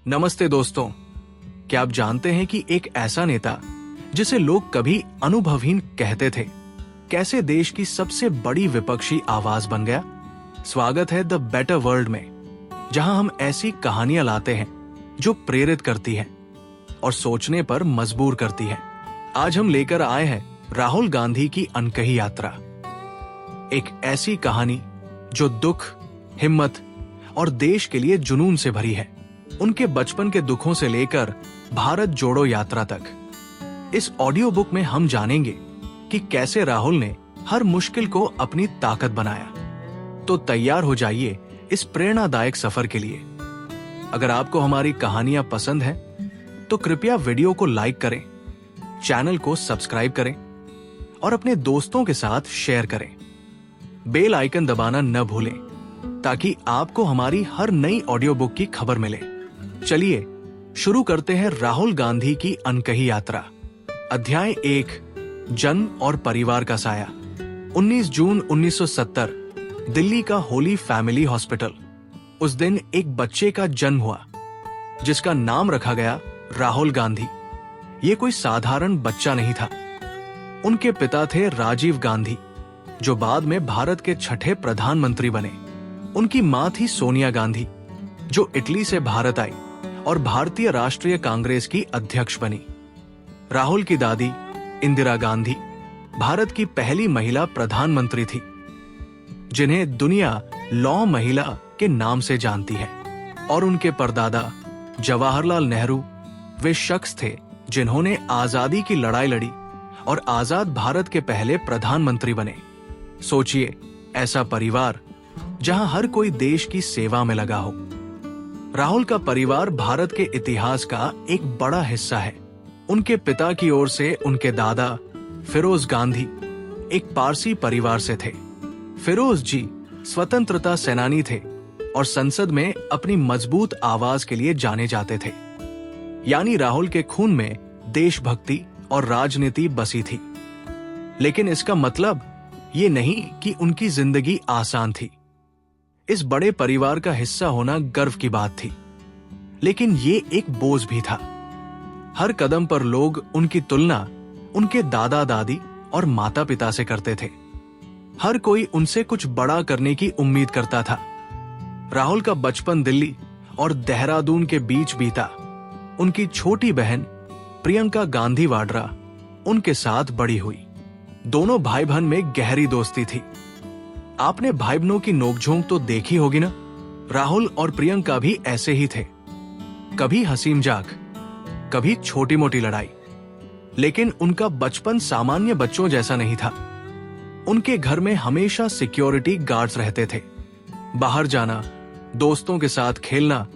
नमस्ते दोस्तों, क्या आप जानते हैं कि एक ऐसा नेता जिसे लोग कभी अनुभवहीन कहते थे, कैसे देश की सबसे बड़ी विपक्षी आवाज बन गया। स्वागत है द बेटर वर्ल्ड में, जहां हम ऐसी कहानियां लाते हैं जो प्रेरित करती हैं और सोचने पर मजबूर करती हैं। आज हम लेकर आए हैं राहुल गांधी की अनकही यात्रा, एक ऐसी कहानी जो दुख, हिम्मत और देश के लिए जुनून से भरी है। उनके बचपन के दुखों से लेकर भारत जोड़ो यात्रा तक। इस ऑडियो बुक में हम जानेंगे कि कैसे राहुल ने हर मुश्किल को अपनी ताकत बनाया। तो तैयार हो जाइए इस प्रेरणादायक सफर के लिए। अगर आपको हमारी कहानियां पसंद हैं, तो कृपया वीडियो को लाइक करें, चैनल को सब्सक्राइब करें और अपने दोस्तों के साथ शेयर करें। बेल आइकन दबाना न भूलें ताकि आपको हमारी हर नई ऑडियो बुक की खबर मिले। चलिए शुरू करते हैं राहुल गांधी की अनकही यात्रा। अध्याय 1, जन्म और परिवार का साया। 19 जून 1970, दिल्ली का होली फैमिली हॉस्पिटल। उस दिन एक बच्चे का जन्म हुआ जिसका नाम रखा गया राहुल गांधी। ये कोई साधारण बच्चा नहीं था। उनके पिता थे राजीव गांधी, जो बाद में भारत के 6ठे प्रधानमंत्री बने। उनकी मां थी सोनिया गांधी, जो इटली से भारत आई और भारतीय राष्ट्रीय कांग्रेस की अध्यक्ष बनी। राहुल की दादी इंदिरा गांधी भारत की पहली महिला प्रधानमंत्री थी, जिन्हें दुनिया लौह महिला के नाम से जानती है। और उनके परदादा जवाहरलाल नेहरू वे शख्स थे जिन्होंने आजादी की लड़ाई लड़ी और आजाद भारत के पहले प्रधानमंत्री बने। सोचिए, ऐसा परिवार जहां हर कोई देश की सेवा में लगा हो। राहुल का परिवार भारत के इतिहास का एक बड़ा हिस्सा है। उनके पिता की ओर से उनके दादा फिरोज गांधी एक पारसी परिवार से थे। फिरोज जी स्वतंत्रता सेनानी थे और संसद में अपनी मजबूत आवाज के लिए जाने जाते थे। यानी राहुल के खून में देशभक्ति और राजनीति बसी थी। लेकिन इसका मतलब ये नहीं कि उनकी जिंदगी आसान थी। इस बड़े परिवार का हिस्सा होना गर्व की बात थी, लेकिन ये एक बोझ भी था। हर कदम पर लोग उनकी तुलना उनके दादा दादी और माता पिता से करते थे। हर कोई उनसे कुछ बड़ा करने की उम्मीद करता था। राहुल का बचपन दिल्ली और देहरादून के बीच बीता। उनकी छोटी बहन प्रियंका गांधी वाड्रा उनके साथ बड़ी हुई। दोनों भाई बहन में गहरी दोस्ती थी। आपने भाई बहनों की नोकझोंक तो देखी होगी ना। राहुल और प्रियंका भी ऐसे ही थे। कभी हंसी मजाक, कभी छोटी मोटी लड़ाई। लेकिन उनका बचपन सामान्य बच्चों जैसा नहीं था। उनके घर में हमेशा सिक्योरिटी गार्ड्स रहते थे। बाहर जाना, दोस्तों के साथ खेलना,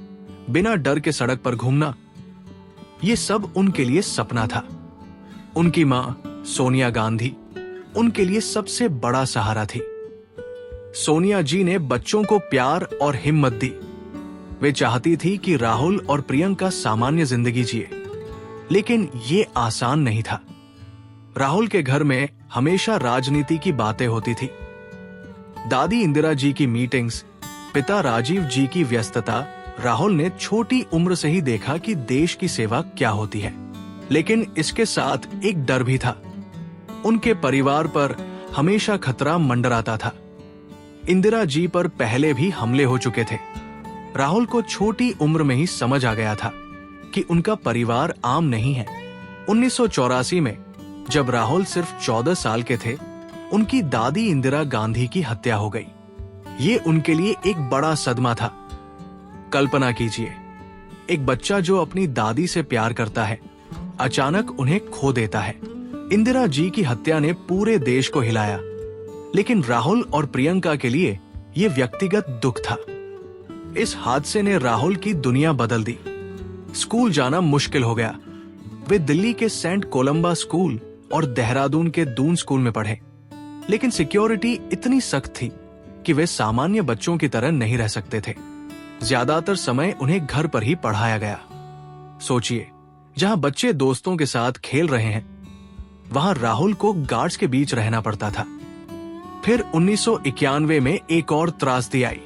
बिना डर के सड़क पर घूमना, ये सब उनके लिए सपना था। उनकी मां सोनिया गांधी उनके लिए सबसे बड़ा सहारा थी। सोनिया जी ने बच्चों को प्यार और हिम्मत दी। वे चाहती थी कि राहुल और प्रियंका सामान्य जिंदगी जिए, लेकिन ये आसान नहीं था। राहुल के घर में हमेशा राजनीति की बातें होती थी। दादी इंदिरा जी की मीटिंग्स, पिता राजीव जी की व्यस्तता। राहुल ने छोटी उम्र से ही देखा कि देश की सेवा क्या होती है। लेकिन इसके साथ एक डर भी था। उनके परिवार पर हमेशा खतरा मंडराता था। इंदिरा जी पर पहले भी हमले हो चुके थे। राहुल को छोटी उम्र में ही समझ आ गया था कि उनका परिवार आम नहीं है। 1984 में जब राहुल सिर्फ 14 साल के थे, उनकी दादी इंदिरा गांधी की हत्या हो गई। ये उनके लिए एक बड़ा सदमा था। कल्पना कीजिए, एक बच्चा जो अपनी दादी से प्यार करता है, अचानक उन्हें खो देता है। इंदिरा जी की हत्या ने पूरे देश को हिलाया, लेकिन राहुल और प्रियंका के लिए यह व्यक्तिगत दुख था। इस हादसे ने राहुल की दुनिया बदल दी। स्कूल जाना मुश्किल हो गया। वे दिल्ली के सेंट कोलंबा स्कूल और देहरादून के दून स्कूल में पढ़े, लेकिन सिक्योरिटी इतनी सख्त थी कि वे सामान्य बच्चों की तरह नहीं रह सकते थे। ज्यादातर समय उन्हें घर पर ही पढ़ाया गया। सोचिए, जहां बच्चे दोस्तों के साथ खेल रहे हैं, वहां राहुल को गार्ड्स के बीच रहना पड़ता था। फिर 1991 में एक और त्रासदी आई।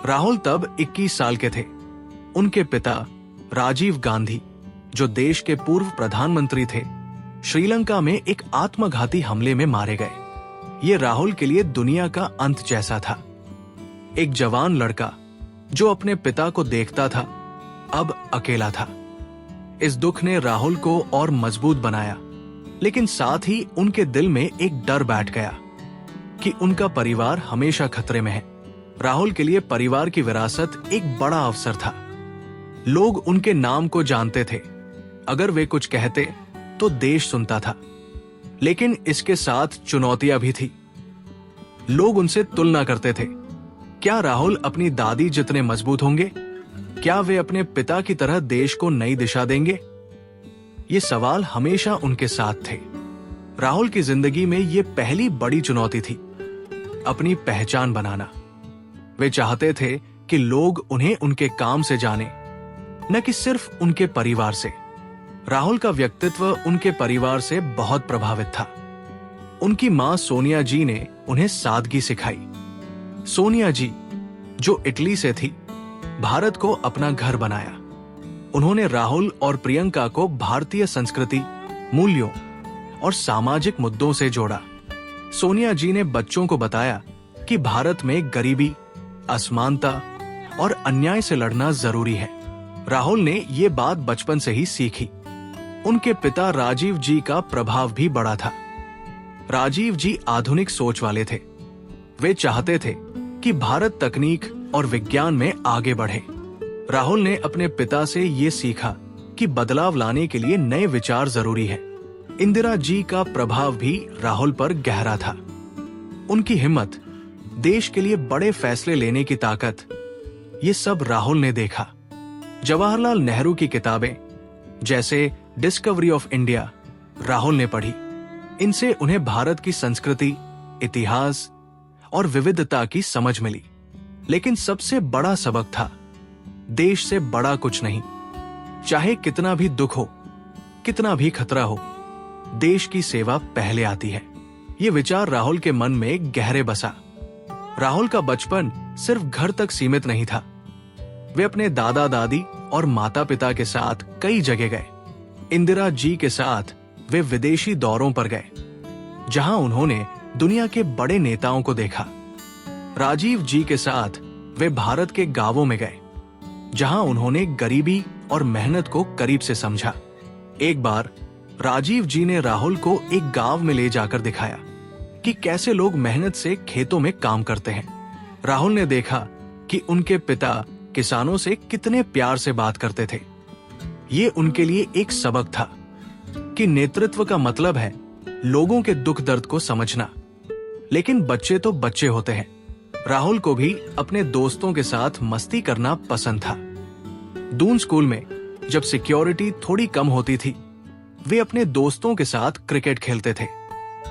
राहुल तब 21 साल के थे। उनके पिता राजीव गांधी, जो देश के पूर्व प्रधानमंत्री थे, श्रीलंका में एक आत्मघाती हमले में मारे गए। ये राहुल के लिए दुनिया का अंत जैसा था। एक जवान लड़का जो अपने पिता को देखता था, अब अकेला था। इस दुख ने राहुल को और मजबूत बनाया, लेकिन साथ ही उनके दिल में एक डर बैठ गया कि उनका परिवार हमेशा खतरे में है। राहुल के लिए परिवार की विरासत एक बड़ा अवसर था। लोग उनके नाम को जानते थे। अगर वे कुछ कहते तो देश सुनता था, लेकिन इसके साथ चुनौतियां भी थी। लोग उनसे तुलना करते थे। क्या राहुल अपनी दादी जितने मजबूत होंगे? क्या वे अपने पिता की तरह देश को नई दिशा देंगे? ये सवाल हमेशा उनके साथ थे। राहुल की जिंदगी में ये पहली बड़ी चुनौती थी, अपनी पहचान बनाना। वे चाहते थे कि लोग उन्हें उनके काम से जाने, न कि सिर्फ उनके परिवार से। राहुल का व्यक्तित्व उनके परिवार से बहुत प्रभावित था। उनकी मां सोनिया जी ने उन्हें सादगी सिखाई। सोनिया जी, जो इटली से थी, भारत को अपना घर बनाया। उन्होंने राहुल और प्रियंका को भारतीय संस्कृति, मूल्यों और सामाजिक मुद्दों से जोड़ा। सोनिया जी ने बच्चों को बताया कि भारत में गरीबी, असमानता और अन्याय से लड़ना जरूरी है। राहुल ने ये बात बचपन से ही सीखी। उनके पिता राजीव जी का प्रभाव भी बड़ा था। राजीव जी आधुनिक सोच वाले थे। वे चाहते थे कि भारत तकनीक और विज्ञान में आगे बढ़े। राहुल ने अपने पिता से ये सीखा कि बदलाव लाने के लिए नए विचार जरूरी है। इंदिरा जी का प्रभाव भी राहुल पर गहरा था। उनकी हिम्मत, देश के लिए बड़े फैसले लेने की ताकत, ये सब राहुल ने देखा। जवाहरलाल नेहरू की किताबें जैसे डिस्कवरी ऑफ इंडिया राहुल ने पढ़ी। इनसे उन्हें भारत की संस्कृति, इतिहास और विविधता की समझ मिली। लेकिन सबसे बड़ा सबक था, देश से बड़ा कुछ नहीं। चाहे कितना भी दुख हो, कितना भी खतरा हो, देश की सेवा पहले आती है। ये विचार राहुल के मन में गहरे बसा। राहुल का बचपन सिर्फ घर तक सीमित नहीं था। वे अपने दादा दादी और माता पिता के साथ कई जगह गए। इंदिरा जी के साथ वे विदेशी दौरों पर गए, जहां उन्होंने दुनिया के बड़े नेताओं को देखा। राजीव जी के साथ वे भारत के गांवों में गए, जहां उन्होंने गरीबी और मेहनत को करीब से समझा। एक बार राजीव जी ने राहुल को एक गांव में ले जाकर दिखाया कि कैसे लोग मेहनत से खेतों में काम करते हैं। राहुल ने देखा कि उनके पिता किसानों से कितने प्यार से बात करते थे। ये उनके लिए एक सबक था कि नेतृत्व का मतलब है लोगों के दुख दर्द को समझना। लेकिन बच्चे तो बच्चे होते हैं। राहुल को भी अपने दोस्तों के साथ मस्ती करना पसंद था। दून स्कूल में जब सिक्योरिटी थोड़ी कम होती थी, वे अपने दोस्तों के साथ क्रिकेट खेलते थे।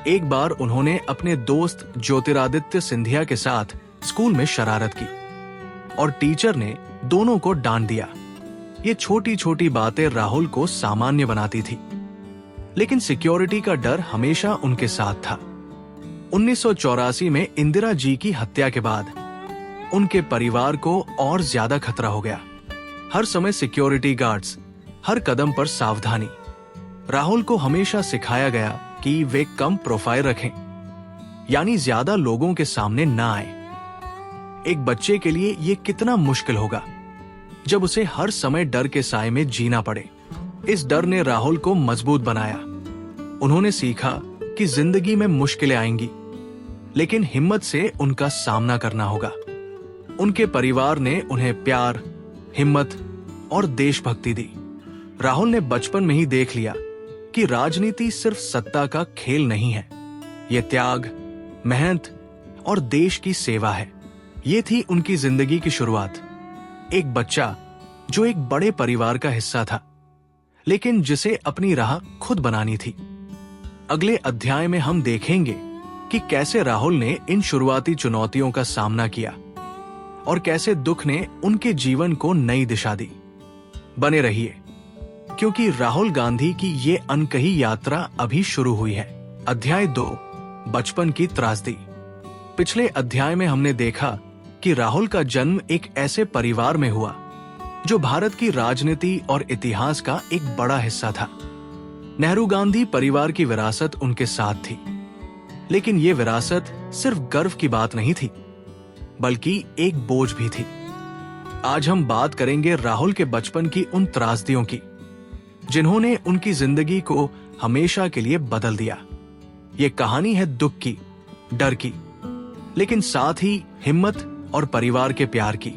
एक बार उन्होंने अपने दोस्त ज्योतिरादित्य सिंधिया के साथ स्कूल में शरारत की और टीचर ने दोनों को डांट दिया। ये छोटी छोटी बातें राहुल को सामान्य बनाती थी, लेकिन सिक्योरिटी का डर हमेशा उनके साथ था। 1984 में इंदिरा जी की हत्या के बाद उनके परिवार को और ज्यादा खतरा हो गया। हर समय सिक्योरिटी गार्ड्स, हर कदम पर सावधानी। राहुल को हमेशा सिखाया गया कि वे कम प्रोफाइल रखें, यानी ज्यादा लोगों के सामने ना आए। एक बच्चे के लिए यह कितना मुश्किल होगा जब उसे हर समय डर के साए में जीना पड़े। इस डर ने राहुल को मजबूत बनाया। उन्होंने सीखा कि जिंदगी में मुश्किलें आएंगी, लेकिन हिम्मत से उनका सामना करना होगा। उनके परिवार ने उन्हें प्यार, हिम्मत और देशभक्ति दी। राहुल ने बचपन में ही देख लिया कि राजनीति सिर्फ सत्ता का खेल नहीं है, ये त्याग, मेहनत और देश की सेवा है। ये थी उनकी जिंदगी की शुरुआत। एक बच्चा जो एक बड़े परिवार का हिस्सा था, लेकिन जिसे अपनी राह खुद बनानी थी। अगले अध्याय में हम देखेंगे कि कैसे राहुल ने इन शुरुआती चुनौतियों का सामना किया और कैसे दुख ने उनके जीवन को नई दिशा दी। बने रहिए, क्योंकि राहुल गांधी की ये अनकही यात्रा अभी शुरू हुई है। अध्याय 2, बचपन की त्रासदी। पिछले अध्याय में हमने देखा कि राहुल का जन्म एक ऐसे परिवार में हुआ जो भारत की राजनीति और इतिहास का एक बड़ा हिस्सा था। नेहरू गांधी परिवार की विरासत उनके साथ थी, लेकिन ये विरासत सिर्फ गर्व की बात नहीं थी, बल्कि एक बोझ भी थी। आज हम बात करेंगे राहुल के बचपन की उन त्रासदियों की, जिन्होंने उनकी जिंदगी को हमेशा के लिए बदल दिया। ये कहानी है दुख की, डर की, लेकिन साथ ही हिम्मत और परिवार के प्यार की।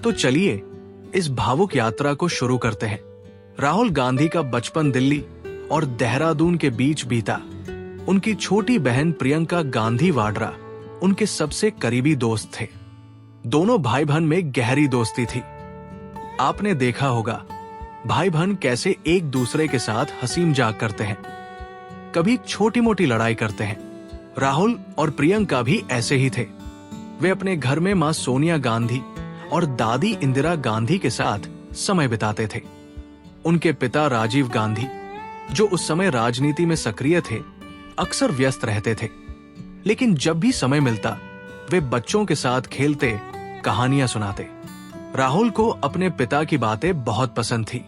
तो चलिए इस भावुक यात्रा को शुरू करते हैं। राहुल गांधी का बचपन दिल्ली और देहरादून के बीच बीता। उनकी छोटी बहन प्रियंका गांधी वाड्रा उनके सबसे करीबी दोस्त थे। दोनों भाई बहन में गहरी दोस्ती थी। आपने देखा होगा भाई बहन कैसे एक दूसरे के साथ हंसी मजाक करते हैं, कभी छोटी मोटी लड़ाई करते हैं। राहुल और प्रियंका भी ऐसे ही थे। वे अपने घर में मां सोनिया गांधी और दादी इंदिरा गांधी के साथ समय बिताते थे। उनके पिता राजीव गांधी, जो उस समय राजनीति में सक्रिय थे, अक्सर व्यस्त रहते थे, लेकिन जब भी समय मिलता वे बच्चों के साथ खेलते, कहानियां सुनाते। राहुल को अपने पिता की बातें बहुत पसंद थी।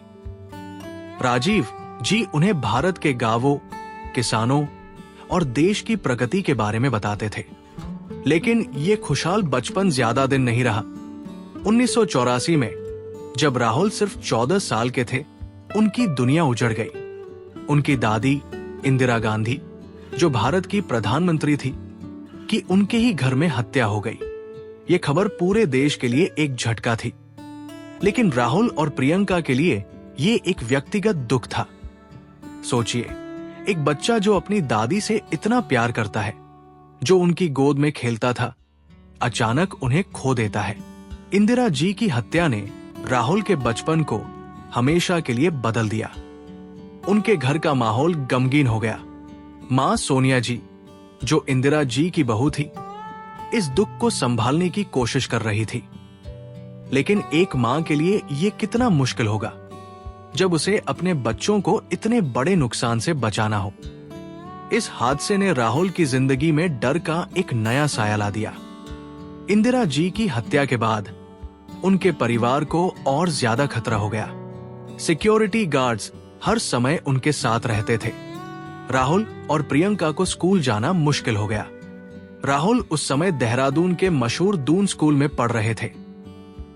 राजीव जी उन्हें भारत के गांवों, किसानों और देश की प्रगति के बारे में बताते थे। लेकिन ये खुशहाल बचपन ज्यादा दिन नहीं रहा। 1984 में जब राहुल सिर्फ 14 साल के थे, उनकी दुनिया उजड़ गई। उनकी दादी इंदिरा गांधी, जो भारत की प्रधानमंत्री थी, कि उनके ही घर में हत्या हो गई। ये खबर पूरे देश के लिए एक झटका थी, लेकिन राहुल और प्रियंका के लिए ये एक व्यक्तिगत दुख था। सोचिए, एक बच्चा जो अपनी दादी से इतना प्यार करता है, जो उनकी गोद में खेलता था, अचानक उन्हें खो देता है। इंदिरा जी की हत्या ने राहुल के बचपन को हमेशा के लिए बदल दिया। उनके घर का माहौल गमगीन हो गया। मां सोनिया जी, जो इंदिरा जी की बहू थी, इस दुख को संभालने की कोशिश कर रही थी। लेकिन एक मां के लिए यह कितना मुश्किल होगा जब उसे अपने बच्चों को इतने बड़े नुकसान से बचाना हो। इस हादसे ने राहुल की जिंदगी में डर का एक नया साया ला दिया। इंदिरा जी की हत्या के बाद उनके परिवार को और ज्यादा खतरा हो गया। सिक्योरिटी गार्ड्स हर समय उनके साथ रहते थे। राहुल और प्रियंका को स्कूल जाना मुश्किल हो गया। राहुल उस समय देहरादून के मशहूर दून स्कूल में पढ़ रहे थे।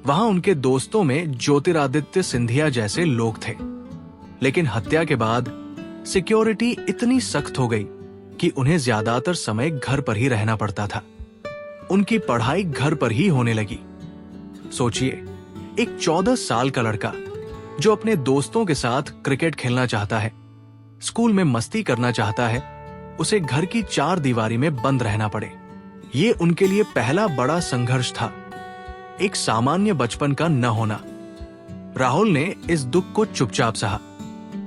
वहां उनके दोस्तों में ज्योतिरादित्य सिंधिया जैसे लोग थे। लेकिन हत्या के बाद सिक्योरिटी इतनी सख्त हो गई कि उन्हें ज्यादातर समय घर पर ही रहना पड़ता था। उनकी पढ़ाई घर पर ही होने लगी। सोचिए, एक 14 साल का लड़का जो अपने दोस्तों के साथ क्रिकेट खेलना चाहता है, स्कूल में मस्ती करना चाहता है, उसे घर की 4 दीवारी में बंद रहना पड़े। ये उनके लिए पहला बड़ा संघर्ष था, एक सामान्य बचपन का न होना। राहुल ने इस दुख को चुपचाप सहा।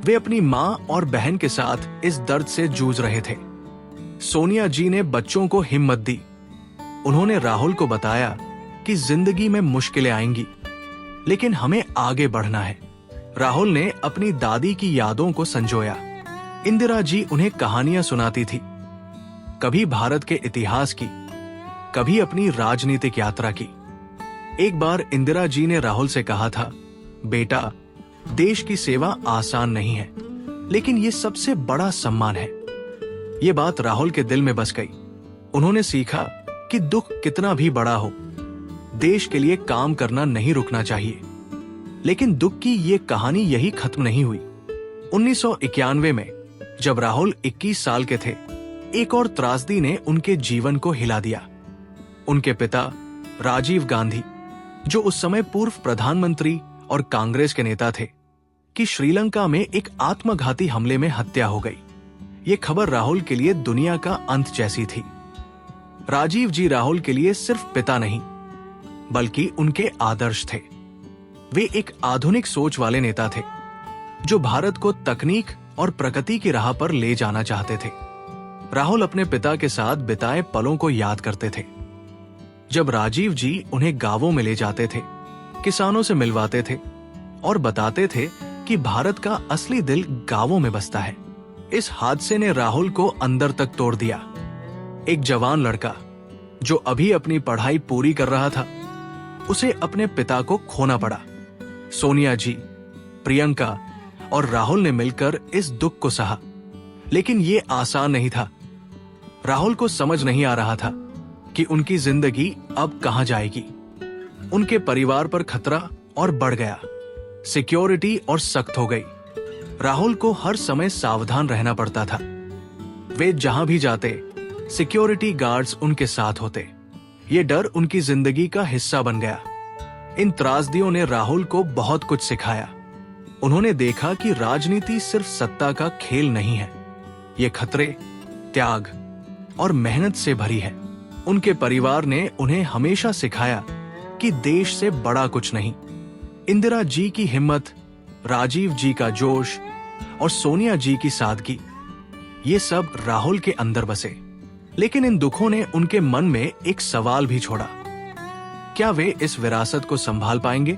वे अपनी मां और बहन के साथ इस दर्द से जूझ रहे थे। सोनिया जी ने बच्चों को हिम्मत दी। उन्होंने राहुल को बताया कि जिंदगी में मुश्किलें आएंगी, लेकिन हमें आगे बढ़ना है। राहुल ने अपनी दादी की यादों को संजोया। इंदिरा जी उन्हें कहानियां सुनाती थी, कभी भारत के इतिहास की, कभी अपनी राजनीतिक यात्रा की। एक बार इंदिरा जी ने राहुल से कहा था, बेटा, देश की सेवा आसान नहीं है, लेकिन ये सबसे बड़ा सम्मान है। ये बात राहुल के दिल में बस गई। उन्होंने सीखा कि दुख कितना भी बड़ा हो, देश के लिए काम करना नहीं रुकना चाहिए। लेकिन दुख की ये कहानी यही खत्म नहीं हुई। 1991 में जब राहुल 21 साल के थे, एक और त्रासदी ने उनके जीवन को हिला दिया। उनके पिता राजीव गांधी, जो उस समय पूर्व प्रधानमंत्री और कांग्रेस के नेता थे, कि श्रीलंका में एक आत्मघाती हमले में हत्या हो गई। ये खबर राहुल के लिए दुनिया का अंत जैसी थी। राजीव जी राहुल के लिए सिर्फ पिता नहीं, बल्कि उनके आदर्श थे। वे एक आधुनिक सोच वाले नेता थे, जो भारत को तकनीक और प्रगति की राह पर ले जाना चाहते थे। राहुल अपने पिता के साथ बिताए पलों को याद करते थे। जब राजीव जी उन्हें गांवों में ले जाते थे, किसानों से मिलवाते थे और बताते थे कि भारत का असली दिल गांवों में बसता है। इस हादसे ने राहुल को अंदर तक तोड़ दिया। एक जवान लड़का जो अभी अपनी पढ़ाई पूरी कर रहा था, उसे अपने पिता को खोना पड़ा। सोनिया जी, प्रियंका और राहुल ने मिलकर इस दुख को सहा, लेकिन ये आसान नहीं था। राहुल को समझ नहीं आ रहा था कि उनकी जिंदगी अब कहां जाएगी। उनके परिवार पर खतरा और बढ़ गया, सिक्योरिटी और सख्त हो गई। राहुल को हर समय सावधान रहना पड़ता था। वे जहां भी जाते, सिक्योरिटी गार्ड्स उनके साथ होते। ये डर उनकी जिंदगी का हिस्सा बन गया। इन त्रासदियों ने राहुल को बहुत कुछ सिखाया। उन्होंने देखा कि राजनीति सिर्फ सत्ता का खेल नहीं है, ये खतरे, त्याग और मेहनत से भरी है। उनके परिवार ने उन्हें हमेशा सिखाया कि देश से बड़ा कुछ नहीं। इंदिरा जी की हिम्मत, राजीव जी का जोश और सोनिया जी की सादगी, ये सब राहुल के अंदर बसे। लेकिन इन दुखों ने उनके मन में एक सवाल भी छोड़ा। क्या वे इस विरासत को संभाल पाएंगे?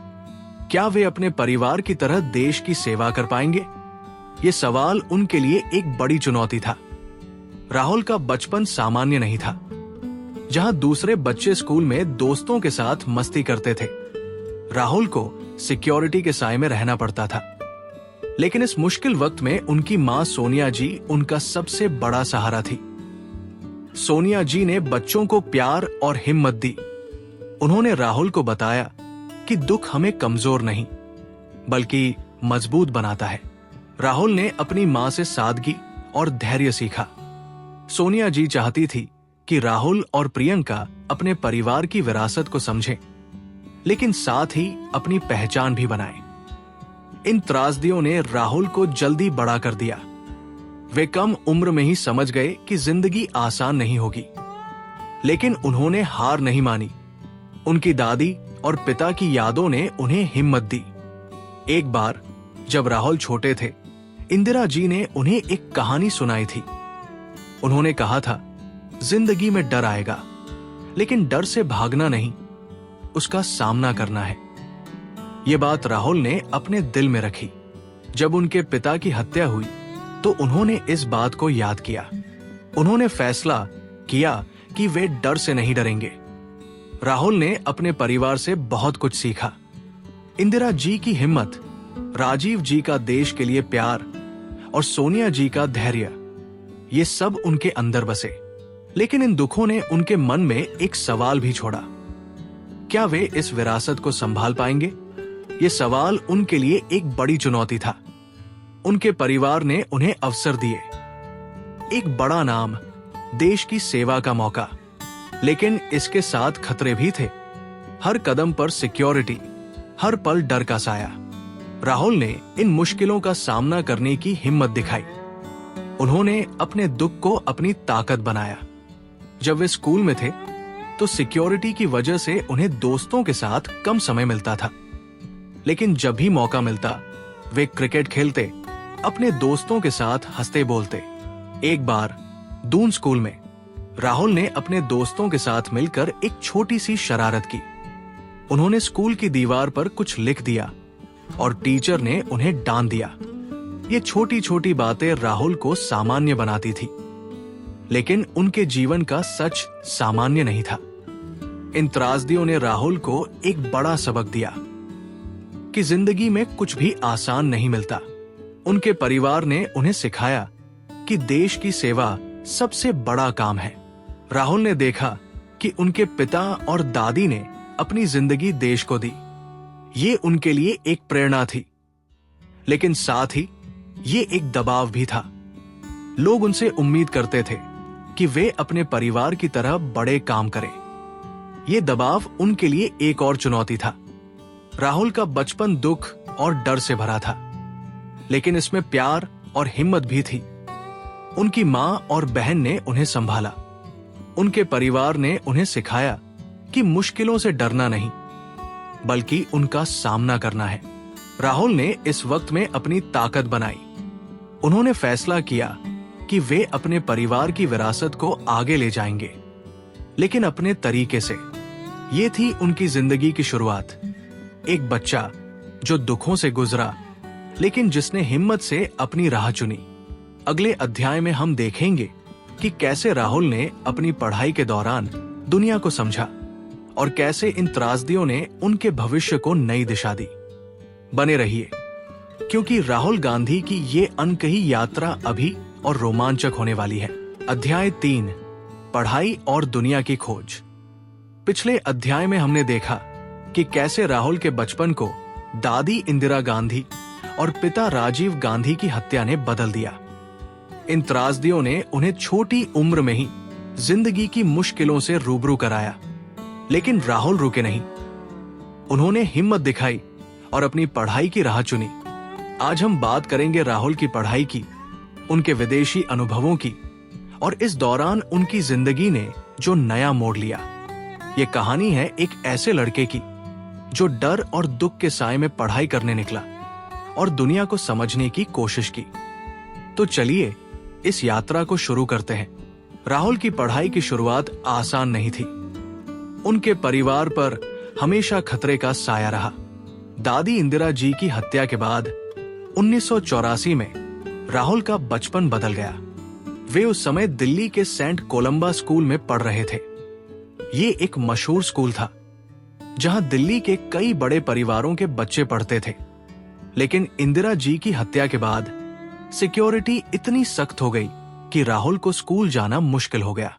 क्या वे अपने परिवार की तरह देश की सेवा कर पाएंगे? ये सवाल उनके लिए एक बड़ी चुनौती था। राहुल का बचपन सामान्य नहीं था। जहां दूसरे बच्चे स्कूल में दोस्तों के साथ मस्ती करते थे, राहुल को सिक्योरिटी के साए में रहना पड़ता था। लेकिन इस मुश्किल वक्त में उनकी मां सोनिया जी उनका सबसे बड़ा सहारा थी। सोनिया जी ने बच्चों को प्यार और हिम्मत दी। उन्होंने राहुल को बताया कि दुख हमें कमजोर नहीं बल्कि मजबूत बनाता है। राहुल ने अपनी मां से सादगी और धैर्य सीखा। सोनिया जी चाहती थी कि राहुल और प्रियंका अपने परिवार की विरासत को समझें, लेकिन साथ ही अपनी पहचान भी बनाएं। इन त्रासदियों ने राहुल को जल्दी बड़ा कर दिया। वे कम उम्र में ही समझ गए कि जिंदगी आसान नहीं होगी, लेकिन उन्होंने हार नहीं मानी। उनकी दादी और पिता की यादों ने उन्हें हिम्मत दी। एक बार जब राहुल छोटे थे, इंदिरा जी ने उन्हें एक कहानी सुनाई थी। उन्होंने कहा था, जिंदगी में डर आएगा, लेकिन डर से भागना नहीं, उसका सामना करना है। ये बात राहुल ने अपने दिल में रखी। जब उनके पिता की हत्या हुई तो उन्होंने इस बात को याद किया। उन्होंने फैसला किया कि वे डर से नहीं डरेंगे। राहुल ने अपने परिवार से बहुत कुछ सीखा। इंदिरा जी की हिम्मत, राजीव जी का देश के लिए प्यार और सोनिया जी का धैर्य, ये सब उनके अंदर बसे। लेकिन इन दुखों ने उनके मन में एक सवाल भी छोड़ा। क्या वे इस विरासत को संभाल पाएंगे? ये सवाल उनके लिए एक बड़ी चुनौती था। उनके परिवार ने उन्हें अवसर दिए, एक बड़ा नाम, देश की सेवा का मौका, लेकिन इसके साथ खतरे भी थे। हर कदम पर सिक्योरिटी, हर पल डर का साया। राहुल ने इन मुश्किलों का सामना करने की हिम्मत दिखाई। उन्होंने अपने दुख को अपनी ताकत बनाया। जब वे स्कूल में थे तो सिक्योरिटी की वजह से उन्हें दोस्तों के साथ कम समय मिलता था, लेकिन जब भी मौका मिलता वे क्रिकेट खेलते, अपने दोस्तों के साथ हंसते बोलते। एक बार दून स्कूल में राहुल ने अपने दोस्तों के साथ मिलकर एक छोटी सी शरारत की। उन्होंने स्कूल की दीवार पर कुछ लिख दिया और टीचर ने उन्हें डांट दिया। ये छोटी छोटी बातें राहुल को सामान्य बनाती थी, लेकिन उनके जीवन का सच सामान्य नहीं था। इन त्रासदियों ने राहुल को एक बड़ा सबक दिया कि जिंदगी में कुछ भी आसान नहीं मिलता। उनके परिवार ने उन्हें सिखाया कि देश की सेवा सबसे बड़ा काम है। राहुल ने देखा कि उनके पिता और दादी ने अपनी जिंदगी देश को दी। ये उनके लिए एक प्रेरणा थी, लेकिन साथ ही ये एक दबाव भी था। लोग उनसे उम्मीद करते थे कि वे अपने परिवार की तरह बड़े काम करें। ये दबाव उनके लिए एक और चुनौती था। राहुल का बचपन दुख और डर से भरा था, लेकिन इसमें प्यार और हिम्मत भी थी। उनकी मां और बहन ने उन्हें संभाला। उनके परिवार ने उन्हें सिखाया कि मुश्किलों से डरना नहीं, बल्कि उनका सामना करना है। राहुल ने इस वक्त में अपनी ताकत बनाई। उन्होंने फैसला किया कि वे अपने परिवार की विरासत को आगे ले जाएंगे, लेकिन अपने तरीके से। ये थी उनकी जिंदगी की शुरुआत। एक बच्चा जो दुखों से गुजरा, लेकिन जिसने हिम्मत से अपनी राह चुनी। अगले अध्याय में हम देखेंगे कि कैसे राहुल ने अपनी पढ़ाई के दौरान दुनिया को समझा और कैसे इन त्रासदियों ने उनके भविष्य को नई दिशा दी। बने रहिए, क्योंकि राहुल गांधी की ये अनकही यात्रा अभी और रोमांचक होने वाली है। अध्याय 3, पढ़ाई और दुनिया की खोज। पिछले अध्याय में हमने देखा कि कैसे राहुल के बचपन को दादी इंदिरा गांधी और पिता राजीव गांधी की हत्या ने बदल दिया। इन त्रासदियों ने उन्हें छोटी उम्र में ही जिंदगी की मुश्किलों से रूबरू कराया, लेकिन राहुल रुके नहीं। उन्होंने हिम्मत दिखाई और अपनी पढ़ाई की राह चुनी। आज हम बात करेंगे राहुल की पढ़ाई की, उनके विदेशी अनुभवों की और इस दौरान उनकी जिंदगी ने जो नया मोड़ लिया। ये कहानी है एक ऐसे लड़के की जो डर और दुख के साए में पढ़ाई करने निकला और दुनिया को समझने की कोशिश की। तो चलिए इस यात्रा को शुरू करते हैं। राहुल की पढ़ाई की शुरुआत आसान नहीं थी। उनके परिवार पर हमेशा खतरे का साया रहा। दादी इंदिरा जी की हत्या के बाद 1984 में राहुल का बचपन बदल गया। वे उस समय दिल्ली के सेंट कोलंबा स्कूल में पढ़ रहे थे। ये एक मशहूर स्कूल था जहां दिल्ली के कई बड़े परिवारों के बच्चे पढ़ते थे। लेकिन इंदिरा जी की हत्या के बाद सिक्योरिटी इतनी सख्त हो गई कि राहुल को स्कूल जाना मुश्किल हो गया।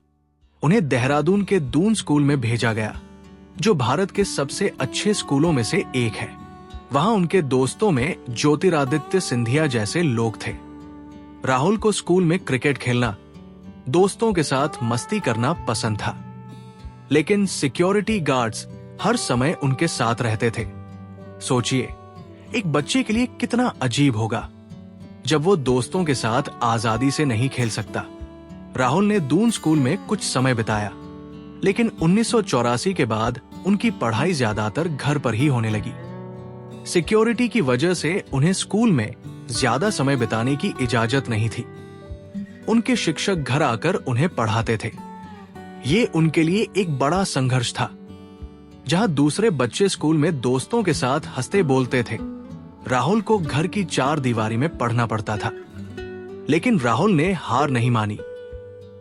उन्हें देहरादून के दून स्कूल में भेजा गया, जो भारत के सबसे अच्छे स्कूलों में से एक है। वहां उनके दोस्तों में ज्योतिरादित्य सिंधिया जैसे लोग थे। राहुल को स्कूल में क्रिकेट खेलना, दोस्तों के साथ मस्ती करना पसंद था, लेकिन सिक्योरिटी गार्ड्स हर समय उनके साथ रहते थे। सोचिए, एक बच्चे के लिए कितना अजीब होगा जब वो दोस्तों के साथ आजादी से नहीं खेल सकता। राहुल ने दून स्कूल में कुछ समय बिताया, लेकिन 1984 के बाद उनकी पढ़ाई ज्यादातर घर पर ही होने लगी। सिक्योरिटी की वजह से उन्हें स्कूल में ज्यादा समय बिताने की इजाजत नहीं थी। उनके शिक्षक घर आकर उन्हें पढ़ाते थे। ये उनके लिए एक बड़ा संघर्ष था। जहां दूसरे बच्चे स्कूल में दोस्तों के साथ हंसते बोलते थे, राहुल को घर की चार दीवारी में पढ़ना पड़ता था। लेकिन राहुल ने हार नहीं मानी।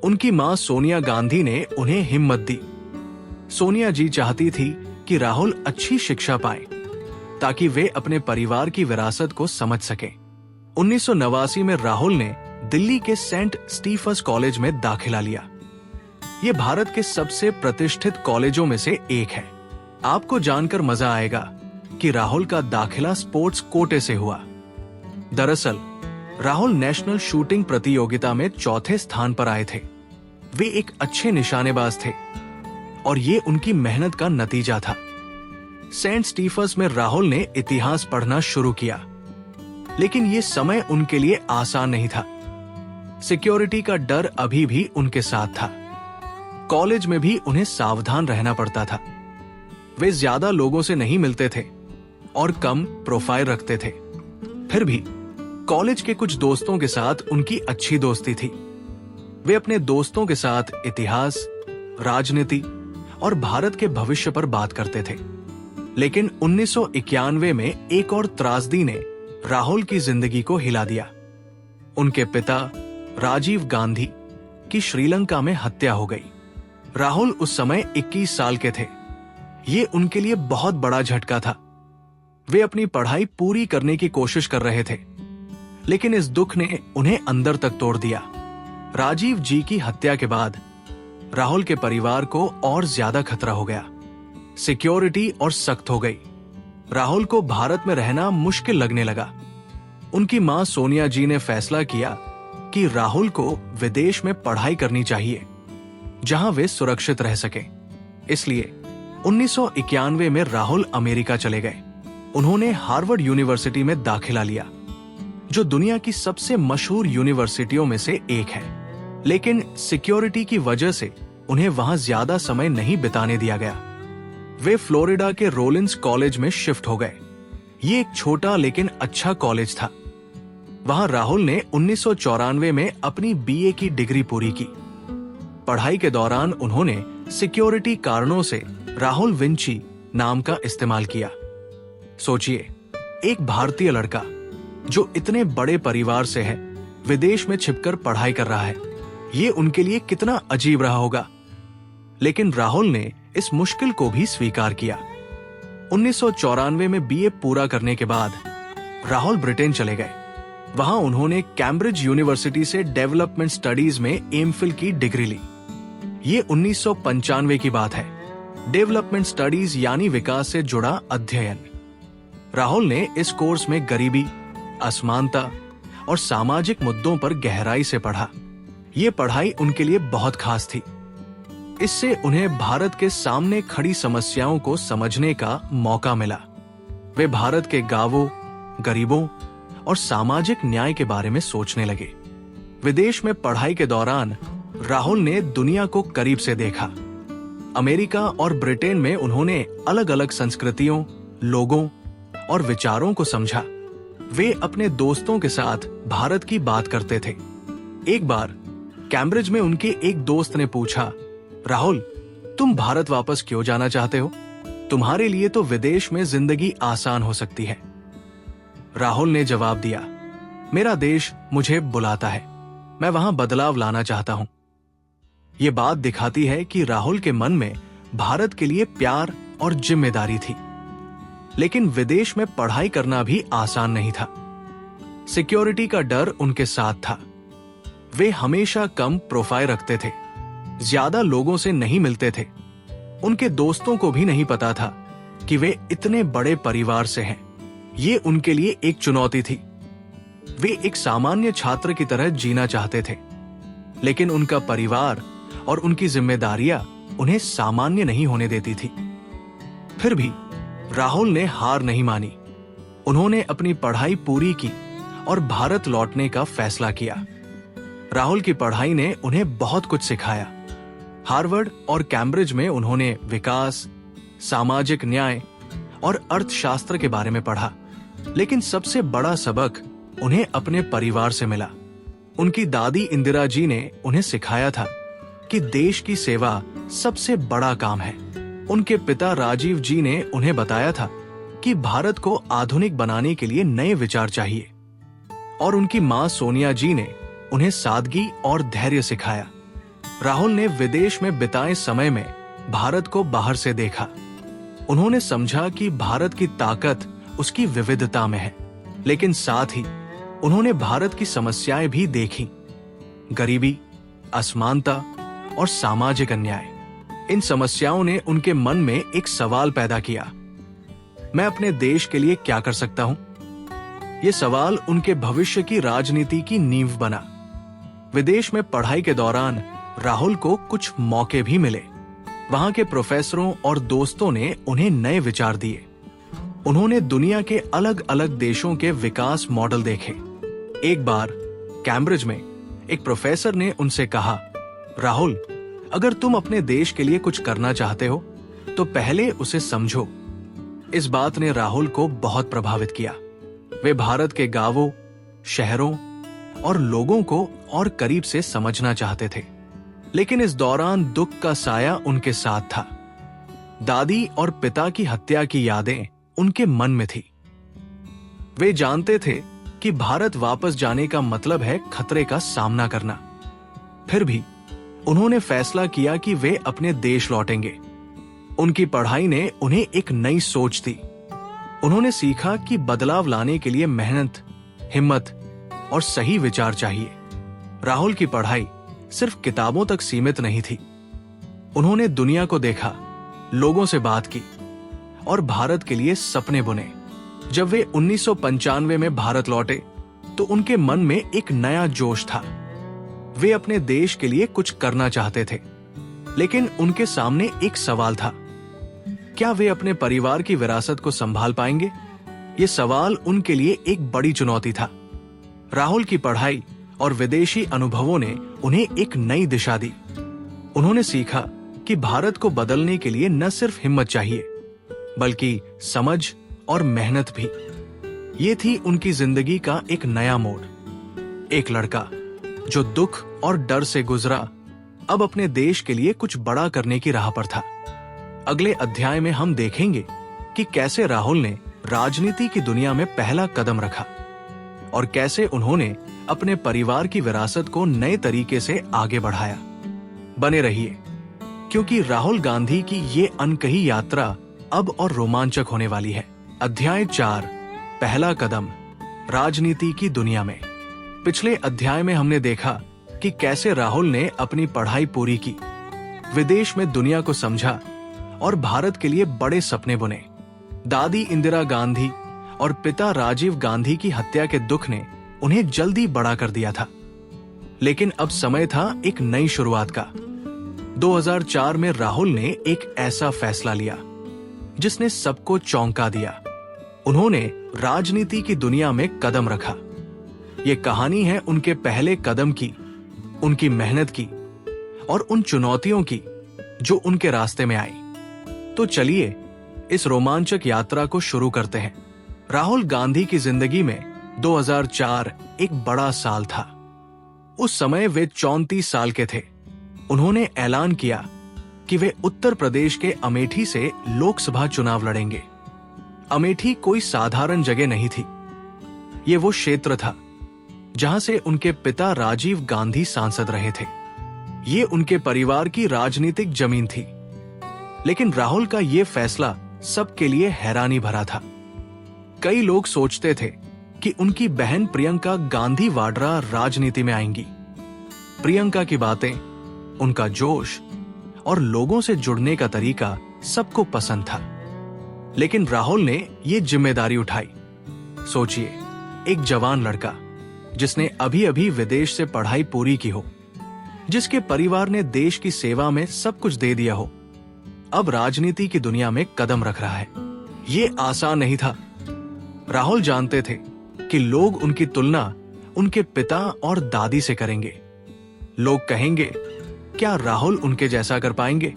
उनकी मां सोनिया गांधी ने उन्हें हिम्मत दी। सोनिया जी चाहती थी कि राहुल अच्छी शिक्षा पाए ताकि वे अपने परिवार की विरासत को समझ सकें। 1989 में राहुल ने दिल्ली के सेंट स्टीफंस कॉलेज में दाखिला लिया। ये भारत के सबसे प्रतिष्ठित कॉलेजों में से एक है। आपको जानकर मजा आएगा कि राहुल का दाखिला स्पोर्ट्स कोटे से हुआ। दरअसल राहुल नेशनल शूटिंग प्रतियोगिता में चौथे स्थान पर आए थे। वे एक अच्छे निशानेबाज थे और ये उनकी मेहनत का नतीजा था। सेंट स्टीफंस में राहुल ने इतिहास पढ़ना शुरू किया, लेकिन ये समय उनके लिए आसान नहीं था। सिक्योरिटी का डर अभी भी उनके साथ था। कॉलेज में भी उन्हें सावधान रहना पड़ता था। वे ज्यादा लोगों से नहीं मिलते थे और कम प्रोफाइल रखते थे। फिर भी कॉलेज के कुछ दोस्तों के साथ उनकी अच्छी दोस्ती थी। वे अपने दोस्तों के साथ इतिहास, राजनीति और भारत के भविष्य पर बात करते थे। लेकिन 1991 में एक और त्रासदी ने राहुल की जिंदगी को हिला दिया। उनके पिता राजीव गांधी की श्रीलंका में हत्या हो गई। राहुल उस समय 21 साल के थे। ये उनके लिए बहुत बड़ा झटका था। वे अपनी पढ़ाई पूरी करने की कोशिश कर रहे थे, लेकिन इस दुख ने उन्हें अंदर तक तोड़ दिया। राजीव जी की हत्या के बाद राहुल के परिवार को और ज्यादा खतरा हो गया। सिक्योरिटी और सख्त हो गई। राहुल को भारत में रहना मुश्किल लगने लगा। उनकी मां सोनिया जी ने फैसला किया कि राहुल को विदेश में पढ़ाई करनी चाहिए, जहां वे सुरक्षित रह सके। इसलिए 1991 में राहुल अमेरिका चले गए। उन्होंने हार्वर्ड यूनिवर्सिटी में दाखिला लिया, जो दुनिया की सबसे मशहूर यूनिवर्सिटियों में से एक है। लेकिन सिक्योरिटी की वजह से उन्हें वहां ज्यादा समय नहीं बिताने दिया गया। वे फ्लोरिडा के रोलिंस कॉलेज में शिफ्ट हो गए। ये एक छोटा लेकिन अच्छा कॉलेज था। वहां राहुल ने 1994 में अपनी बीए की डिग्री पूरी की। पढ़ाई के दौरान उन्होंने सिक्योरिटी कारणों से राहुल विंची नाम का इस्तेमाल किया। सोचिए, एक भारतीय लड़का जो इतने बड़े परिवार से है, विदेश में छिपकर पढ़ाई कर रहा है। ये उनके लिए कितना अजीब रहा होगा। लेकिन राहुल ने इस मुश्किल को भी स्वीकार किया। 1994 में बीए पूरा करने के बाद राहुल ब्रिटेन चले गए। वहां उन्होंने कैम्ब्रिज यूनिवर्सिटी से डेवलपमेंट स्टडीज में एमफिल की डिग्री ली। ये 1995 की बात है। डेवलपमेंट स्टडीज यानी विकास से जुड़ा अध्ययन। राहुल ने इस कोर्स में गरीबी, असमानता और सामाजिक मुद्दों पर गहराई से पढ़ा। ये पढ़ाई उनके लिए बहुत खास थी। इससे उन्हें भारत के सामने खड़ी समस्याओं को समझने का मौका मिला। वे भारत के गांवों, गरीबों और सामाजिक न्याय के बारे में सोचने लगे। विदेश में पढ़ाई के दौरान राहुल ने दुनिया को करीब से देखा। अमेरिका और ब्रिटेन में उन्होंने अलग अलग संस्कृतियों, लोगों और विचारों को समझा। वे अपने दोस्तों के साथ भारत की बात करते थे। एक बार कैम्ब्रिज में उनके एक दोस्त ने पूछा, राहुल, तुम भारत वापस क्यों जाना चाहते हो? तुम्हारे लिए तो विदेश में जिंदगी आसान हो सकती है। राहुल ने जवाब दिया, मेरा देश मुझे बुलाता है, मैं वहां बदलाव लाना चाहता हूं। ये बात दिखाती है कि राहुल के मन में भारत के लिए प्यार और जिम्मेदारी थी। लेकिन विदेश में पढ़ाई करना भी आसान नहीं था। सिक्योरिटी का डर उनके साथ था। वे हमेशा कम प्रोफाइल रखते थे, ज्यादा लोगों से नहीं मिलते थे। उनके दोस्तों को भी नहीं पता था कि वे इतने बड़े परिवार से हैं। ये उनके लिए एक चुनौती थी। वे एक सामान्य छात्र की तरह जीना चाहते थे, लेकिन उनका परिवार और उनकी जिम्मेदारियां उन्हें सामान्य नहीं होने देती थी। फिर भी राहुल ने हार नहीं मानी। उन्होंने अपनी पढ़ाई पूरी की और भारत लौटने का फैसला किया। राहुल की पढ़ाई ने उन्हें बहुत कुछ सिखाया। हार्वर्ड और कैम्ब्रिज में उन्होंने विकास, सामाजिक न्याय और अर्थशास्त्र के बारे में पढ़ा। लेकिन सबसे बड़ा सबक उन्हें अपने परिवार से मिला। उनकी दादी इंदिरा जी ने उन्हें सिखाया था कि देश की सेवा सबसे बड़ा काम है। उनके पिता राजीव जी ने उन्हें बताया था कि भारत को आधुनिक बनाने के लिए नए विचार चाहिए। और उनकी मां सोनिया जी ने उन्हें सादगी और धैर्य सिखाया। राहुल ने विदेश में बिताए समय में भारत को बाहर से देखा। उन्होंने समझा कि भारत की ताकत उसकी विविधता में है, लेकिन साथ ही उन्होंने भारत की समस्याएं भी देखी। गरीबी, असमानता और सामाजिक अन्याय। इन समस्याओं ने उनके मन में एक सवाल पैदा किया, मैं अपने देश के लिए क्या कर सकता हूं? ये सवाल उनके भविष्य की राजनीति की नींव बना। विदेश में पढ़ाई के दौरान राहुल को कुछ मौके भी मिले। वहां के प्रोफेसरों और दोस्तों ने उन्हें नए विचार दिए। उन्होंने दुनिया के अलग अलग देशों के विकास मॉडल देखे। एक बार कैम्ब्रिज में एक प्रोफेसर ने उनसे कहा, राहुल, अगर तुम अपने देश के लिए कुछ करना चाहते हो तो पहले उसे समझो। इस बात ने राहुल को बहुत प्रभावित किया। वे भारत के गांवों, शहरों और लोगों को और करीब से समझना चाहते थे। लेकिन इस दौरान दुख का साया उनके साथ था। दादी और पिता की हत्या की यादें उनके मन में थी। वे जानते थे कि भारत वापस जाने का मतलब है खतरे का सामना करना। फिर भी उन्होंने फैसला किया कि वे अपने देश लौटेंगे। उनकी पढ़ाई ने उन्हें एक नई सोच दी। उन्होंने सीखा कि बदलाव लाने के लिए मेहनत, हिम्मत और सही विचार चाहिए। राहुल की पढ़ाई सिर्फ किताबों तक सीमित नहीं थी। उन्होंने दुनिया को देखा, लोगों से बात की और भारत के लिए सपने बुने। जब वे 1995 में भारत लौटे तो उनके मन में एक नया जोश था। वे अपने देश के लिए कुछ करना चाहते थे, लेकिन उनके सामने एक सवाल था, क्या वे अपने परिवार की विरासत को संभाल पाएंगे? ये सवाल उनके लिए एक बड़ी चुनौती था। राहुल की पढ़ाई और विदेशी अनुभवों ने उन्हें एक नई दिशा दी। उन्होंने सीखा कि भारत को बदलने के लिए न सिर्फ हिम्मत चाहिए, बल्कि समझ और मेहनत भी। ये थी उनकी जिंदगी का एक नया मोड़। एक लड़का जो दुख और डर से गुजरा, अब अपने देश के लिए कुछ बड़ा करने की राह पर था। अगले अध्याय में हम देखेंगे कि कैसे राहुल ने राजनीति की दुनिया में पहला कदम रखा और कैसे उन्होंने अपने परिवार की विरासत को नए तरीके से आगे बढ़ाया। बने रहिए, क्योंकि राहुल गांधी की ये अनकही यात्रा अब और रोमांचक होने वाली है। अध्याय 4, पहला कदम, राजनीति की दुनिया में। पिछले अध्याय में हमने देखा कि कैसे राहुल ने अपनी पढ़ाई पूरी की, विदेश में दुनिया को समझा और भारत के लिए बड़े सपने बुने। दादी इंदिरा गांधी और पिता राजीव गांधी की हत्या के दुख ने उन्हें जल्दी बड़ा कर दिया था, लेकिन अब समय था एक नई शुरुआत का। 2004 में राहुल ने एक ऐसा फैसला लिया जिसने सबको चौंका दिया। उन्होंने राजनीति की दुनिया में कदम रखा। ये कहानी है उनके पहले कदम की, उनकी मेहनत की और उन चुनौतियों की जो उनके रास्ते में आई। तो चलिए इस रोमांचक यात्रा को शुरू करते हैं। राहुल गांधी की जिंदगी में 2004 एक बड़ा साल था। उस समय वे 34 साल के थे। उन्होंने ऐलान किया कि वे उत्तर प्रदेश के अमेठी से लोकसभा चुनाव लड़ेंगे। अमेठी कोई साधारण जगह नहीं थी। ये वो क्षेत्र था जहां से उनके पिता राजीव गांधी सांसद रहे थे। ये उनके परिवार की राजनीतिक जमीन थी। लेकिन राहुल का ये फैसला सबके लिए हैरानी भरा था। कई लोग सोचते थे कि उनकी बहन प्रियंका गांधी वाड्रा राजनीति में आएंगी। प्रियंका की बातें, उनका जोश और लोगों से जुड़ने का तरीका सबको पसंद था। लेकिन राहुल ने ये जिम्मेदारी उठाई। सोचिए, एक जवान लड़का जिसने अभी अभी विदेश से पढ़ाई पूरी की हो, जिसके परिवार ने देश की सेवा में सब कुछ दे दिया हो, अब राजनीति की दुनिया में कदम रख रहा है। ये आसान नहीं था। राहुल जानते थे कि लोग उनकी तुलना उनके पिता और दादी से करेंगे। लोग कहेंगे, क्या राहुल उनके जैसा कर पाएंगे?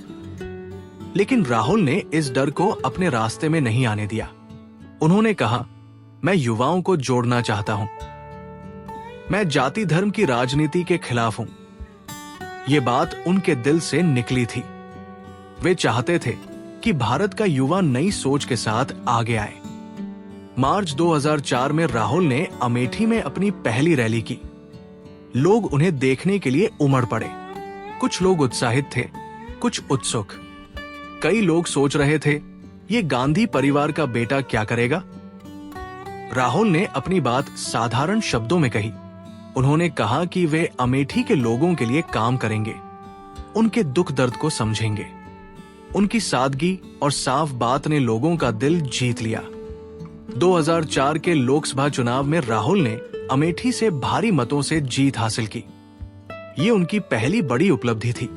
लेकिन राहुल ने इस डर को अपने रास्ते में नहीं आने दिया। उन्होंने कहा, मैं युवाओं को जोड़ना चाहता हूं। मैं जाति धर्म की राजनीति के खिलाफ हूं। ये बात उनके दिल से निकली थी। वे चाहते थे कि भारत का युवा नई सोच के साथ आगे आए। मार्च 2004 में राहुल ने अमेठी में अपनी पहली रैली की। लोग उन्हें देखने के लिए उमड़ पड़े। कुछ लोग उत्साहित थे, कुछ उत्सुक। कई लोग सोच रहे थे, ये गांधी परिवार का बेटा क्या करेगा? राहुल ने अपनी बात साधारण शब्दों में कही। उन्होंने कहा कि वे अमेठी के लोगों के लिए काम करेंगे, उनके दुख दर्द को समझेंगे। उनकी सादगी और साफ बात ने लोगों का दिल जीत लिया। 2004 के लोकसभा चुनाव में राहुल ने अमेठी से भारी मतों से जीत हासिल की। ये उनकी पहली बड़ी उपलब्धि थी।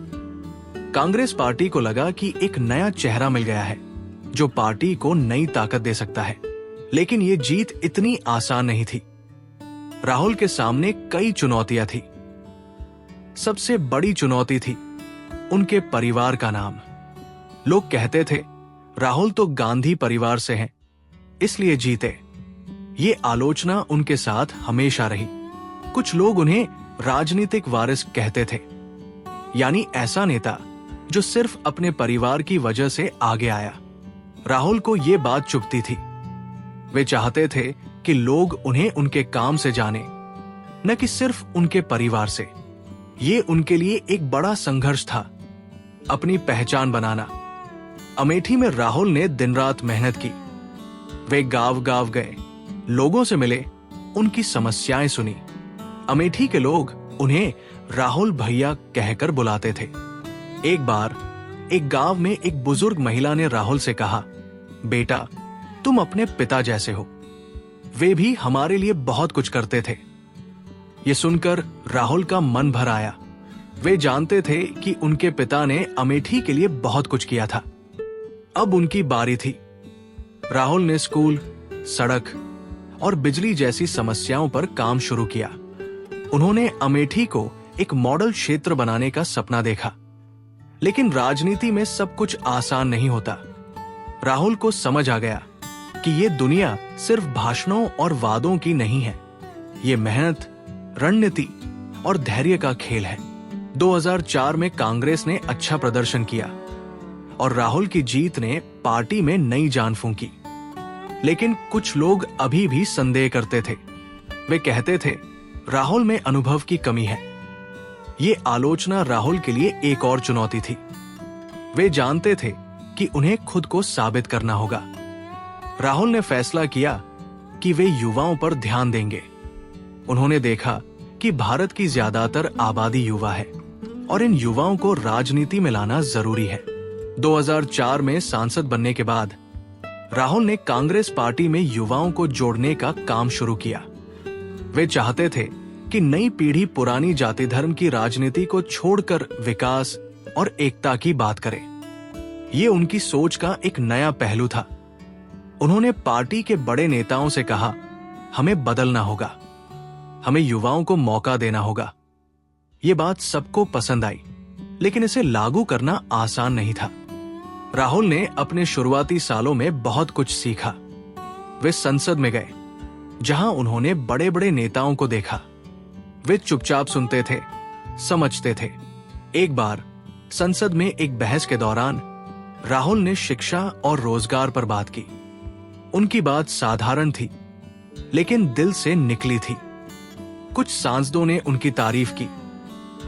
कांग्रेस पार्टी को लगा कि एक नया चेहरा मिल गया है जो पार्टी को नई ताकत दे सकता है। लेकिन ये जीत इतनी आसान नहीं थी। राहुल के सामने कई चुनौतियां थी। सबसे बड़ी चुनौती थी उनके परिवार का नाम। लोग कहते थे, राहुल तो गांधी परिवार से हैं, इसलिए जीते। ये आलोचना उनके साथ हमेशा रही। कुछ लोग उन्हें राजनीतिक वारिस कहते थे, यानी ऐसा नेता जो सिर्फ अपने परिवार की वजह से आगे आया। राहुल को ये बात चुभती थी। वे चाहते थे कि लोग उन्हें उनके काम से जाने, न कि सिर्फ उनके परिवार से। ये उनके लिए एक बड़ा संघर्ष था, अपनी पहचान बनाना। अमेठी में राहुल ने दिन रात मेहनत की। वे गांव गांव गए, लोगों से मिले, उनकी समस्याएं सुनी। अमेठी के लोग उन्हें राहुल भैया कहकर बुलाते थे। एक बार एक गांव में एक बुजुर्ग महिला ने राहुल से कहा, बेटा, तुम अपने पिता जैसे हो। वे भी हमारे लिए बहुत कुछ करते थे। ये सुनकर राहुल का मन भर आया। वे जानते थे कि उनके पिता ने अमेठी के लिए बहुत कुछ किया था। अब उनकी बारी थी। राहुल ने स्कूल, सड़क और बिजली जैसी समस्याओं पर काम शुरू किया। उन्होंने अमेठी को एक मॉडल क्षेत्र बनाने का सपना देखा। लेकिन राजनीति में सब कुछ आसान नहीं होता। राहुल को समझ आ गया कि ये दुनिया सिर्फ भाषणों और वादों की नहीं है। ये मेहनत, रणनीति और धैर्य का खेल है। 2004 में कांग्रेस ने अच्छा प्रदर्शन किया और राहुल की जीत ने पार्टी में नई जान फूंकी। लेकिन कुछ लोग अभी भी संदेह करते थे। वे कहते थे, राहुल में अनुभव की कमी है। ये आलोचना राहुल के लिए एक और चुनौती थी। वे जानते थे कि उन्हें खुद को साबित करना होगा। राहुल ने फैसला किया कि वे युवाओं पर ध्यान देंगे। उन्होंने देखा कि भारत की ज्यादातर आबादी युवा है और इन युवाओं को राजनीति में लाना जरूरी है। 2004 में सांसद बनने के बाद राहुल ने कांग्रेस पार्टी में युवाओं को जोड़ने का काम शुरू किया। वे चाहते थे कि नई पीढ़ी पुरानी जाति धर्म की राजनीति को छोड़कर विकास और एकता की बात करे। ये उनकी सोच का एक नया पहलू था। उन्होंने पार्टी के बड़े नेताओं से कहा, हमें बदलना होगा, हमें युवाओं को मौका देना होगा। ये बात सबको पसंद आई, लेकिन इसे लागू करना आसान नहीं था। राहुल ने अपने शुरुआती सालों में बहुत कुछ सीखा। वे संसद में गए, जहां उन्होंने बड़े बड़े नेताओं को देखा। वे चुपचाप सुनते थे, समझते थे। एक बार संसद में एक बहस के दौरान राहुल ने शिक्षा और रोजगार पर बात की। उनकी बात साधारण थी, लेकिन दिल से निकली थी। कुछ सांसदों ने उनकी तारीफ की,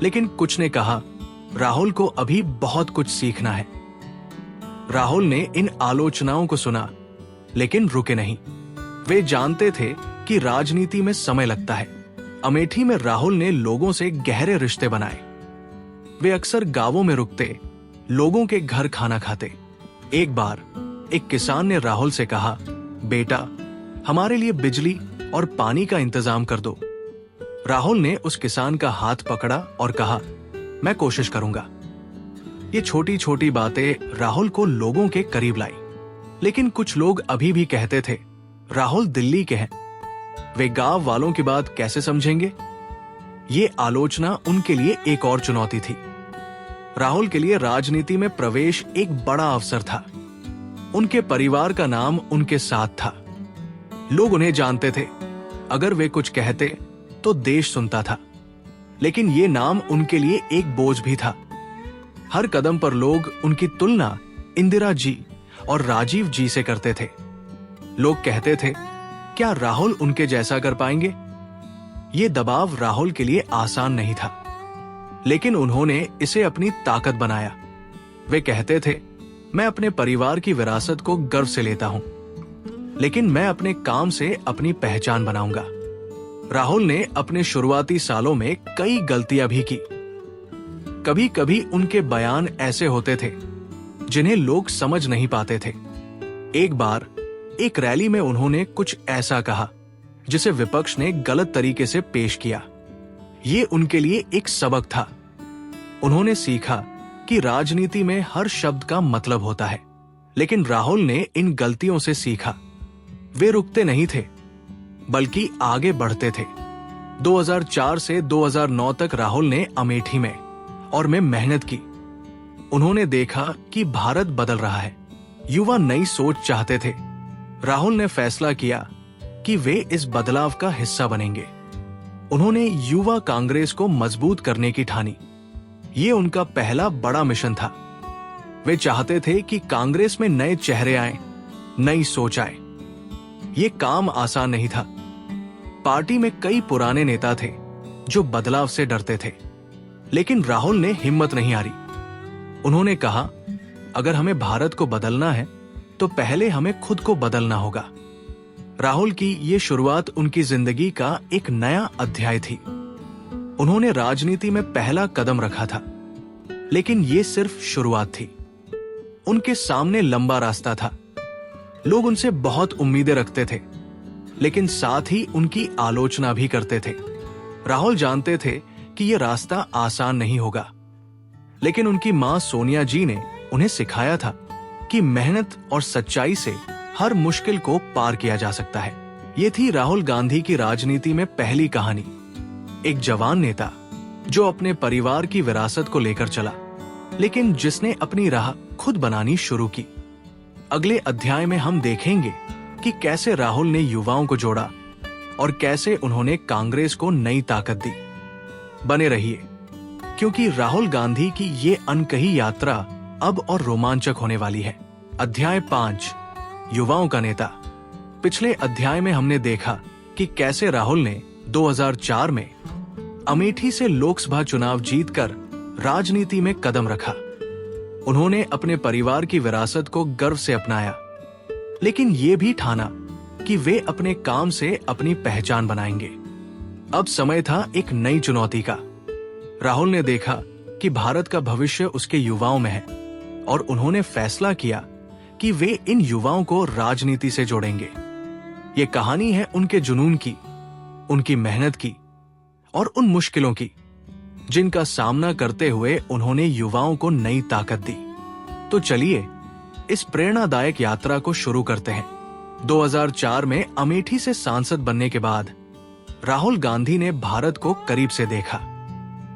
लेकिन कुछ ने कहा, राहुल को अभी बहुत कुछ सीखना है। राहुल ने इन आलोचनाओं को सुना, लेकिन रुके नहीं। वे जानते थे कि राजनीति में समय लगता है। अमेठी में राहुल ने लोगों से गहरे रिश्ते बनाए। वे अक्सर गांवों में रुकते, लोगों के घर खाना खाते। एक बार एक किसान ने राहुल से कहा, बेटा, हमारे लिए बिजली और पानी का इंतजाम कर दो। राहुल ने उस किसान का हाथ पकड़ा और कहा, मैं कोशिश करूंगा। ये छोटी छोटी बातें राहुल को लोगों के करीब लाई। लेकिन कुछ लोग अभी भी कहते थे, राहुल दिल्ली के हैं, वे गांव वालों की बात कैसे समझेंगे। ये आलोचना उनके लिए एक और चुनौती थी। राहुल के लिए राजनीति में प्रवेश एक बड़ा अवसर था। उनके परिवार का नाम उनके साथ था। लोग उन्हें जानते थे। अगर वे कुछ कहते तो देश सुनता था। लेकिन ये नाम उनके लिए एक बोझ भी था। हर कदम पर लोग उनकी तुलना इंदिरा जी और राजीव जी से करते थे। लोग कहते थे, क्या राहुल उनके जैसा कर पाएंगे। ये दबाव राहुल के लिए आसान नहीं था, लेकिन उन्होंने इसे अपनी ताकत बनाया। वे कहते थे, मैं अपने परिवार की विरासत को गर्व से लेता हूं, लेकिन मैं अपने काम से अपनी पहचान बनाऊंगा। राहुल ने अपने शुरुआती सालों में कई गलतियां भी की। कभी कभी उनके बयान ऐसे होते थे जिन्हें लोग समझ नहीं पाते थे। एक बार एक रैली में उन्होंने कुछ ऐसा कहा जिसे विपक्ष ने गलत तरीके से पेश किया। ये उनके लिए एक सबक था। उन्होंने सीखा कि राजनीति में हर शब्द का मतलब होता है। लेकिन राहुल ने इन गलतियों से सीखा। वे रुकते नहीं थे, बल्कि आगे बढ़ते थे। 2004 से 2009 तक राहुल ने अमेठी में और में मेहनत की। उन्होंने देखा कि भारत बदल रहा है। युवा नई सोच चाहते थे। राहुल ने फैसला किया कि वे इस बदलाव का हिस्सा बनेंगे। उन्होंने युवा कांग्रेस को मजबूत करने की ठानी। ये उनका पहला बड़ा मिशन था। वे चाहते थे कि कांग्रेस में नए चेहरे आए, नई सोच आए। ये काम आसान नहीं था। पार्टी में कई पुराने नेता थे जो बदलाव से डरते थे, लेकिन राहुल ने हिम्मत नहीं हारी। उन्होंने कहा, अगर हमें भारत को बदलना है तो पहले हमें खुद को बदलना होगा। राहुल की ये शुरुआत उनकी जिंदगी का एक नया अध्याय थी। उन्होंने राजनीति में पहला कदम रखा था, लेकिन ये सिर्फ शुरुआत थी। उनके सामने लंबा रास्ता था। लोग उनसे बहुत उम्मीदें रखते थे, लेकिन साथ ही उनकी आलोचना भी करते थे। राहुल जानते थे कि यह रास्ता आसान नहीं होगा, लेकिन उनकी मां सोनिया जी ने उन्हें सिखाया था कि मेहनत और सच्चाई से हर मुश्किल को पार किया जा सकता है। ये थी राहुल गांधी की राजनीति में पहली कहानी। एक जवान नेता जो अपने परिवार की विरासत को लेकर चला, लेकिन जिसने अपनी राह खुद बनानी शुरू की। अगले अध्याय में हम देखेंगे कि कैसे राहुल ने युवाओं को जोड़ा और कैसे उन्होंने कांग्रेस को नई ताकत दी। बने रहिए, क्योंकि राहुल गांधी की ये अनकही यात्रा अब और रोमांचक होने वाली है। अध्याय 5, युवाओं का नेता। पिछले अध्याय में हमने देखा कि कैसे राहुल ने 2004 में अमेठी से लोकसभा चुनाव जीतकर राजनीति में कदम रखा। उन्होंने अपने परिवार की विरासत को गर्व से अपनाया, लेकिन ये भी ठाना कि वे अपने काम से अपनी पहचान बनाएंगे। अब समय था एक नई चुनौती का। राहुल ने देखा कि भारत का भविष्य उसके युवाओं में है और उन्होंने फैसला किया कि वे इन युवाओं को राजनीति से जोड़ेंगे। ये कहानी है उनके जुनून की, उनकी मेहनत की और उन मुश्किलों की जिनका सामना करते हुए उन्होंने युवाओं को नई ताकत दी। तो चलिए इस प्रेरणादायक यात्रा को शुरू करते हैं। 2004 में अमेठी से सांसद बनने के बाद राहुल गांधी ने भारत को करीब से देखा।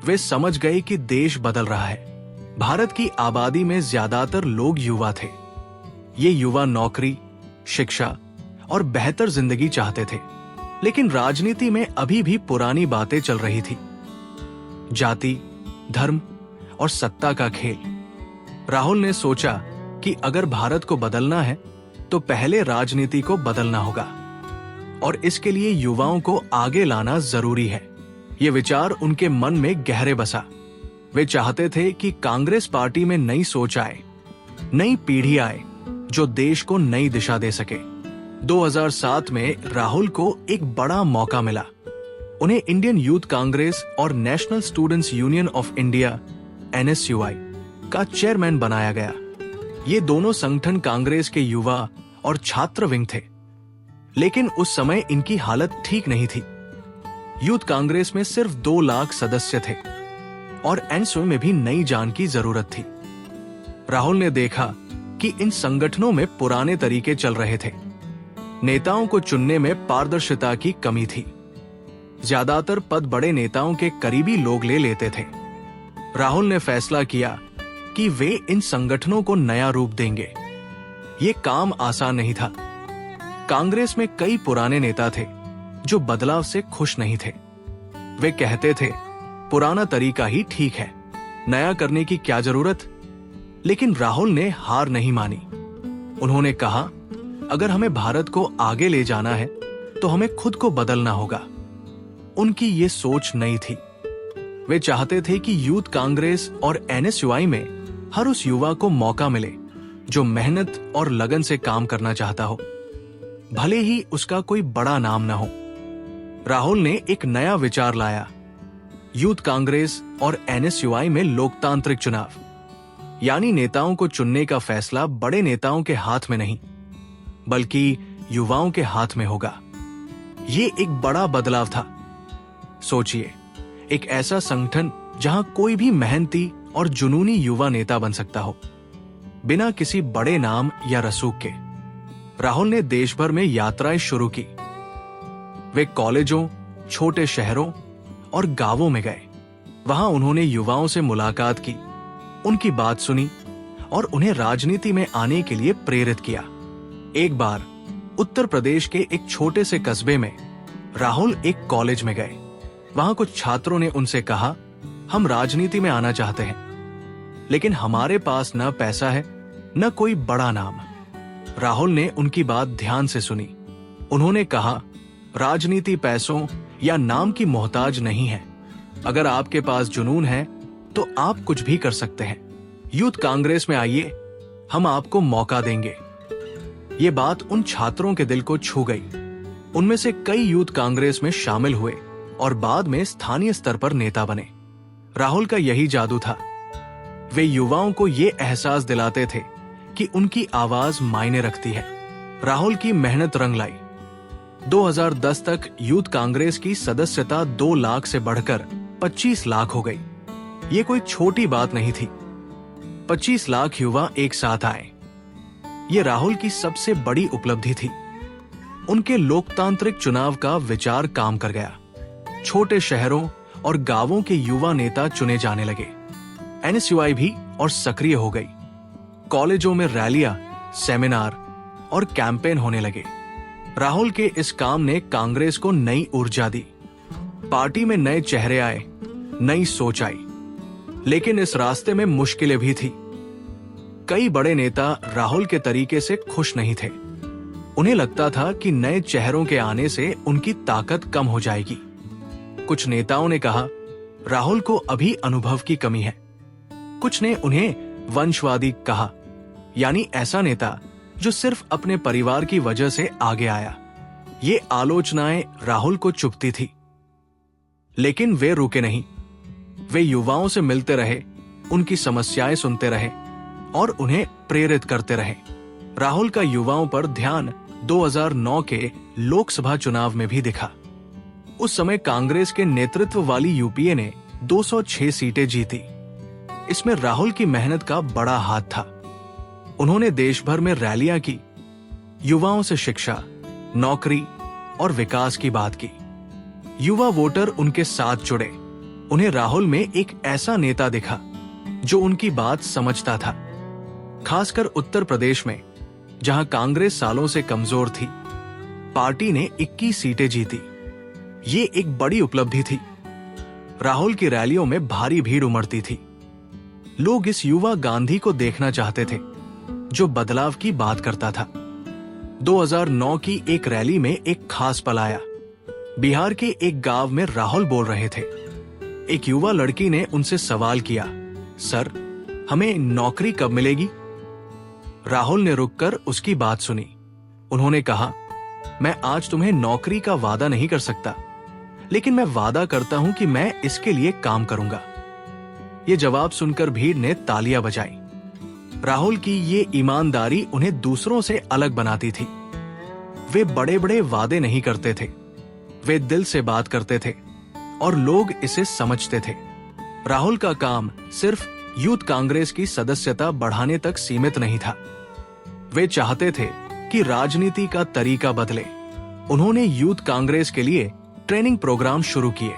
वे समझ गए कि देश बदल रहा है। भारत की आबादी में ज्यादातर लोग युवा थे। ये युवा नौकरी, शिक्षा और बेहतर जिंदगी चाहते थे, लेकिन राजनीति में अभी भी पुरानी बातें चल रही थी। जाति, धर्म और सत्ता का खेल। राहुल ने सोचा कि अगर भारत को बदलना है तो पहले राजनीति को बदलना होगा और इसके लिए युवाओं को आगे लाना जरूरी है। ये विचार उनके मन में गहरे बसा। वे चाहते थे कि कांग्रेस पार्टी में नई सोच आए, नई पीढ़ी आए जो देश को नई दिशा दे सके। 2007 में राहुल को एक बड़ा मौका मिला। उन्हें इंडियन यूथ कांग्रेस और national students union of India (NSUI) का चेयरमैन बनाया गया। ये दोनों संगठन कांग्रेस के युवा और छात्र विंग थे, लेकिन उस समय इनकी हालत ठीक नहीं थी। यूथ कांग्रेस में सिर्फ 2 लाख सदस्य थे और NSUI में भी नई जान की जरूरत थी। राहुल ने देखा कि इन संगठनों में पुराने तरीके चल रहे थे। नेताओं को चुनने में पारदर्शिता की कमी थी। ज्यादातर पद बड़े नेताओं के करीबी लोग ले लेते थे। राहुल ने फैसला किया कि वे इन संगठनों को नया रूप देंगे। ये काम आसान नहीं था। कांग्रेस में कई पुराने नेता थे जो बदलाव से खुश नहीं थे। वे कहते थे, पुराना तरीका ही ठीक है, नया करने की क्या जरूरत। लेकिन राहुल ने हार नहीं मानी। उन्होंने कहा, अगर हमें भारत को आगे ले जाना है तो हमें खुद को बदलना होगा। उनकी ये सोच नई थी। वे चाहते थे कि यूथ कांग्रेस और NSUI में हर उस युवा को मौका मिले जो मेहनत और लगन से काम करना चाहता हो, भले ही उसका कोई बड़ा नाम न हो। राहुल ने एक नया विचार लाया। यूथ कांग्रेस और NSUI में लोकतांत्रिक चुनाव, यानी नेताओं को चुनने का फैसला बड़े नेताओं के हाथ में नहीं बल्कि युवाओं के हाथ में होगा। ये एक बड़ा बदलाव था। सोचिए, एक ऐसा संगठन जहां कोई भी मेहनती और जुनूनी युवा नेता बन सकता हो, बिना किसी बड़े नाम या रसूख के। राहुल ने देश भर में यात्राएं शुरू की। वे कॉलेजों, छोटे शहरों और गांवों में गए। वहां उन्होंने युवाओं से मुलाकात की, उनकी बात सुनी और उन्हें राजनीति में आने के लिए प्रेरित किया। एक बार उत्तर प्रदेश के एक छोटे से कस्बे में राहुल एक कॉलेज में गए। वहां कुछ छात्रों ने उनसे कहा, हम राजनीति में आना चाहते हैं, लेकिन हमारे पास न पैसा है न कोई बड़ा नाम। राहुल ने उनकी बात ध्यान से सुनी। उन्होंने कहा, राजनीति पैसों या नाम की मोहताज नहीं है। अगर आपके पास जुनून है तो आप कुछ भी कर सकते हैं। यूथ कांग्रेस में आइए, हम आपको मौका देंगे। ये बात उन छात्रों के दिल को छू गई। उनमें से कई यूथ कांग्रेस में शामिल हुए और बाद में स्थानीय स्तर पर नेता बने। राहुल का यही जादू था। वे युवाओं को ये एहसास दिलाते थे कि उनकी आवाज मायने रखती है। राहुल की मेहनत रंग लाई। 2010 तक यूथ कांग्रेस की सदस्यता 2 लाख से बढ़कर 25 लाख हो गई। ये कोई छोटी बात नहीं थी। 25 लाख युवा एक साथ आए। ये राहुल की सबसे बड़ी उपलब्धि थी। उनके लोकतांत्रिक चुनाव का विचार काम कर गया। छोटे शहरों और गांवों के युवा नेता चुने जाने लगे। NSUI भी और सक्रिय हो गई। कॉलेजों में रैलियां, सेमिनार और कैंपेन होने लगे। राहुल के इस काम ने कांग्रेस को नई ऊर्जा दी। पार्टी में नए चेहरे आए, नई सोच आई। लेकिन इस रास्ते में मुश्किलें भी थी। कई बड़े नेता राहुल के तरीके से खुश नहीं थे। उन्हें लगता था कि नए चेहरों के आने से उनकी ताकत कम हो जाएगी। कुछ नेताओं ने कहा, राहुल को अभी अनुभव की कमी है। कुछ ने उन्हें वंशवादी कहा, यानी ऐसा नेता जो सिर्फ अपने परिवार की वजह से आगे आया। ये आलोचनाएं राहुल को चुभती थी, लेकिन वे रुके नहीं। वे युवाओं से मिलते रहे, उनकी समस्याएं सुनते रहे और उन्हें प्रेरित करते रहे। राहुल का युवाओं पर ध्यान 2009 के लोकसभा चुनाव में भी दिखा। उस समय कांग्रेस के नेतृत्व वाली यूपीए ने 206 सीटें जीती। इसमें राहुल की मेहनत का बड़ा हाथ था। उन्होंने देश भर में रैलियां की, युवाओं से शिक्षा, नौकरी और विकास की बात की। युवा वोटर उनके साथ जुड़े। उन्हें राहुल में एक ऐसा नेता दिखा जो उनकी बात समझता था। खासकर उत्तर प्रदेश में, जहां कांग्रेस सालों से कमजोर थी, पार्टी ने 21 सीटें जीती। ये एक बड़ी उपलब्धि थी। राहुल की रैलियों में भारी भीड़ उमड़ती थी। लोग इस युवा गांधी को देखना चाहते थे जो बदलाव की बात करता था। 2009 की एक रैली में एक खास पल आया। बिहार के एक गांव में राहुल बोल रहे थे। एक युवा लड़की ने उनसे सवाल किया, सर, हमें नौकरी कब मिलेगी? राहुल ने रुककर उसकी बात सुनी। उन्होंने कहा, मैं आज तुम्हें नौकरी का वादा नहीं कर सकता, लेकिन मैं वादा करता हूं कि मैं इसके लिए काम करूंगा। ये जवाब सुनकर भीड़ ने तालियां बजाई। राहुल की ये ईमानदारी उन्हें दूसरों से अलग बनाती थी। वे बड़े बड़े वादे नहीं करते थे, वे दिल से बात करते थे और लोग इसे समझते थे। राहुल का काम सिर्फ यूथ कांग्रेस की सदस्यता बढ़ाने तक सीमित नहीं था। वे चाहते थे कि राजनीति का तरीका बदले। उन्होंने यूथ कांग्रेस के लिए ट्रेनिंग प्रोग्राम शुरू किए।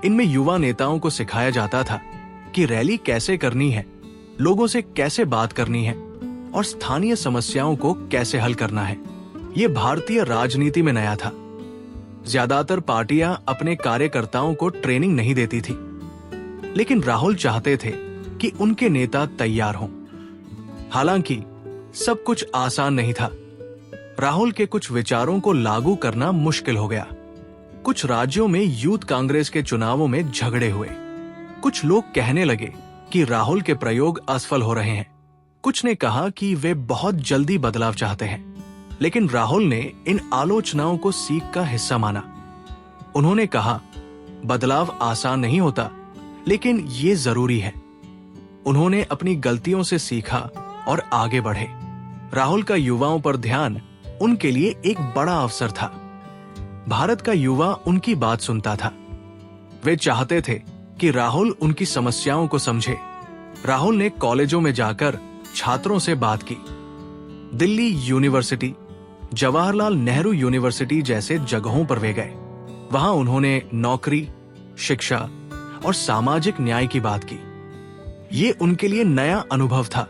इनमें युवा नेताओं को सिखाया जाता था कि रैली कैसे करनी है, लोगों से कैसे बात करनी है और स्थानीय समस्याओं को कैसे हल करना है। ये भारतीय राजनीति में नया था। ज्यादातर पार्टियां अपने कार्यकर्ताओं को ट्रेनिंग नहीं देती थी, लेकिन राहुल चाहते थे कि उनके नेता तैयार हों। हालांकि सब कुछ आसान नहीं था। राहुल के कुछ विचारों को लागू करना मुश्किल हो गया। कुछ राज्यों में यूथ कांग्रेस के चुनावों में झगड़े हुए। कुछ लोग कहने लगे कि राहुल के प्रयोग असफल हो रहे हैं। कुछ ने कहा कि वे बहुत जल्दी बदलाव चाहते हैं, लेकिन राहुल ने इन आलोचनाओं को सीख का हिस्सा माना। उन्होंने कहा, बदलाव आसान नहीं होता, लेकिन ये जरूरी है। उन्होंने अपनी गलतियों से सीखा और आगे बढ़े। राहुल का युवाओं पर ध्यान उनके लिए एक बड़ा अवसर था। भारत का युवा उनकी बात सुनता था। वे चाहते थे कि राहुल उनकी समस्याओं को समझे। राहुल ने कॉलेजों में जाकर छात्रों से बात की। दिल्ली यूनिवर्सिटी, जवाहरलाल नेहरू यूनिवर्सिटी जैसे जगहों पर वे गए। वहां उन्होंने नौकरी, शिक्षा और सामाजिक न्याय की बात की। ये उनके लिए नया अनुभव था।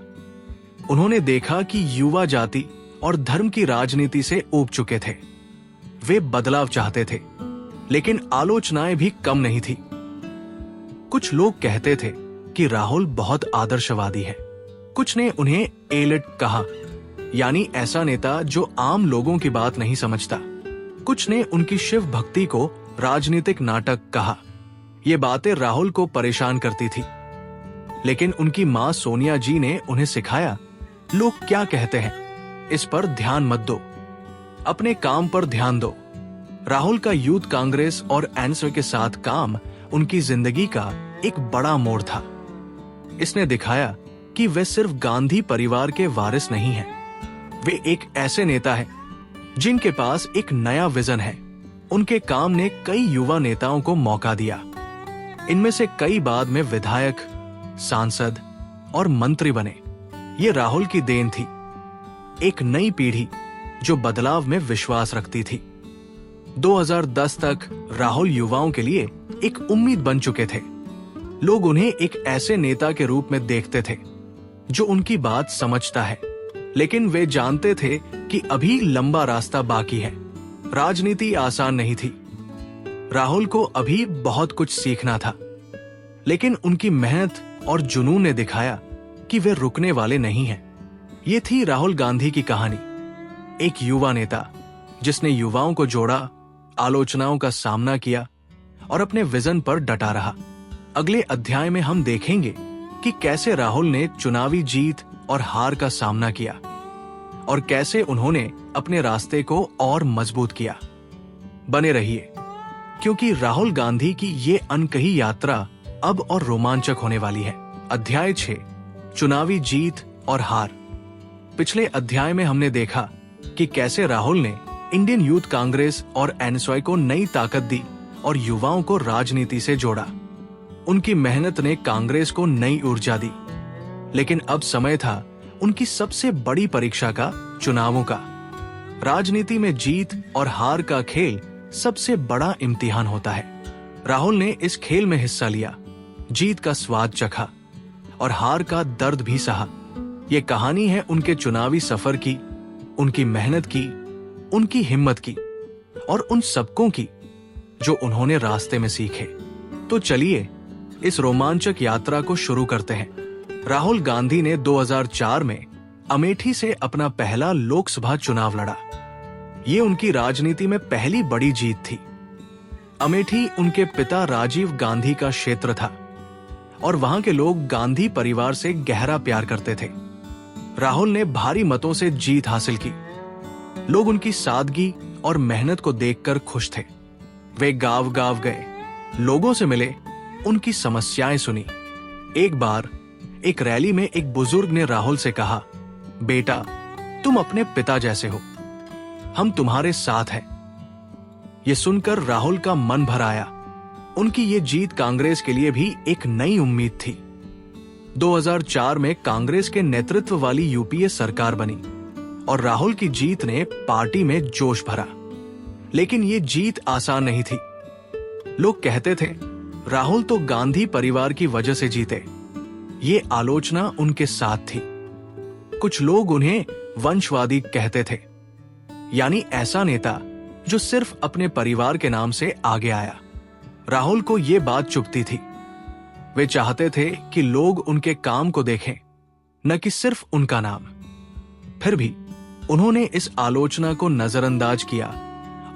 उन्होंने देखा कि युवा जाति और धर्म की राजनीति से ऊब चुके थे। वे बदलाव चाहते थे, लेकिन आलोचनाएं भी कम नहीं थी। कुछ लोग कहते थे कि राहुल बहुत आदर्शवादी है। कुछ ने उन्हें एलिट कहा, यानी ऐसा नेता जो आम लोगों की बात नहीं समझता। कुछ ने उनकी शिव भक्ति को राजनीतिक नाटक कहा। ये बातें राहुल को परेशान करती थी, लेकिन उनकी मां सोनिया जी ने उन्हें सिखाया, लोग क्या कहते हैं इस पर ध्यान मत दो, अपने काम पर ध्यान दो। राहुल का यूथ कांग्रेस और आंसर के साथ काम उनकी जिंदगी का एक बड़ा मोड़ था। इसने दिखाया कि वे सिर्फ गांधी परिवार के वारिस नहीं हैं। वे एक ऐसे नेता हैं जिनके पास एक नया विजन है। उनके काम ने कई युवा नेताओं को मौका दिया। इनमें से कई बाद में विधायक, सांसद और मंत्री बने। ये राहुल की देन थी। एक नई पीढ़ी जो बदलाव में विश्वास रखती थी। 2010 तक राहुल युवाओं के लिए एक उम्मीद बन चुके थे। लोग उन्हें एक ऐसे नेता के रूप में देखते थे जो उनकी बात समझता है, लेकिन वे जानते थे कि अभी लंबा रास्ता बाकी है। राजनीति आसान नहीं थी। राहुल को अभी बहुत कुछ सीखना था, लेकिन उनकी मेहनत और जुनून ने दिखाया कि वे रुकने वाले नहीं हैं। ये थी राहुल गांधी की कहानी, एक युवा नेता जिसने युवाओं को जोड़ा, आलोचनाओं का सामना किया और अपने विजन पर डटा रहा। अगले अध्याय में हम देखेंगे कि कैसे राहुल ने चुनावी जीत और हार का सामना किया और कैसे उन्होंने अपने रास्ते को और मजबूत किया। बने रहिए, क्योंकि राहुल गांधी की ये अनकही यात्रा अब और रोमांचक होने वाली है। अध्याय 6, चुनावी जीत और हार। पिछले अध्याय में हमने देखा कि कैसे राहुल ने इंडियन यूथ कांग्रेस और एनएसवाई को नई ताकत दी और युवाओं को राजनीति से जोड़ा। उनकी मेहनत ने कांग्रेस को नई ऊर्जा दी। लेकिन अब समय था उनकी सबसे बड़ी परीक्षा का, चुनावों का। राजनीति में जीत और हार का खेल सबसे बड़ा इम्तिहान होता है। राहुल ने इस खेल में हिस्सा लिया, जीत का स्वाद चखा और हार का दर्द भी सहा। ये कहानी है उनके चुनावी सफर की, उनकी मेहनत की, उनकी हिम्मत की और उन सबकों की जो उन्होंने रास्ते में सीखे। तो चलिए इस रोमांचक यात्रा को शुरू करते हैं। राहुल गांधी ने 2004 में अमेठी से अपना पहला लोकसभा चुनाव लड़ा। ये उनकी राजनीति में पहली बड़ी जीत थी। अमेठी उनके पिता राजीव गांधी का क्षेत्र था और वहां के लोग गांधी परिवार से गहरा प्यार करते थे। राहुल ने भारी मतों से जीत हासिल की। लोग उनकी सादगी और मेहनत को देखकर खुश थे। वे गांव-गांव गए, लोगों से मिले, उनकी समस्याएं सुनी। एक बार एक रैली में एक बुजुर्ग ने राहुल से कहा, बेटा, तुम अपने पिता जैसे हो, हम तुम्हारे साथ हैं। ये सुनकर राहुल का मन भर आया। उनकी ये जीत कांग्रेस के लिए भी एक नई उम्मीद थी। 2004 में कांग्रेस के नेतृत्व वाली यूपीए सरकार बनी और राहुल की जीत ने पार्टी में जोश भरा। लेकिन ये जीत आसान नहीं थी। लोग कहते थे, राहुल तो गांधी परिवार की वजह से जीते। ये आलोचना उनके साथ थी। कुछ लोग उन्हें वंशवादी कहते थे, यानी ऐसा नेता जो सिर्फ अपने परिवार के नाम से आगे आया। राहुल को ये बात चुभती थी। वे चाहते थे कि लोग उनके काम को देखें, न कि सिर्फ उनका नाम। फिर भी उन्होंने इस आलोचना को नजरअंदाज किया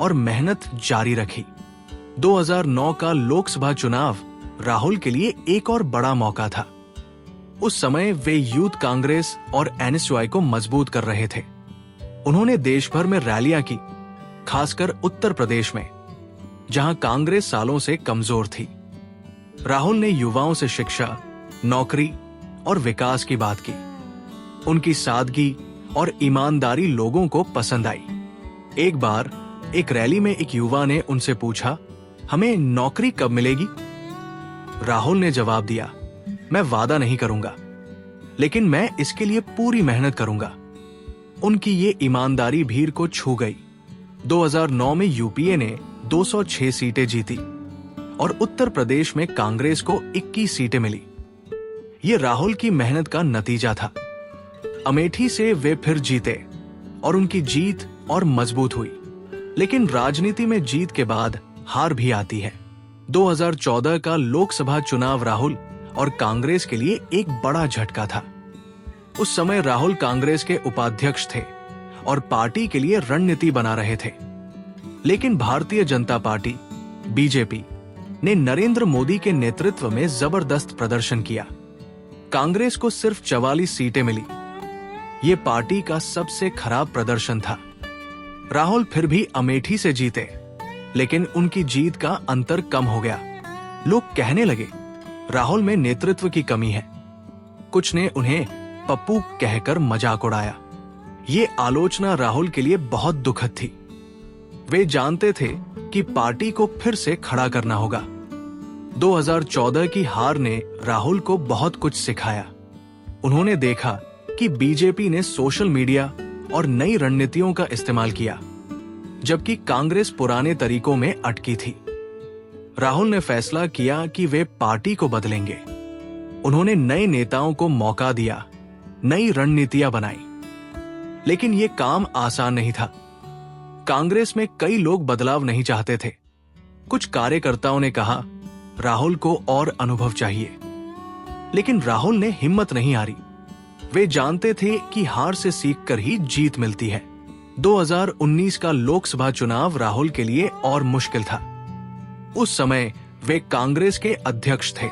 और मेहनत जारी रखी। 2009 का लोकसभा चुनाव राहुल के लिए एक और बड़ा मौका था। उस समय वे यूथ कांग्रेस और एनएसवाई को मजबूत कर रहे थे। उन्होंने देश भर में रैलियां की, खासकर उत्तर प्रदेश में, जहां कांग्रेस सालों से कमजोर थी। राहुल ने युवाओं से शिक्षा, नौकरी और विकास की बात की। उनकी सादगी और ईमानदारी लोगों को पसंद आई। एक बार एक रैली में एक युवा ने उनसे पूछा, हमें नौकरी कब मिलेगी? राहुल ने जवाब दिया, मैं वादा नहीं करूंगा, लेकिन मैं इसके लिए पूरी मेहनत करूंगा। उनकी ये ईमानदारी भीड़ को छू गई। 2009 में यूपीए ने 206 सीटें जीती और उत्तर प्रदेश में कांग्रेस को 21 सीटें मिली। ये राहुल की मेहनत का नतीजा था। अमेठी से वे फिर जीते और उनकी जीत और मजबूत हुई। लेकिन राजनीति में जीत के बाद हार भी आती है। 2014 का लोकसभा चुनाव राहुल और कांग्रेस के लिए एक बड़ा झटका था। उस समय राहुल कांग्रेस के उपाध्यक्ष थे और पार्टी के लिए रणनीति बना रहे थे। लेकिन भारतीय जनता पार्टी, बीजेपी, ने नरेंद्र मोदी के नेतृत्व में जबरदस्त प्रदर्शन किया। कांग्रेस को सिर्फ 44 सीटें मिली। ये पार्टी का सबसे खराब प्रदर्शन था। राहुल फिर भी अमेठी से जीते, लेकिन उनकी जीत का अंतर कम हो गया। लोग कहने लगे, राहुल में नेतृत्व की कमी है। कुछ ने उन्हें पप्पू कहकर मजाक उड़ाया। ये आलोचना राहुल के लिए बहुत दुखद थी। वे जानते थे कि पार्टी को फिर से खड़ा करना होगा। 2014 की हार ने राहुल को बहुत कुछ सिखाया। उन्होंने देखा कि बीजेपी ने सोशल मीडिया और नई रणनीतियों का इस्तेमाल किया, जबकि कांग्रेस पुराने तरीकों में अटकी थी। राहुल ने फैसला किया कि वे पार्टी को बदलेंगे। उन्होंने नए नेताओं को मौका दिया, नई रणनीतियां बनाई। लेकिन ये काम आसान नहीं था। कांग्रेस में कई लोग बदलाव नहीं चाहते थे। कुछ कार्यकर्ताओं ने कहा, राहुल को और अनुभव चाहिए। लेकिन राहुल ने हिम्मत नहीं हारी। वे जानते थे कि हार से सीखकर ही जीत मिलती है। 2019 का लोकसभा चुनाव राहुल के लिए और मुश्किल था। उस समय वे कांग्रेस के अध्यक्ष थे।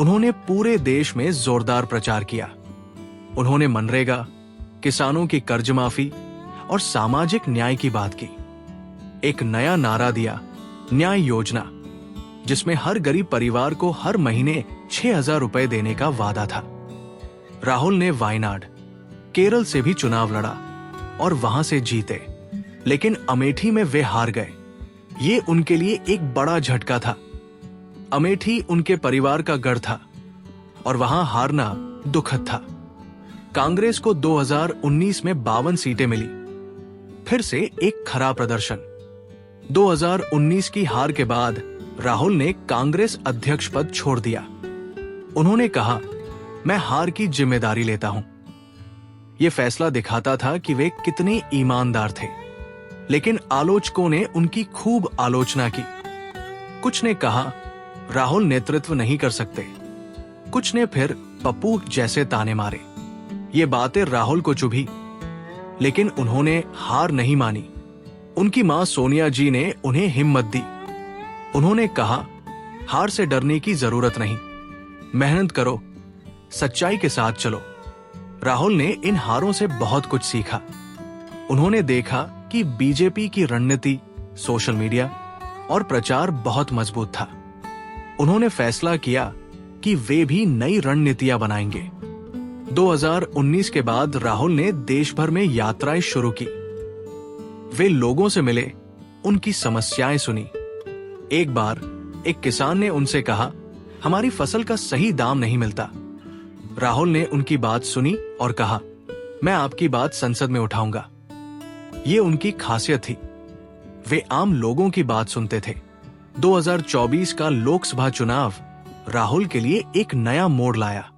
उन्होंने पूरे देश में जोरदार प्रचार किया। उन्होंने मनरेगा, किसानों की कर्ज माफी और सामाजिक न्याय की बात की। एक नया नारा दिया, न्याय योजना, जिसमें हर गरीब परिवार को हर महीने 6,000 रुपए देने का वादा था। राहुल ने वायनाड, केरल से भी चुनाव लड़ा और वहां से जीते, लेकिन अमेठी में वे हार गए। ये उनके लिए एक बड़ा झटका था। अमेठी उनके परिवार का गढ़ था और वहां हारना दुखद था। कांग्रेस को 2019 में 52 सीटें मिली। फिर से एक खराब प्रदर्शन। 2019 की हार के बाद राहुल ने कांग्रेस अध्यक्ष पद छोड़ दिया। उन्होंने कहा, मैं हार की जिम्मेदारी लेता हूं। यह फैसला दिखाता था कि वे कितने ईमानदार थे, लेकिन आलोचकों ने उनकी खूब आलोचना की। कुछ ने कहा, राहुल नेतृत्व नहीं कर सकते। कुछ ने फिर पप्पू जैसे ताने मारे। ये बातें राहुल को चुभी, लेकिन उन्होंने हार नहीं मानी। उनकी मां सोनिया जी ने उन्हें हिम्मत दी। उन्होंने कहा, हार से डरने की जरूरत नहीं, मेहनत करो, सच्चाई के साथ चलो। राहुल ने इन हारों से बहुत कुछ सीखा। उन्होंने देखा कि बीजेपी की रणनीति, सोशल मीडिया और प्रचार बहुत मजबूत था। उन्होंने फैसला किया कि वे भी नई रणनीतियां बनाएंगे। 2019 के बाद राहुल ने देश भर में यात्राएं शुरू की। वे लोगों से मिले, उनकी समस्याएं सुनी। एक बार एक किसान ने उनसे कहा, हमारी फसल का सही दाम नहीं मिलता। राहुल ने उनकी बात सुनी और कहा, मैं आपकी बात संसद में उठाऊंगा। ये उनकी खासियत थी। वे आम लोगों की बात सुनते थे। 2024 का लोकसभा चुनाव राहुल के लिए एक नया मोड़ लाया।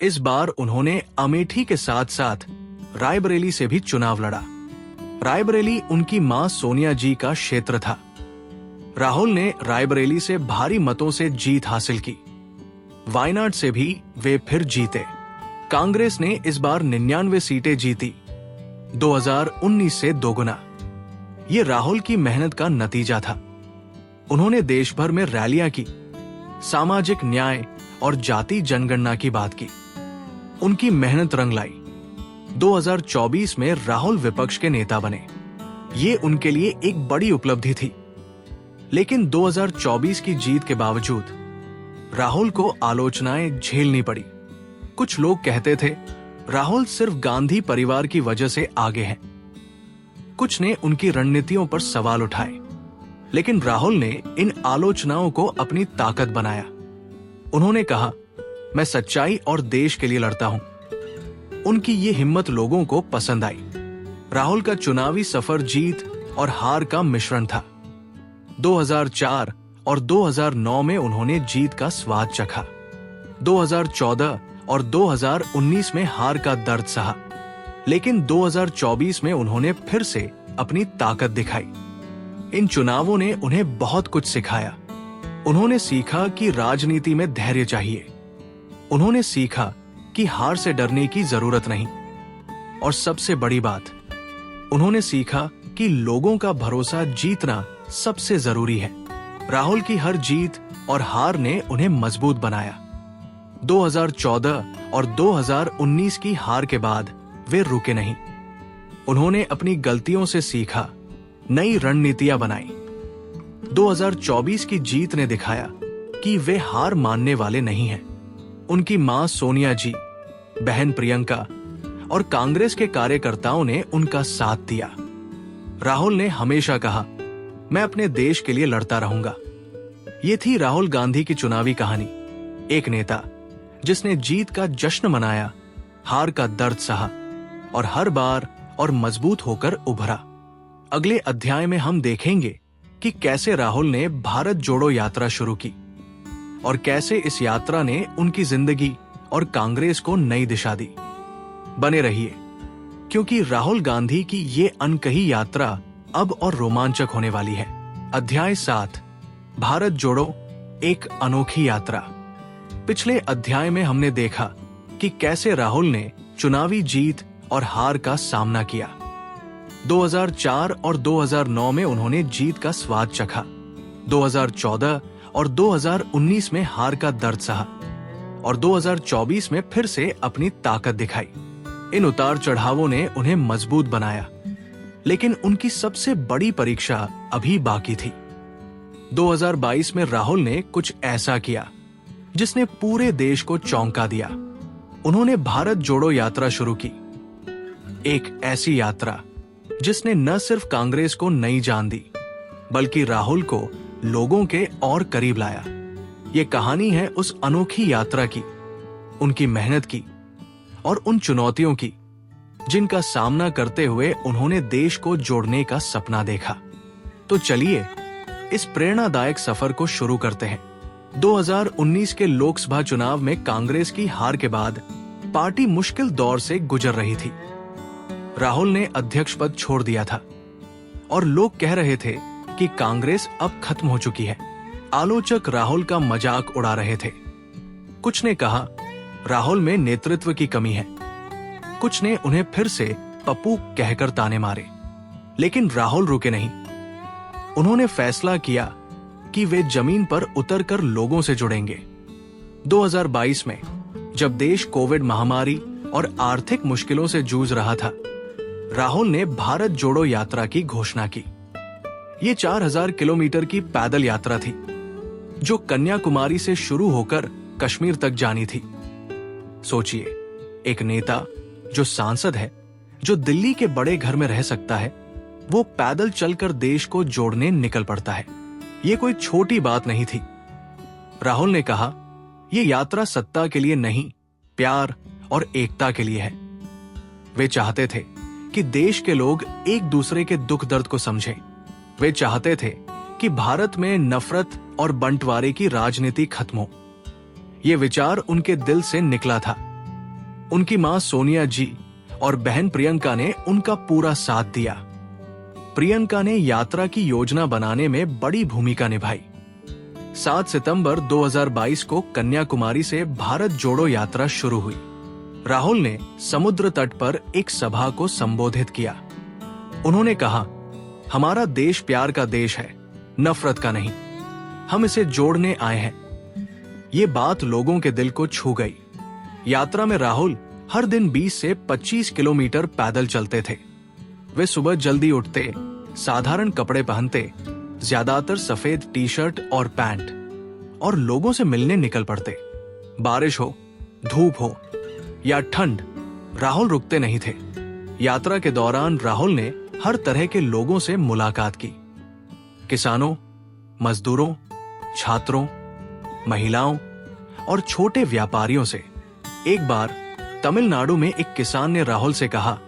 इस बार उन्होंने अमेठी के साथ साथ रायबरेली से भी चुनाव लड़ा। रायबरेली उनकी मां सोनिया जी का क्षेत्र था। राहुल ने रायबरेली से भारी मतों से जीत हासिल की। वायनाड से भी वे फिर जीते। कांग्रेस ने इस बार 99 सीटें जीती, 2019 से दोगुना। ये राहुल की मेहनत का नतीजा था। उन्होंने देश भर में रैलियां की, सामाजिक न्याय और जाति जनगणना की बात की। उनकी मेहनत रंग लाई। 2024 में राहुल विपक्ष के नेता बने। ये उनके लिए एक बड़ी उपलब्धि थी। लेकिन 2024 की जीत के बावजूद राहुल को आलोचनाएं झेलनी पड़ी। कुछ लोग कहते थे, राहुल सिर्फ गांधी परिवार की वजह से आगे हैं। कुछ ने उनकी रणनीतियों पर सवाल उठाए, लेकिन राहुल ने इन आलोचनाओं को अपनी ताकत बनाया। उन्होंने कहा, मैं सच्चाई और देश के लिए लड़ता हूं। उनकी ये हिम्मत लोगों को पसंद आई। राहुल का चुनावी सफर जीत और हार का मिश्रण था। 2004 और 2009 में उन्होंने जीत का स्वाद चखा। 2014 और 2019 में हार का दर्द सहा, लेकिन 2024 में उन्होंने फिर से अपनी ताकत दिखाई। इन चुनावों ने उन्हें बहुत कुछ सिखाया। उन्होंने सीखा कि राजनीति में धैर्य चाहिए। उन्होंने सीखा कि हार से डरने की जरूरत नहीं। और सबसे बड़ी बात, उन्होंने सीखा कि लोगों का भरोसा जीतना सबसे जरूरी है। राहुल की हर जीत और हार ने उन्हें मजबूत बनाया। 2014 और 2019 की हार के बाद वे रुके नहीं। उन्होंने अपनी गलतियों से सीखा, नई रणनीतियां बनाई। 2024 की जीत ने दिखाया कि वे हार मानने वाले नहीं हैं। उनकी मां सोनिया जी, बहन प्रियंका और कांग्रेस के कार्यकर्ताओं ने उनका साथ दिया। राहुल ने हमेशा कहा, मैं अपने देश के लिए लड़ता रहूंगा। ये थी राहुल गांधी की चुनावी कहानी। एक नेता जिसने जीत का जश्न मनाया, हार का दर्द सहा और हर बार और मजबूत होकर उभरा। अगले अध्याय में हम देखेंगे कि कैसे राहुल ने भारत जोड़ो यात्रा शुरू की और कैसे इस यात्रा ने उनकी जिंदगी और कांग्रेस को नई दिशा दी। बने रहिए, क्योंकि राहुल गांधी की ये अनकही यात्रा अब और रोमांचक होने वाली है। अध्याय 7, भारत जोड़ो, एक अनोखी यात्रा। पिछले अध्याय में हमने देखा कि कैसे राहुल ने चुनावी जीत और हार का सामना किया। 2004 और 2009 में उन्होंने जीत का स्वाद चखा। 2014 और 2019 में हार का दर्द सहा, और 2024 में फिर से अपनी ताकत दिखाई। इन उतार चढ़ावों ने उन्हें मजबूत बनाया, लेकिन उनकी सबसे बड़ी परीक्षा अभी बाकी थी। 2022 में राहुल ने कुछ ऐसा किया जिसने पूरे देश को चौंका दिया। उन्होंने भारत जोड़ो यात्रा शुरू की, एक ऐसी यात्रा जिसने न सिर्फ कांग्रेस को नई जान दी, बल्कि राहुल को लोगों के और करीब लाया। ये कहानी है उस अनोखी यात्रा की, उनकी मेहनत की और उन चुनौतियों की जिनका सामना करते हुए उन्होंने देश को जोड़ने का सपना देखा। तो चलिए इस प्रेरणादायक सफर को शुरू करते हैं। 2019 के लोकसभा चुनाव में कांग्रेस की हार के बाद पार्टी मुश्किल दौर से गुजर रही थी। राहुल ने अध्यक्ष पद छोड़ दिया था और लोग कह रहे थे कि कांग्रेस अब खत्म हो चुकी है। आलोचक राहुल का मजाक उड़ा रहे थे। कुछ ने कहा राहुल में नेतृत्व की कमी है, कुछ ने उन्हें फिर से पप्पू कहकर ताने मारे। लेकिन राहुल रुके नहीं। उन्होंने फैसला किया कि वे जमीन पर उतरकर लोगों से जुड़ेंगे। 2022 में जब देश कोविड महामारी और आर्थिक मुश्किलों से जूझ रहा था, राहुल ने भारत जोड़ो यात्रा की घोषणा की। ये 4000 किलोमीटर की पैदल यात्रा थी जो कन्याकुमारी से शुरू होकर कश्मीर तक जानी थी। सोचिए, एक नेता जो सांसद है, जो दिल्ली के बड़े घर में रह सकता है, वो पैदल चलकर देश को जोड़ने निकल पड़ता है। ये कोई छोटी बात नहीं थी। राहुल ने कहा, ये यात्रा सत्ता के लिए नहीं, प्यार और एकता के लिए है। वे चाहते थे कि देश के लोग एक दूसरे के दुख दर्द को समझें। वे चाहते थे कि भारत में नफरत और बंटवारे की राजनीति खत्म हो। ये विचार उनके दिल से निकला था। उनकी मां सोनिया जी और बहन प्रियंका ने उनका पूरा साथ दिया। प्रियंका ने यात्रा की योजना बनाने में बड़ी भूमिका निभाई। 7 सितंबर 2022 को कन्याकुमारी से भारत जोड़ो यात्रा शुरू हुई। राहुल ने समुद्र तट पर एक सभा को संबोधित किया। उन्होंने कहा, हमारा देश प्यार का देश है, नफरत का नहीं। हम इसे जोड़ने आए हैं। ये बात लोगों के दिल को छू गई। यात्रा में राहुल हर दिन 20 से 25 किलोमीटर पैदल चलते थे। वे सुबह जल्दी उठते, साधारण कपड़े पहनते, ज्यादातर सफेद टी शर्ट और पैंट, और लोगों से मिलने निकल पड़ते। बारिश हो, धूप हो या ठंड, राहुल रुकते नहीं थे। यात्रा के दौरान राहुल ने हर तरह के लोगों से मुलाकात की। किसानों, मजदूरों, छात्रों, महिलाओं और छोटे व्यापारियों से। एक बार तमिलनाडु में एक किसान ने राहुल से कहा,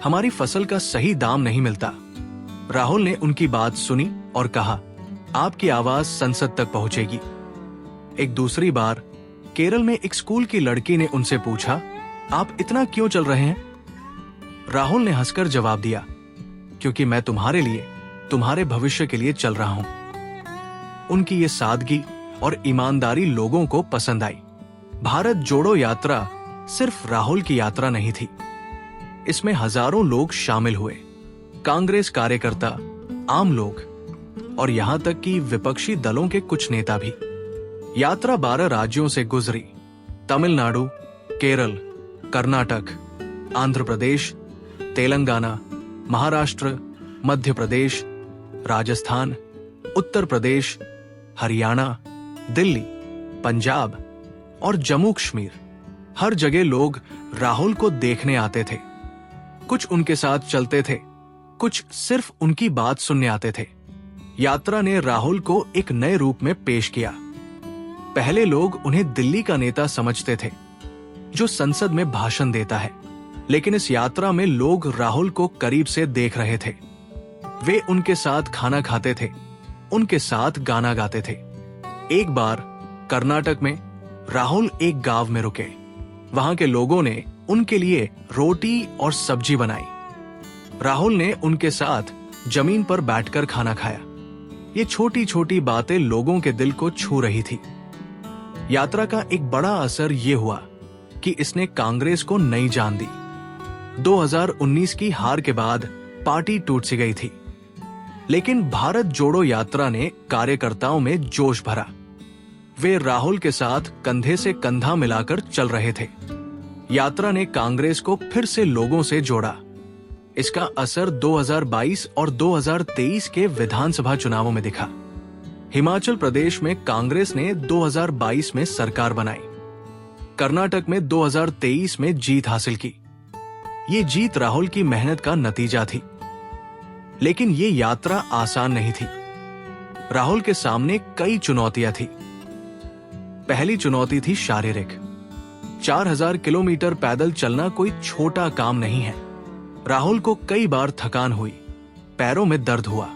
हमारी फसल का सही दाम नहीं मिलता। राहुल ने उनकी बात सुनी और कहा, आपकी आवाज संसद तक पहुंचेगी। एक दूसरी बार केरल में एक स्कूल की लड़की ने उनसे पूछा, आप इतना क्यों चल रहे हैं? राहुल ने हंसकर जवाब दिया, क्योंकि मैं तुम्हारे लिए, तुम्हारे भविष्य के लिए चल रहा हूं। उनकी ये सादगी और ईमानदारी लोगों को पसंद आई। भारत जोड़ो यात्रा सिर्फ राहुल की यात्रा नहीं थी। इसमें हजारों लोग शामिल हुए, कांग्रेस कार्यकर्ता, आम लोग और यहां तक कि विपक्षी दलों के कुछ नेता भी। यात्रा 12 राज्यों से गुजरी। तमिलनाडु, केरल, कर्नाटक, आंध्र प्रदेश, तेलंगाना, महाराष्ट्र, मध्य प्रदेश, राजस्थान, उत्तर प्रदेश, हरियाणा, दिल्ली, पंजाब और जम्मू कश्मीर। हर जगह लोग राहुल को देखने आते थे। कुछ उनके साथ चलते थे, कुछ सिर्फ उनकी बात सुनने आते थे। यात्रा ने राहुल को एक नए रूप में पेश किया। पहले लोग उन्हें दिल्ली का नेता समझते थे जो संसद में भाषण देता है, लेकिन इस यात्रा में लोग राहुल को करीब से देख रहे थे। वे उनके साथ खाना खाते थे, उनके साथ गाना गाते थे। एक बार कर्नाटक में राहुल एक गांव में रुके। वहां के लोगों ने उनके लिए रोटी और सब्जी बनाई। राहुल ने उनके साथ जमीन पर बैठकर खाना खाया। ये छोटी छोटी बातें लोगों के दिल को छू रही थी। यात्रा का एक बड़ा असर ये हुआ कि इसने कांग्रेस को नई जान दी। 2019 की हार के बाद पार्टी टूट सी गई थी, लेकिन भारत जोड़ो यात्रा ने कार्यकर्ताओं में जोश भरा। वे राहुल के साथ कंधे से कंधा मिलाकर चल रहे थे। यात्रा ने कांग्रेस को फिर से लोगों से जोड़ा। इसका असर 2022 और 2023 के विधानसभा चुनावों में दिखा। हिमाचल प्रदेश में कांग्रेस ने 2022 में सरकार बनाई। कर्नाटक में 2023 में जीत हासिल की। ये जीत राहुल की मेहनत का नतीजा थी। लेकिन ये यात्रा आसान नहीं थी। राहुल के सामने कई चुनौतियां थी। पहली चुनौती थी शारीरिक। 4000 किलोमीटर पैदल चलना कोई छोटा काम नहीं है। राहुल को कई बार थकान हुई, पैरों में दर्द हुआ,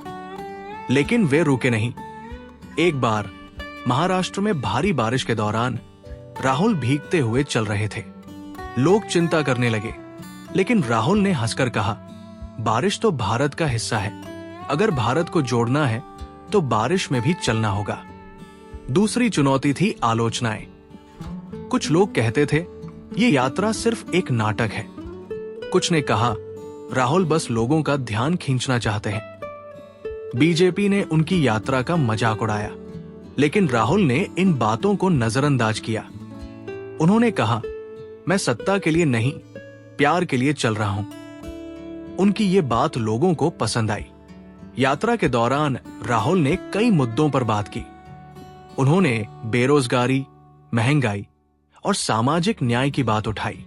लेकिन वे रुके नहीं। एक बार महाराष्ट्र में भारी बारिश के दौरान राहुल भीगते हुए चल रहे थे। लोग चिंता करने लगे, लेकिन राहुल ने हंसकर कहा, बारिश तो भारत का हिस्सा है। अगर भारत को जोड़ना है तो बारिश में भी चलना होगा। दूसरी चुनौती थी आलोचनाएं। कुछ लोग कहते थे ये यात्रा सिर्फ एक नाटक है। कुछ ने कहा राहुल बस लोगों का ध्यान खींचना चाहते हैं। बीजेपी ने उनकी यात्रा का मजाक उड़ाया, लेकिन राहुल ने इन बातों को नजरअंदाज किया। उन्होंने कहा, मैं सत्ता के लिए नहीं, प्यार के लिए चल रहा हूं। उनकी ये बात लोगों को पसंद आई। यात्रा के दौरान राहुल ने कई मुद्दों पर बात की। उन्होंने बेरोजगारी, महंगाई और सामाजिक न्याय की बात उठाई।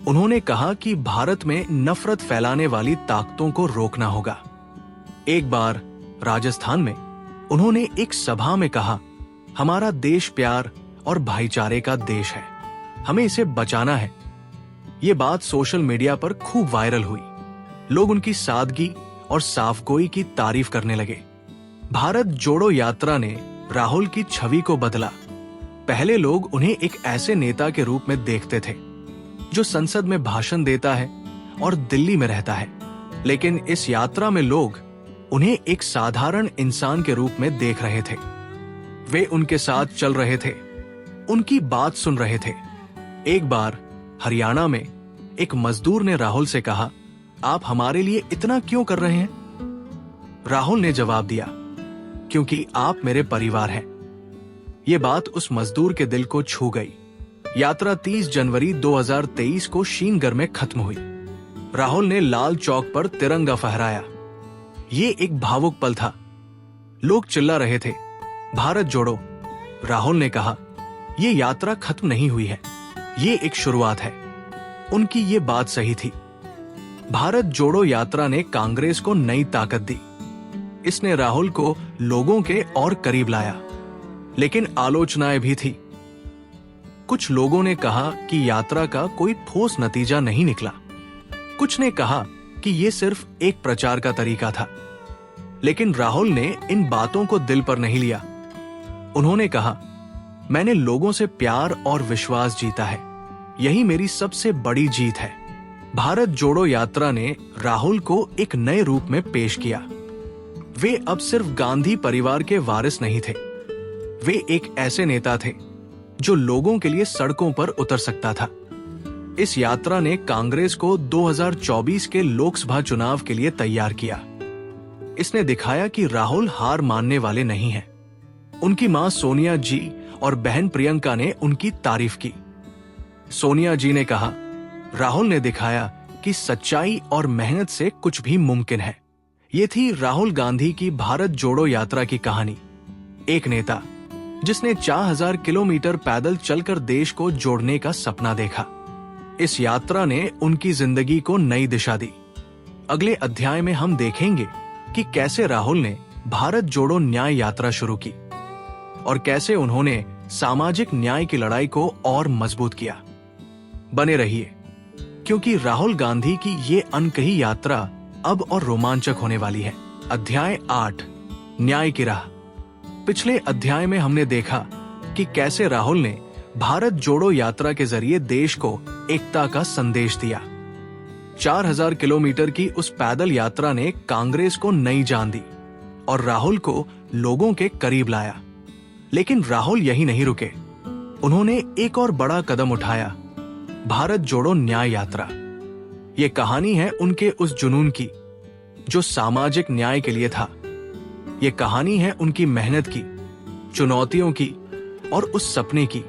उन्होंने कहा कि भारत में नफरत फैलाने वाली ताकतों को रोकना होगा। एक बार राजस्थान में उन्होंने एक सभा में कहा, हमारा देश प्यार और भाईचारे का देश है, हमें इसे बचाना है। ये बात सोशल मीडिया पर खूब वायरल हुई। लोग उनकी सादगी और साफगोई की तारीफ करने लगे। भारत जोड़ो यात्रा ने राहुल की छवि को बदला। पहले लोग उन्हें एक ऐसे नेता के रूप में देखते थे जो संसद में भाषण देता है और दिल्ली में रहता है, लेकिन इस यात्रा में लोग उन्हें एक साधारण इंसान के रूप में देख रहे थे। वे उनके साथ चल रहे थे, उनकी बात सुन रहे थे। एक बार हरियाणा में एक मजदूर ने राहुल से कहा, आप हमारे लिए इतना क्यों कर रहे हैं? राहुल ने जवाब दिया, क्योंकि आप मेरे परिवार हैं। ये बात उस मजदूर के दिल को छू गई। यात्रा 30 जनवरी 2023 को श्रीनगर में खत्म हुई। राहुल ने लाल चौक पर तिरंगा फहराया। ये एक भावुक पल था। लोग चिल्ला रहे थे, भारत जोड़ो। राहुल ने कहा, ये यात्रा खत्म नहीं हुई है, ये एक शुरुआत है। उनकी ये बात सही थी। भारत जोड़ो यात्रा ने कांग्रेस को नई ताकत दी। इसने राहुल को लोगों के और करीब लाया, लेकिन आलोचनाएं भी थी। कुछ लोगों ने कहा कि यात्रा का कोई ठोस नतीजा नहीं निकला। कुछ ने कहा कि यह सिर्फ एक प्रचार का तरीका था, लेकिन राहुल ने इन बातों को दिल पर नहीं लिया। उन्होंने कहा, मैंने लोगों से प्यार और विश्वास जीता है, यही मेरी सबसे बड़ी जीत है। भारत जोड़ो यात्रा ने राहुल को एक नए रूप में पेश किया। वे अब सिर्फ गांधी परिवार के वारिस नहीं थे, वे एक ऐसे नेता थे जो लोगों के लिए सड़कों पर उतर सकता था। इस यात्रा ने कांग्रेस को 2024 के लोकसभा चुनाव के लिए तैयार किया। इसने दिखाया कि राहुल हार मानने वाले नहीं हैं। उनकी मां सोनिया जी और बहन प्रियंका ने उनकी तारीफ की। सोनिया जी ने कहा, राहुल ने दिखाया कि सच्चाई और मेहनत से कुछ भी मुमकिन है। ये थी राहुल गांधी की भारत जोड़ो यात्रा की कहानी। एक नेता जिसने 4000 किलोमीटर पैदल चलकर देश को जोड़ने का सपना देखा। इस यात्रा ने उनकी जिंदगी को नई दिशा दी। अगले अध्याय में हम देखेंगे कि कैसे राहुल ने भारत जोड़ो न्याय यात्रा शुरू की और कैसे उन्होंने सामाजिक न्याय की लड़ाई को और मजबूत किया। बने रहिए, क्योंकि राहुल गांधी की ये अनकही यात्रा अब और रोमांचक होने वाली है। अध्याय 8, न्याय की राह। पिछले अध्याय में हमने देखा कि कैसे राहुल ने भारत जोड़ो यात्रा के जरिए देश को एकता का संदेश दिया। 4000 किलोमीटर की उस पैदल यात्रा ने कांग्रेस को नई जान दी और राहुल को लोगों के करीब लाया। लेकिन राहुल यही नहीं रुके। उन्होंने एक और बड़ा कदम उठाया, भारत जोड़ो न्याय यात्रा। ये कहानी है उनके उस जुनून की जो सामाजिक न्याय के लिए था। ये कहानी है उनकी मेहनत की, चुनौतियों की और उस सपने की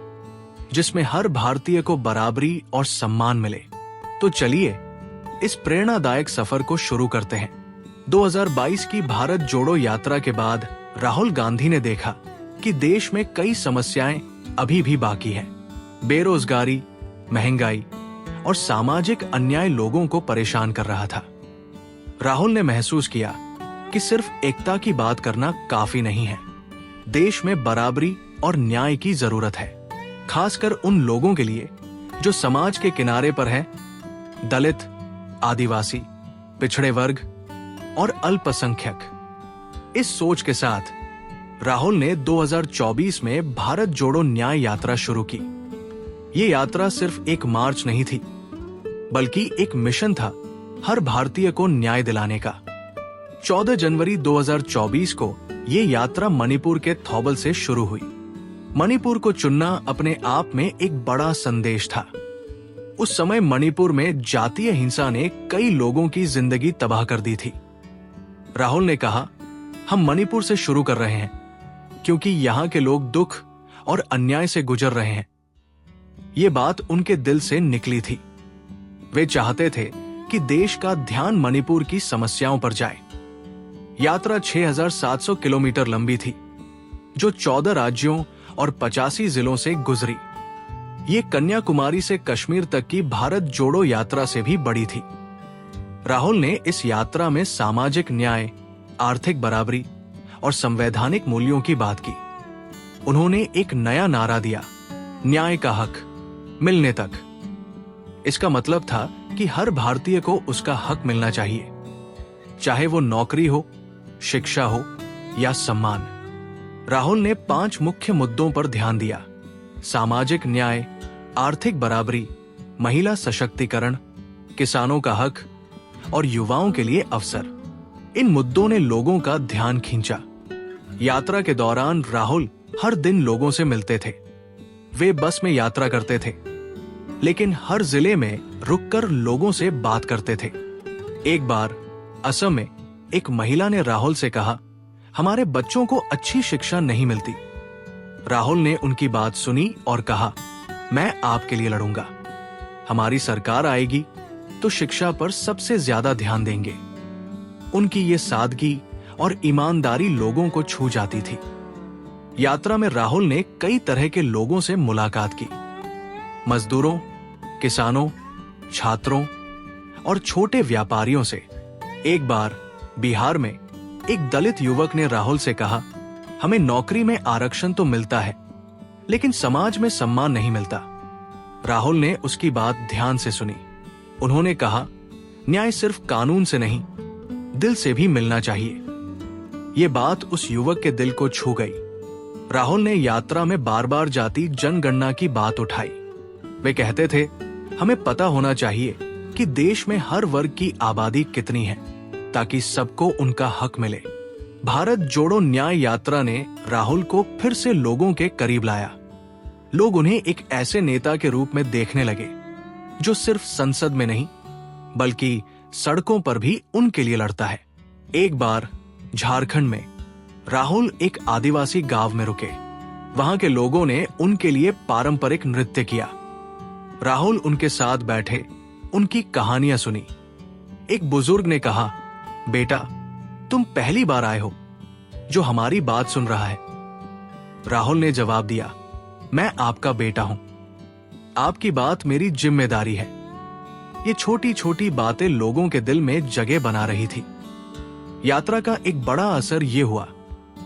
जिसमें हर भारतीय को बराबरी और सम्मान मिले। तो चलिए इस प्रेरणादायक सफर को शुरू करते हैं। 2022 की भारत जोड़ो यात्रा के बाद राहुल गांधी ने देखा कि देश में कई समस्याएं अभी भी बाकी हैं। बेरोजगारी, महंगाई और सामाजिक अन्याय लोगों को परेशान कर रहा था। राहुल ने महसूस किया कि सिर्फ एकता की बात करना काफी नहीं है। देश में बराबरी और न्याय की जरूरत है, खासकर उन लोगों के लिए जो समाज के किनारे पर हैं, दलित, आदिवासी, पिछड़े वर्ग और अल्पसंख्यक। इस सोच के साथ राहुल ने 2024 में भारत जोड़ो न्याय यात्रा शुरू की। ये यात्रा सिर्फ एक मार्च नहीं थी, बल्कि एक मिशन था हर भारतीय को न्याय दिलाने का। 14 जनवरी 2024 को ये यात्रा मणिपुर के थौबल से शुरू हुई। मणिपुर को चुनना अपने आप में एक बड़ा संदेश था। उस समय मणिपुर में जातीय हिंसा ने कई लोगों की जिंदगी तबाह कर दी थी। राहुल ने कहा, हम मणिपुर से शुरू कर रहे हैं क्योंकि यहाँ के लोग दुख और अन्याय से गुजर रहे हैं। ये बात उनके दिल से निकली थी। वे चाहते थे कि देश का ध्यान मणिपुर की समस्याओं पर जाए। यात्रा 6,700 किलोमीटर लंबी थी, जो 14 राज्यों और 85 जिलों से गुजरी। ये कन्याकुमारी से कश्मीर तक की भारत जोड़ो यात्रा से भी बड़ी थी। राहुल ने इस यात्रा में सामाजिक न्याय, आर्थिक बराबरी और संवैधानिक मूल्यों की बात की। उन्होंने एक नया नारा दिया, न्याय का हक मिलने तक। इसका मतलब था कि हर भारतीय को उसका हक मिलना चाहिए, चाहे वो नौकरी हो, शिक्षा हो या सम्मान। राहुल ने 5 मुख्य मुद्दों पर ध्यान दिया: सामाजिक न्याय, आर्थिक बराबरी, महिला सशक्तिकरण, किसानों का हक और युवाओं के लिए अवसर। इन मुद्दों ने लोगों का ध्यान खींचा। यात्रा के दौरान राहुल हर दिन लोगों से मिलते थे। वे बस में यात्रा करते थे, लेकिन हर जिले में रुककर लोगों से बात करते थे। एक बार असम में एक महिला ने राहुल से कहा, हमारे बच्चों को अच्छी शिक्षा नहीं मिलती। राहुल ने उनकी बात सुनी और कहा, मैं आपके लिए लड़ूंगा। हमारी सरकार आएगी तो शिक्षा पर सबसे ज्यादा ध्यान देंगे। उनकी ये सादगी और ईमानदारी लोगों को छू जाती थी। यात्रा में राहुल ने कई तरह के लोगों से मुलाकात की। मजदूरों, किसानों, छात्रों और छोटे व्यापारियों से। एक बार बिहार में एक दलित युवक ने राहुल से कहा, हमें नौकरी में आरक्षण तो मिलता है, लेकिन समाज में सम्मान नहीं मिलता। राहुल ने उसकी बात ध्यान से सुनी। उन्होंने कहा, न्याय सिर्फ कानून से नहीं, दिल से भी मिलना चाहिए। ये बात उस युवक के दिल को छू गई। राहुल ने यात्रा में बार बार जाती जनगणना की बात उठाई। वे कहते थे, हमें पता होना चाहिए कि देश में हर वर्ग की आबादी कितनी है, ताकि सबको उनका हक मिले। भारत जोड़ो न्याय यात्रा ने राहुल को फिर से लोगों के करीब लाया। लोग उन्हें एक ऐसे नेता के रूप में देखने लगे जो सिर्फ संसद में नहीं, बल्कि सड़कों पर भी उनके लिए लड़ता है। एक बार झारखंड में राहुल एक आदिवासी गांव में रुके। वहां के लोगों ने उनके लिए पारंपरिक नृत्य किया। राहुल उनके साथ बैठे, उनकी कहानियां सुनी। एक बुजुर्ग ने कहा, बेटा, तुम पहली बार आए हो जो हमारी बात सुन रहा है। राहुल ने जवाब दिया, मैं आपका बेटा हूं, आपकी बात मेरी जिम्मेदारी है। ये छोटी छोटी बातें लोगों के दिल में जगह बना रही थी। यात्रा का एक बड़ा असर ये हुआ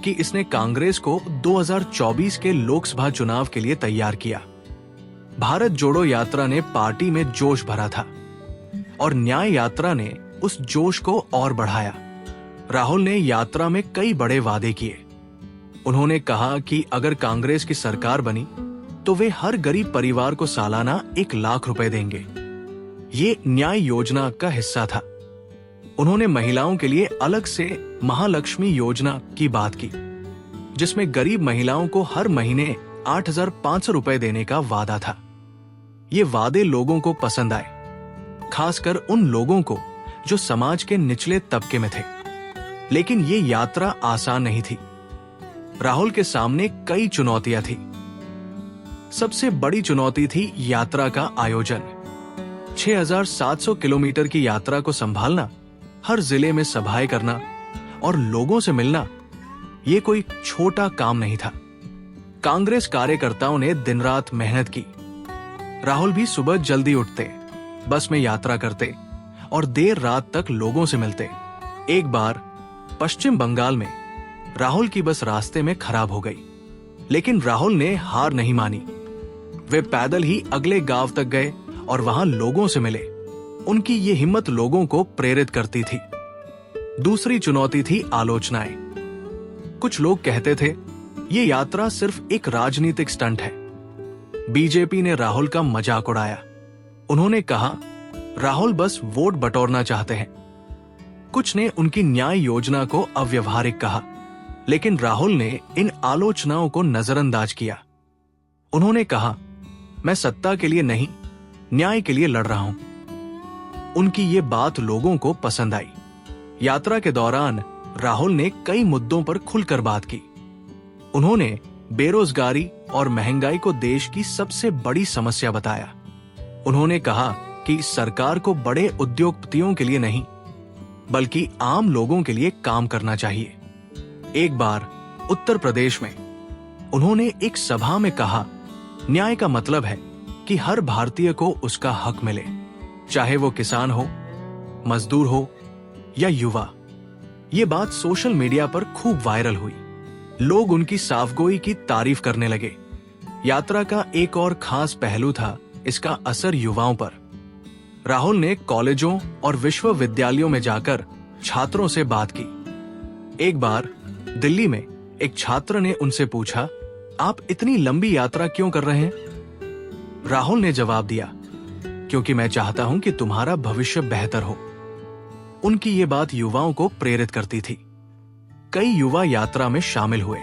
कि इसने कांग्रेस को 2024 के लोकसभा चुनाव के लिए तैयार किया। भारत जोड़ो यात्रा ने पार्टी में जोश भरा था और न्याय यात्रा ने उस जोश को और बढ़ाया। राहुल ने यात्रा में कई बड़े वादे किए। उन्होंने कहा कि अगर कांग्रेस की सरकार बनी तो वे हर गरीब परिवार को सालाना 1 लाख रुपए देंगे। ये न्याय योजना का हिस्सा था। उन्होंने महिलाओं के लिए अलग से महालक्ष्मी योजना की बात की, जिसमें गरीब महिलाओं को हर महीने 8,500 रुपए देने का वादा था। ये वादे लोगों को पसंद आए, खासकर उन लोगों को जो समाज के निचले तबके में थे। लेकिन ये यात्रा आसान नहीं थी। राहुल के सामने कई चुनौतियां थी। सबसे बड़ी चुनौती थी यात्रा का आयोजन। 6,700 किलोमीटर की यात्रा को संभालना, हर जिले में सभाएं करना और लोगों से मिलना, ये कोई छोटा काम नहीं था। कांग्रेस कार्यकर्ताओं ने दिन रात मेहनत की। राहुल भी सुबह जल्दी उठते, बस में यात्रा करते और देर रात तक लोगों से मिलते। एक बार पश्चिम बंगाल में राहुल की बस रास्ते में खराब हो गई, लेकिन राहुल ने हार नहीं मानी। वे पैदल ही अगले गांव तक गए और वहां लोगों से मिले। उनकी ये हिम्मत लोगों को प्रेरित करती थी। दूसरी चुनौती थी आलोचनाएं। कुछ लोग कहते थे ये यात्रा सिर्फ एक राजनीतिक स्टंट है। बीजेपी ने राहुल का मजाक उड़ाया। उन्होंने कहा राहुल बस वोट बटोरना चाहते हैं। कुछ ने उनकी न्याय योजना को अव्यवहारिक कहा, लेकिन राहुल ने इन आलोचनाओं को नजरअंदाज किया। उन्होंने कहा मैं सत्ता के लिए नहीं, न्याय के लिए लड़ रहा हूं। उनकी ये बात लोगों को पसंद आई। यात्रा के दौरान राहुल ने कई मुद्दों पर खुलकर बात की। उन्होंने बेरोजगारी और महंगाई को देश की सबसे बड़ी समस्या बताया। उन्होंने कहा कि सरकार को बड़े उद्योगपतियों के लिए नहीं, बल्कि आम लोगों के लिए काम करना चाहिए। एक बार उत्तर प्रदेश में उन्होंने एक सभा में कहा न्याय का मतलब है कि हर भारतीय को उसका हक मिले, चाहे वो किसान हो, मजदूर हो या युवा। ये बात सोशल मीडिया पर खूब वायरल हुई। लोग उनकी साफगोई की तारीफ करने लगे। यात्रा का एक और खास पहलू था इसका असर युवाओं पर। राहुल ने कॉलेजों और विश्वविद्यालयों में जाकर छात्रों से बात की। एक बार दिल्ली में एक छात्र ने उनसे पूछा आप इतनी लंबी यात्रा क्यों कर रहे हैं? राहुल ने जवाब दिया क्योंकि मैं चाहता हूं कि तुम्हारा भविष्य बेहतर हो। उनकी ये बात युवाओं को प्रेरित करती थी। कई युवा यात्रा में शामिल हुए।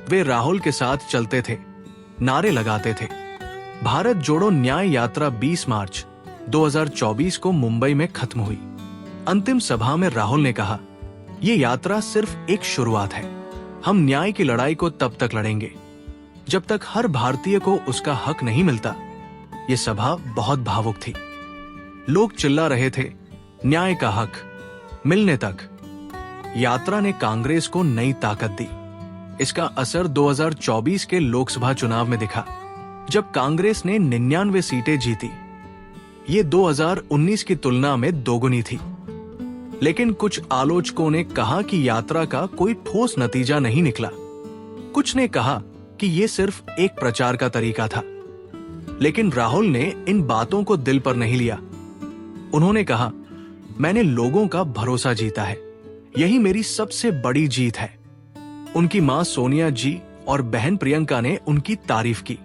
वे राहुल के साथ चलते थे, नारे लगाते थे। भारत जोड़ो न्याय यात्रा 20 मार्च 2024 को मुंबई में खत्म हुई। अंतिम सभा में राहुल ने कहा ये यात्रा सिर्फ एक शुरुआत है। हम न्याय की लड़ाई को तब तक लड़ेंगे जब तक हर भारतीय को उसका हक नहीं मिलता। ये सभा बहुत भावुक थी। लोग चिल्ला रहे थे न्याय का हक मिलने तक। यात्रा ने कांग्रेस को नई ताकत दी। इसका असर 2024 के लोकसभा चुनाव में दिखा, जब कांग्रेस ने 99 सीटें जीती। ये 2019 की तुलना में दोगुनी थी। लेकिन कुछ आलोचकों ने कहा कि यात्रा का कोई ठोस नतीजा नहीं निकला। कुछ ने कहा कि ये सिर्फ एक प्रचार का तरीका था। लेकिन राहुल ने इन बातों को दिल पर नहीं लिया। उन्होंने कहा मैंने लोगों का भरोसा जीता है, यही मेरी सबसे बड़ी जीत है। उनकी मां सोनिया जी और बहन प्रियंका ने उनकी तारीफ की।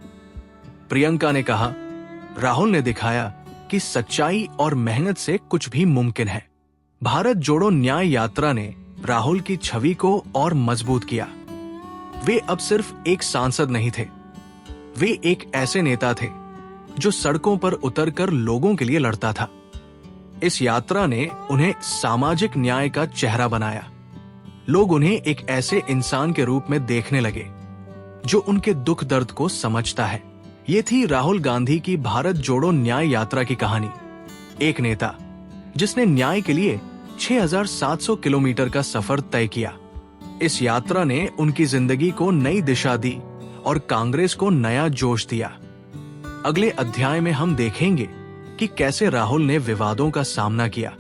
प्रियंका ने कहा राहुल ने दिखाया कि सच्चाई और मेहनत से कुछ भी मुमकिन है। भारत जोड़ो न्याय यात्रा ने राहुल की छवि को और मजबूत किया। वे अब सिर्फ एक सांसद नहीं थे, वे एक ऐसे नेता थे जो सड़कों पर उतरकर लोगों के लिए लड़ता था। इस यात्रा ने उन्हें सामाजिक न्याय का चेहरा बनाया। लोग उन्हें एक ऐसे इंसान के रूप में देखने लगे जो उनके दुख दर्द को समझता है। ये थी राहुल गांधी की भारत जोड़ो न्याय यात्रा की कहानी। एक नेता जिसने न्याय के लिए 6,700 किलोमीटर का सफर तय किया। इस यात्रा ने उनकी जिंदगी को नई दिशा दी और कांग्रेस को नया जोश दिया। अगले अध्याय में हम देखेंगे कि कैसे राहुल ने विवादों का सामना किया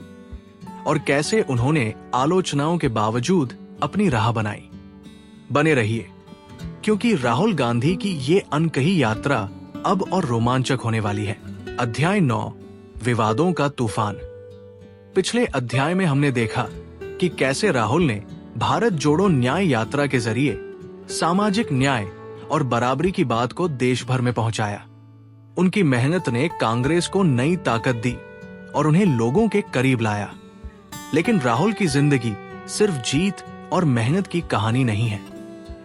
और कैसे उन्होंने आलोचनाओं के बावजूद अपनी राह बनाई। बने रहिए, क्योंकि राहुल गांधी की ये अनकही यात्रा अब और रोमांचक होने वाली है। अध्याय 9, विवादों का तूफान। पिछले अध्याय में हमने देखा कि कैसे राहुल ने भारत जोड़ो न्याय यात्रा के जरिए सामाजिक न्याय और बराबरी की बात को देश भर में पहुंचाया। उनकी मेहनत ने कांग्रेस को नई ताकत दी और उन्हें लोगों के करीब लाया। लेकिन राहुल की जिंदगी सिर्फ जीत और मेहनत की कहानी नहीं है,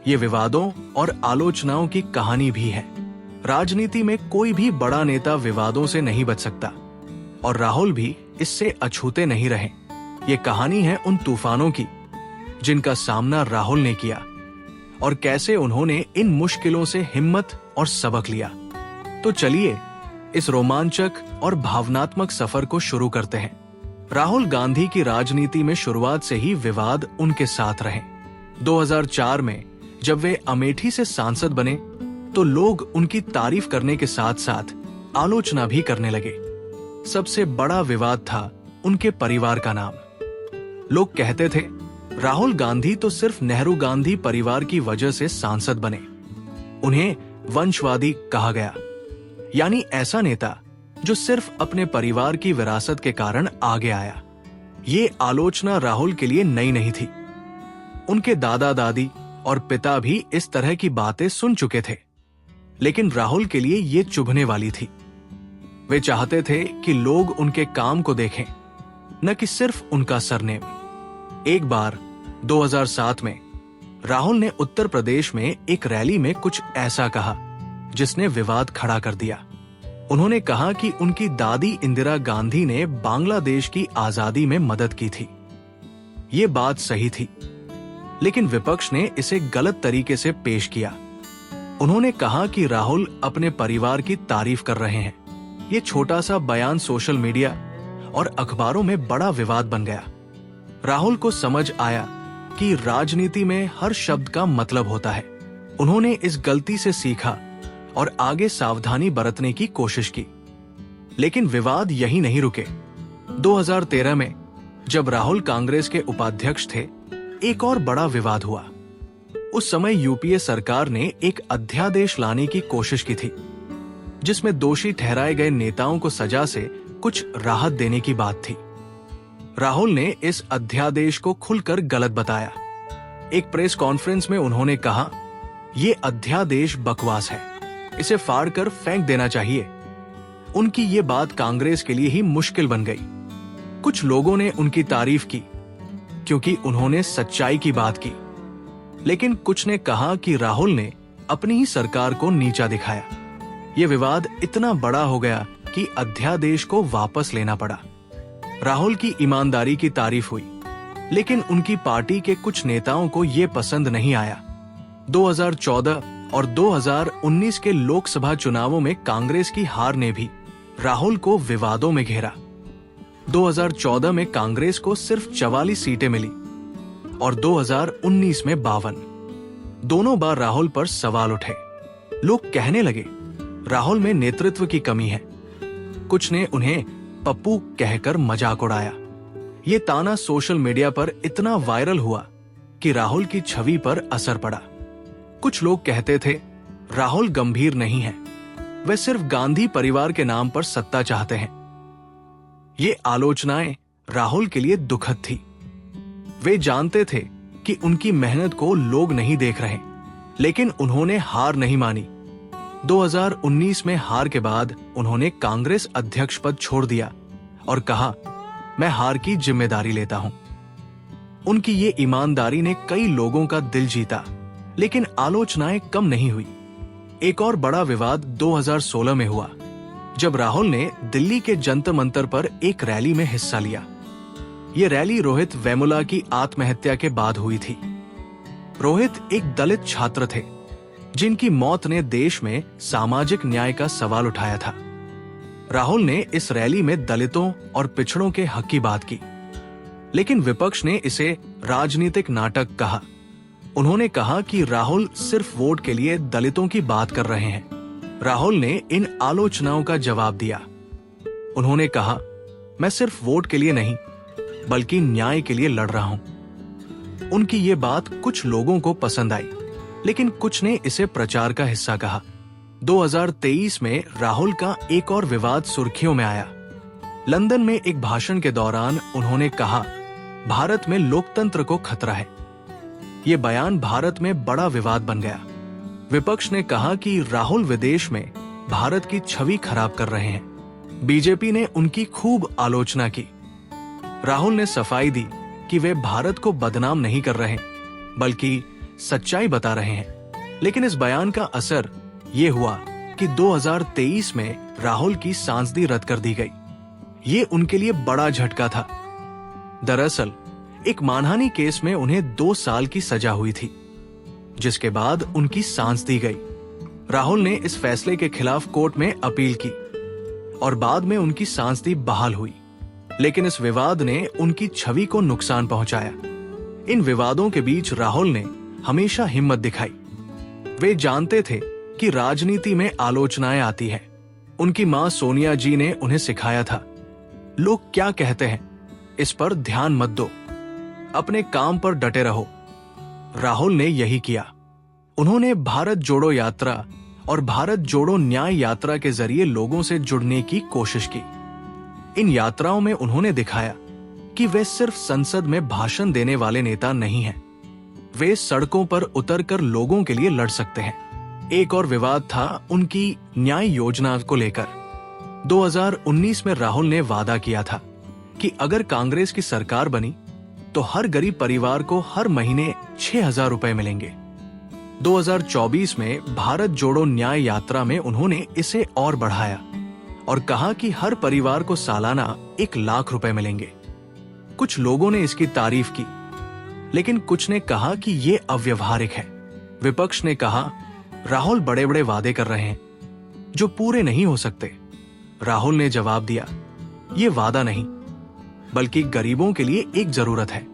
ये विवादों और आलोचनाओं की कहानी भी है। राजनीति में कोई भी बड़ा नेता विवादों से नहीं बच सकता और राहुल भी इससे अछूते नहीं रहे। ये कहानी है उन तूफानों की जिनका सामना राहुल ने किया और कैसे उन्होंने इन मुश्किलों से हिम्मत और सबक लिया। तो चलिए इस रोमांचक और भावनात्मक सफर को शुरू करते हैं। राहुल गांधी की राजनीति में शुरुआत से ही विवाद उनके साथ रहे। 2004 में जब वे अमेठी से सांसद बने तो लोग उनकी तारीफ करने के साथ साथ आलोचना भी करने लगे। सबसे बड़ा विवाद था उनके परिवार का नाम। लोग कहते थे राहुल गांधी तो सिर्फ नेहरू गांधी परिवार की वजह से सांसद बने। उन्हें वंशवादी कहा गया, यानी ऐसा नेता जो सिर्फ अपने परिवार की विरासत के कारण आगे आया। ये आलोचना राहुल के लिए नई नहीं थी। उनके दादा दादी और पिता भी इस तरह की बातें सुन चुके थे, लेकिन राहुल के लिए ये चुभने वाली थी। वे चाहते थे कि लोग उनके काम को देखें, न कि सिर्फ उनका सरनेम। एक बार 2007 में राहुल ने उत्तर प्रदेश में एक रैली में कुछ ऐसा कहा जिसने विवाद खड़ा कर दिया। उन्होंने कहा कि उनकी दादी इंदिरा गांधी ने बांग्लादेश की आजादी में मदद की थी। ये बात सही थी, लेकिन विपक्ष ने इसे गलत तरीके से पेश किया। उन्होंने कहा कि राहुल अपने परिवार की तारीफ कर रहे हैं। ये छोटा सा बयान सोशल मीडिया और अखबारों में बड़ा विवाद बन गया। राहुल को समझ आया कि राजनीति में हर शब्द का मतलब होता है। उन्होंने इस गलती से सीखा और आगे सावधानी बरतने की कोशिश की। लेकिन विवाद यही नहीं रुके। 2013 में जब राहुल कांग्रेस के उपाध्यक्ष थे, एक और बड़ा विवाद हुआ। उस समय यूपीए सरकार ने एक अध्यादेश लाने की कोशिश की थी, जिसमें दोषी ठहराए गए नेताओं को सजा से कुछ राहत देने की बात थी। राहुल ने इस अध्यादेश को खुलकर गलत बताया। एक प्रेस कॉन्फ्रेंस में उन्होंने कहा, ये अध्यादेश बकवास है, इसे फाड़कर फेंक देना चाहिए। उनकी ये बात कांग्रेस के लिए ही मुश्किल बन गई। कुछ लोगों ने उनकी तारीफ की क्योंकि उन्होंने सच्चाई की बात की, लेकिन कुछ ने कहा कि राहुल ने अपनी ही सरकार को नीचा दिखाया। ये विवाद इतना बड़ा हो गया कि अध्यादेश को वापस लेना पड़ा। राहुल की ईमानदारी की तारीफ हुई, लेकिन उनकी पार्टी के कुछ नेताओं को ये पसंद नहीं आया। 2014 और 2019 के लोकसभा चुनावों में कांग्रेस की हार ने भी राहुल को विवादों में घेरा। 2014 में कांग्रेस को सिर्फ 44 सीटें मिली और 2019 में 52। दोनों बार राहुल पर सवाल उठे। लोग कहने लगे राहुल में नेतृत्व की कमी है। कुछ ने उन्हें पप्पू कहकर मजाक उड़ाया। ये ताना सोशल मीडिया पर इतना वायरल हुआ कि राहुल की छवि पर असर पड़ा। कुछ लोग कहते थे राहुल गंभीर नहीं है, वे सिर्फ गांधी परिवार के नाम पर सत्ता चाहते हैं। ये आलोचनाएं राहुल के लिए दुखद थी। वे जानते थे कि उनकी मेहनत को लोग नहीं देख रहे, लेकिन उन्होंने हार नहीं मानी। 2019 में हार के बाद उन्होंने कांग्रेस अध्यक्ष पद छोड़ दिया और कहा, मैं हार की जिम्मेदारी लेता हूं। उनकी ये ईमानदारी ने कई लोगों का दिल जीता, लेकिन आलोचनाएं कम नहीं हुई। एक और बड़ा विवाद 2016 में हुआ, जब राहुल ने दिल्ली के जंतर मंतर पर एक रैली में हिस्सा लिया। ये रैली रोहित वेमुला की आत्महत्या के बाद हुई थी। रोहित एक दलित छात्र थे, जिनकी मौत ने देश में सामाजिक न्याय का सवाल उठाया था। राहुल ने इस रैली में दलितों और पिछड़ों के हक की बात की, लेकिन विपक्ष ने इसे राजनीतिक नाटक कहा। उन्होंने कहा कि राहुल सिर्फ वोट के लिए दलितों की बात कर रहे हैं। राहुल ने इन आलोचनाओं का जवाब दिया। उन्होंने कहा, मैं सिर्फ वोट के लिए नहीं, बल्कि न्याय के लिए लड़ रहा हूं। उनकी ये बात कुछ लोगों को पसंद आई, लेकिन कुछ ने इसे प्रचार का हिस्सा कहा। 2023 में राहुल का एक और विवाद सुर्खियों में आया। लंदन में एक भाषण के दौरान उन्होंने कहा, भारत में लोकतंत्र को खतरा है। ये बयान भारत में बड़ा विवाद बन गया। विपक्ष ने कहा कि राहुल विदेश में भारत की छवि खराब कर रहे हैं। बीजेपी ने उनकी खूब आलोचना की। राहुल ने सफाई दी कि वे भारत को बदनाम नहीं कर रहे, बल्कि सच्चाई बता रहे हैं। लेकिन इस बयान का असर ये हुआ कि 2023 में राहुल की सांसदी रद्द कर दी गई। ये उनके लिए बड़ा झटका था। दरअसल एक मानहानि केस में उन्हें 2 साल की सजा हुई थी, जिसके बाद उनकी सांस दी गई। राहुल ने इस फैसले के खिलाफ कोर्ट में अपील की और बाद में उनकी सांसदी बहाल हुई, लेकिन इस विवाद ने उनकी छवि को नुकसान पहुंचाया। इन विवादों के बीच राहुल ने हमेशा हिम्मत दिखाई। वे जानते थे कि राजनीति में आलोचनाएं आती हैं। उनकी मां सोनिया जी ने उन्हें सिखाया था, लोग क्या कहते हैं इस पर ध्यान मत दो, अपने काम पर डटे रहो। राहुल ने यही किया। उन्होंने भारत जोड़ो यात्रा और भारत जोड़ो न्याय यात्रा के जरिए लोगों से जुड़ने की कोशिश की। इन यात्राओं में उन्होंने दिखाया कि वे सिर्फ संसद में भाषण देने वाले नेता नहीं हैं, वे सड़कों पर उतरकर लोगों के लिए लड़ सकते हैं। एक और विवाद था उनकी न्याय योजना को लेकर। 2019 में राहुल ने वादा किया था कि अगर कांग्रेस की सरकार बनी तो हर गरीब परिवार को हर महीने 6,000 रुपए मिलेंगे। 2024 में भारत जोड़ो न्याय यात्रा में उन्होंने इसे और बढ़ाया और कहा कि हर परिवार को सालाना 1 लाख रुपए मिलेंगे। कुछ लोगों ने इसकी तारीफ की, लेकिन कुछ ने कहा कि ये अव्यवहारिक है। विपक्ष ने कहा, राहुल बड़े बड़े वादे कर रहे हैं जो पूरे नहीं हो सकते। राहुल ने जवाब दिया, ये वादा नहीं बल्कि गरीबों के लिए एक जरूरत है।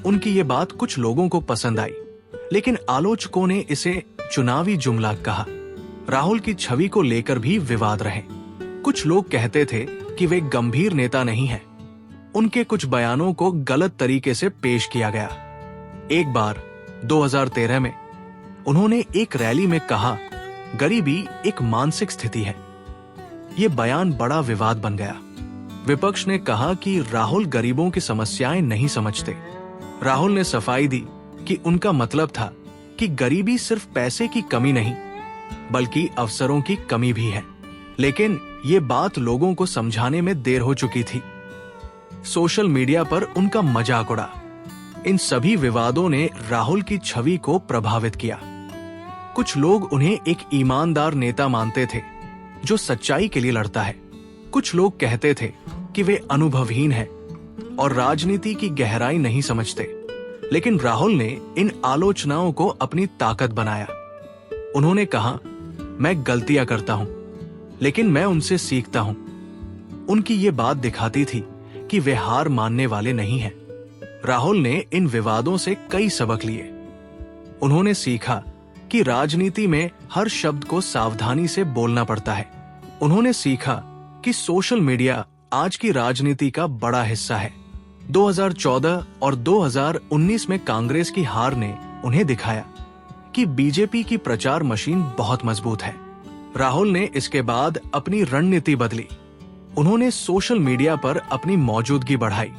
उनकी ये बात कुछ लोगों को पसंद आई, लेकिन आलोचकों ने इसे चुनावी जुमला कहा। राहुल की छवि को लेकर भी विवाद रहे। कुछ लोग कहते थे कि वे गंभीर नेता नहीं हैं। उनके कुछ बयानों को गलत तरीके से पेश किया गया। एक बार 2013 में उन्होंने एक रैली में कहा, गरीबी एक मानसिक स्थिति है। ये बयान बड़ा विवाद बन गया। विपक्ष ने कहा कि राहुल गरीबों की समस्याएं नहीं समझते। राहुल ने सफाई दी कि उनका मतलब था कि गरीबी सिर्फ पैसे की कमी नहीं बल्कि अवसरों की कमी भी है। लेकिन ये बात लोगों को समझाने में देर हो चुकी थी। सोशल मीडिया पर उनका मजाक उड़ा। इन सभी विवादों ने राहुल की छवि को प्रभावित किया। कुछ लोग उन्हें एक ईमानदार नेता मानते थे जो सच्चाई के लिए लड़ता है। कुछ लोग कहते थे कि वे अनुभवहीन हैं और राजनीति की गहराई नहीं समझते। लेकिन राहुल ने इन आलोचनाओं को अपनी ताकत बनाया। उन्होंने कहा, मैं गलतियां करता हूं, लेकिन मैं उनसे सीखता हूं। उनकी ये बात दिखाती थी कि वे हार मानने वाले नहीं हैं। राहुल ने इन विवादों से कई सबक लिए। उन्होंने सीखा कि राजनीति में हर शब्द को सावधानी से बोलना पड़ता है। उन्होंने सीखा कि सोशल मीडिया आज की राजनीति का बड़ा हिस्सा है। 2014 और 2019 में कांग्रेस की हार ने उन्हें दिखाया कि बीजेपी की प्रचार मशीन बहुत मजबूत है। राहुल ने इसके बाद अपनी रणनीति बदली। उन्होंने सोशल मीडिया पर अपनी मौजूदगी बढ़ाई।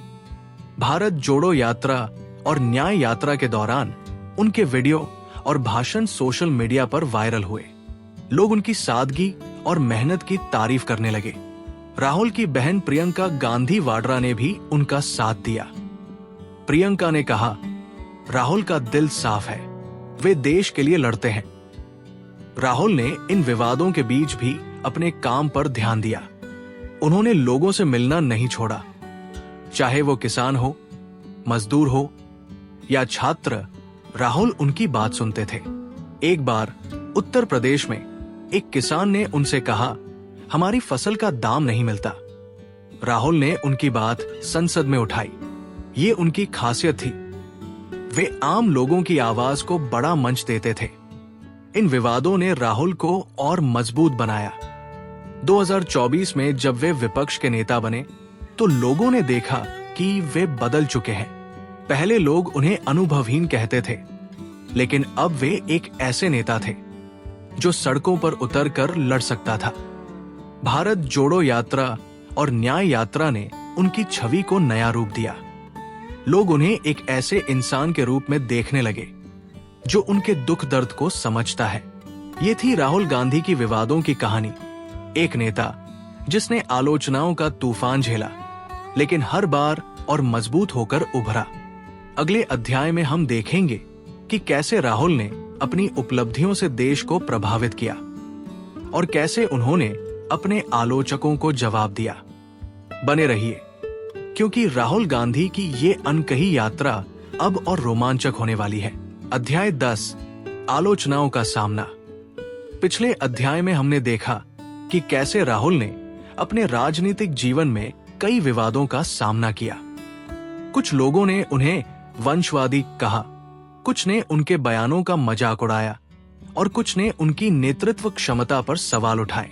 भारत जोड़ो यात्रा और न्याय यात्रा के दौरान उनके वीडियो और भाषण सोशल मीडिया पर वायरल हुए। लोग उनकी सादगी और मेहनत की तारीफ करने लगे। राहुल की बहन प्रियंका गांधी वाड्रा ने भी उनका साथ दिया। प्रियंका ने कहा, राहुल का दिल साफ है, वे देश के लिए लड़ते हैं। राहुल ने इन विवादों के बीच भी अपने काम पर ध्यान दिया। उन्होंने लोगों से मिलना नहीं छोड़ा, चाहे वो किसान हो, मजदूर हो या छात्र। राहुल उनकी बात सुनते थे। एक बार उत्तर प्रदेश में एक किसान ने उनसे कहा, हमारी फसल का दाम नहीं मिलता। राहुल ने उनकी बात संसद में उठाई। ये उनकी खासियत थी। वे आम लोगों की आवाज को बड़ा मंच देते थे। इन विवादों ने राहुल को और मजबूत बनाया। 2024 में जब वे विपक्ष के नेता बने तो लोगों ने देखा कि वे बदल चुके हैं। पहले लोग उन्हें अनुभवहीन कहते थे, लेकिन अब वे एक ऐसे नेता थे जो सड़कों पर उतरकर लड़ सकता था। भारत जोड़ो यात्रा और न्याय यात्रा ने उनकी छवि को नया रूप दिया। लोग उन्हें एक ऐसे इंसान के रूप में देखने लगे जो उनके दुख दर्द को समझता है। ये थी राहुल गांधी की विवादों की कहानी। एक नेता जिसने आलोचनाओं का तूफान झेला, लेकिन हर बार और मजबूत होकर उभरा। अगले अध्याय में हम देखेंगे कि कैसे राहुल ने अपनी उपलब्धियों से देश को प्रभावित किया और कैसे उन्होंने अपने आलोचकों को जवाब दिया। बने रहिए, क्योंकि राहुल गांधी की ये अनकही यात्रा अब और रोमांचक होने वाली है। अध्याय 10, आलोचनाओं का सामना। पिछले अध्याय में हमने देखा कि कैसे राहुल ने अपने राजनीतिक जीवन में कई विवादों का सामना किया। कुछ लोगों ने उन्हें वंशवादी कहा, कुछ ने उनके बयानों का मजाक उड़ाया और कुछ ने उनकी नेतृत्व क्षमता पर सवाल उठाए।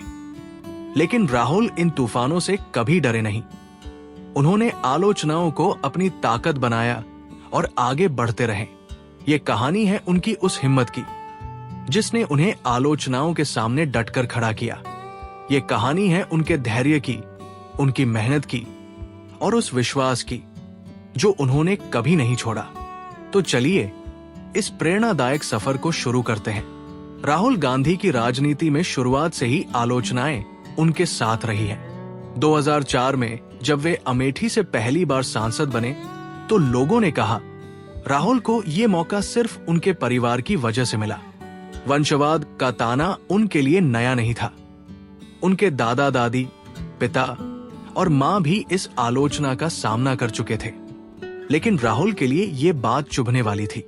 लेकिन राहुल इन तूफानों से कभी डरे नहीं। उन्होंने आलोचनाओं को अपनी ताकत बनाया और आगे बढ़ते रहे। ये कहानी है उनकी उस हिम्मत की जिसने उन्हें आलोचनाओं के सामने डटकर खड़ा किया। ये कहानी है उनके धैर्य की, उनकी मेहनत की और उस विश्वास की जो उन्होंने कभी नहीं छोड़ा। तो चलिए इस प्रेरणादायक सफर को शुरू करते हैं। राहुल गांधी की राजनीति में शुरुआत से ही आलोचनाएं उनके साथ रही हैं। 2004 में जब वे अमेठी से पहली बार सांसद बने तो लोगों ने कहा राहुल को ये मौका सिर्फ उनके परिवार की वजह से मिला। वंशवाद का ताना उनके लिए नया नहीं था। उनके दादा दादी, पिता और मां भी इस आलोचना का सामना कर चुके थे। लेकिन राहुल के लिए ये बात चुभने वाली थी।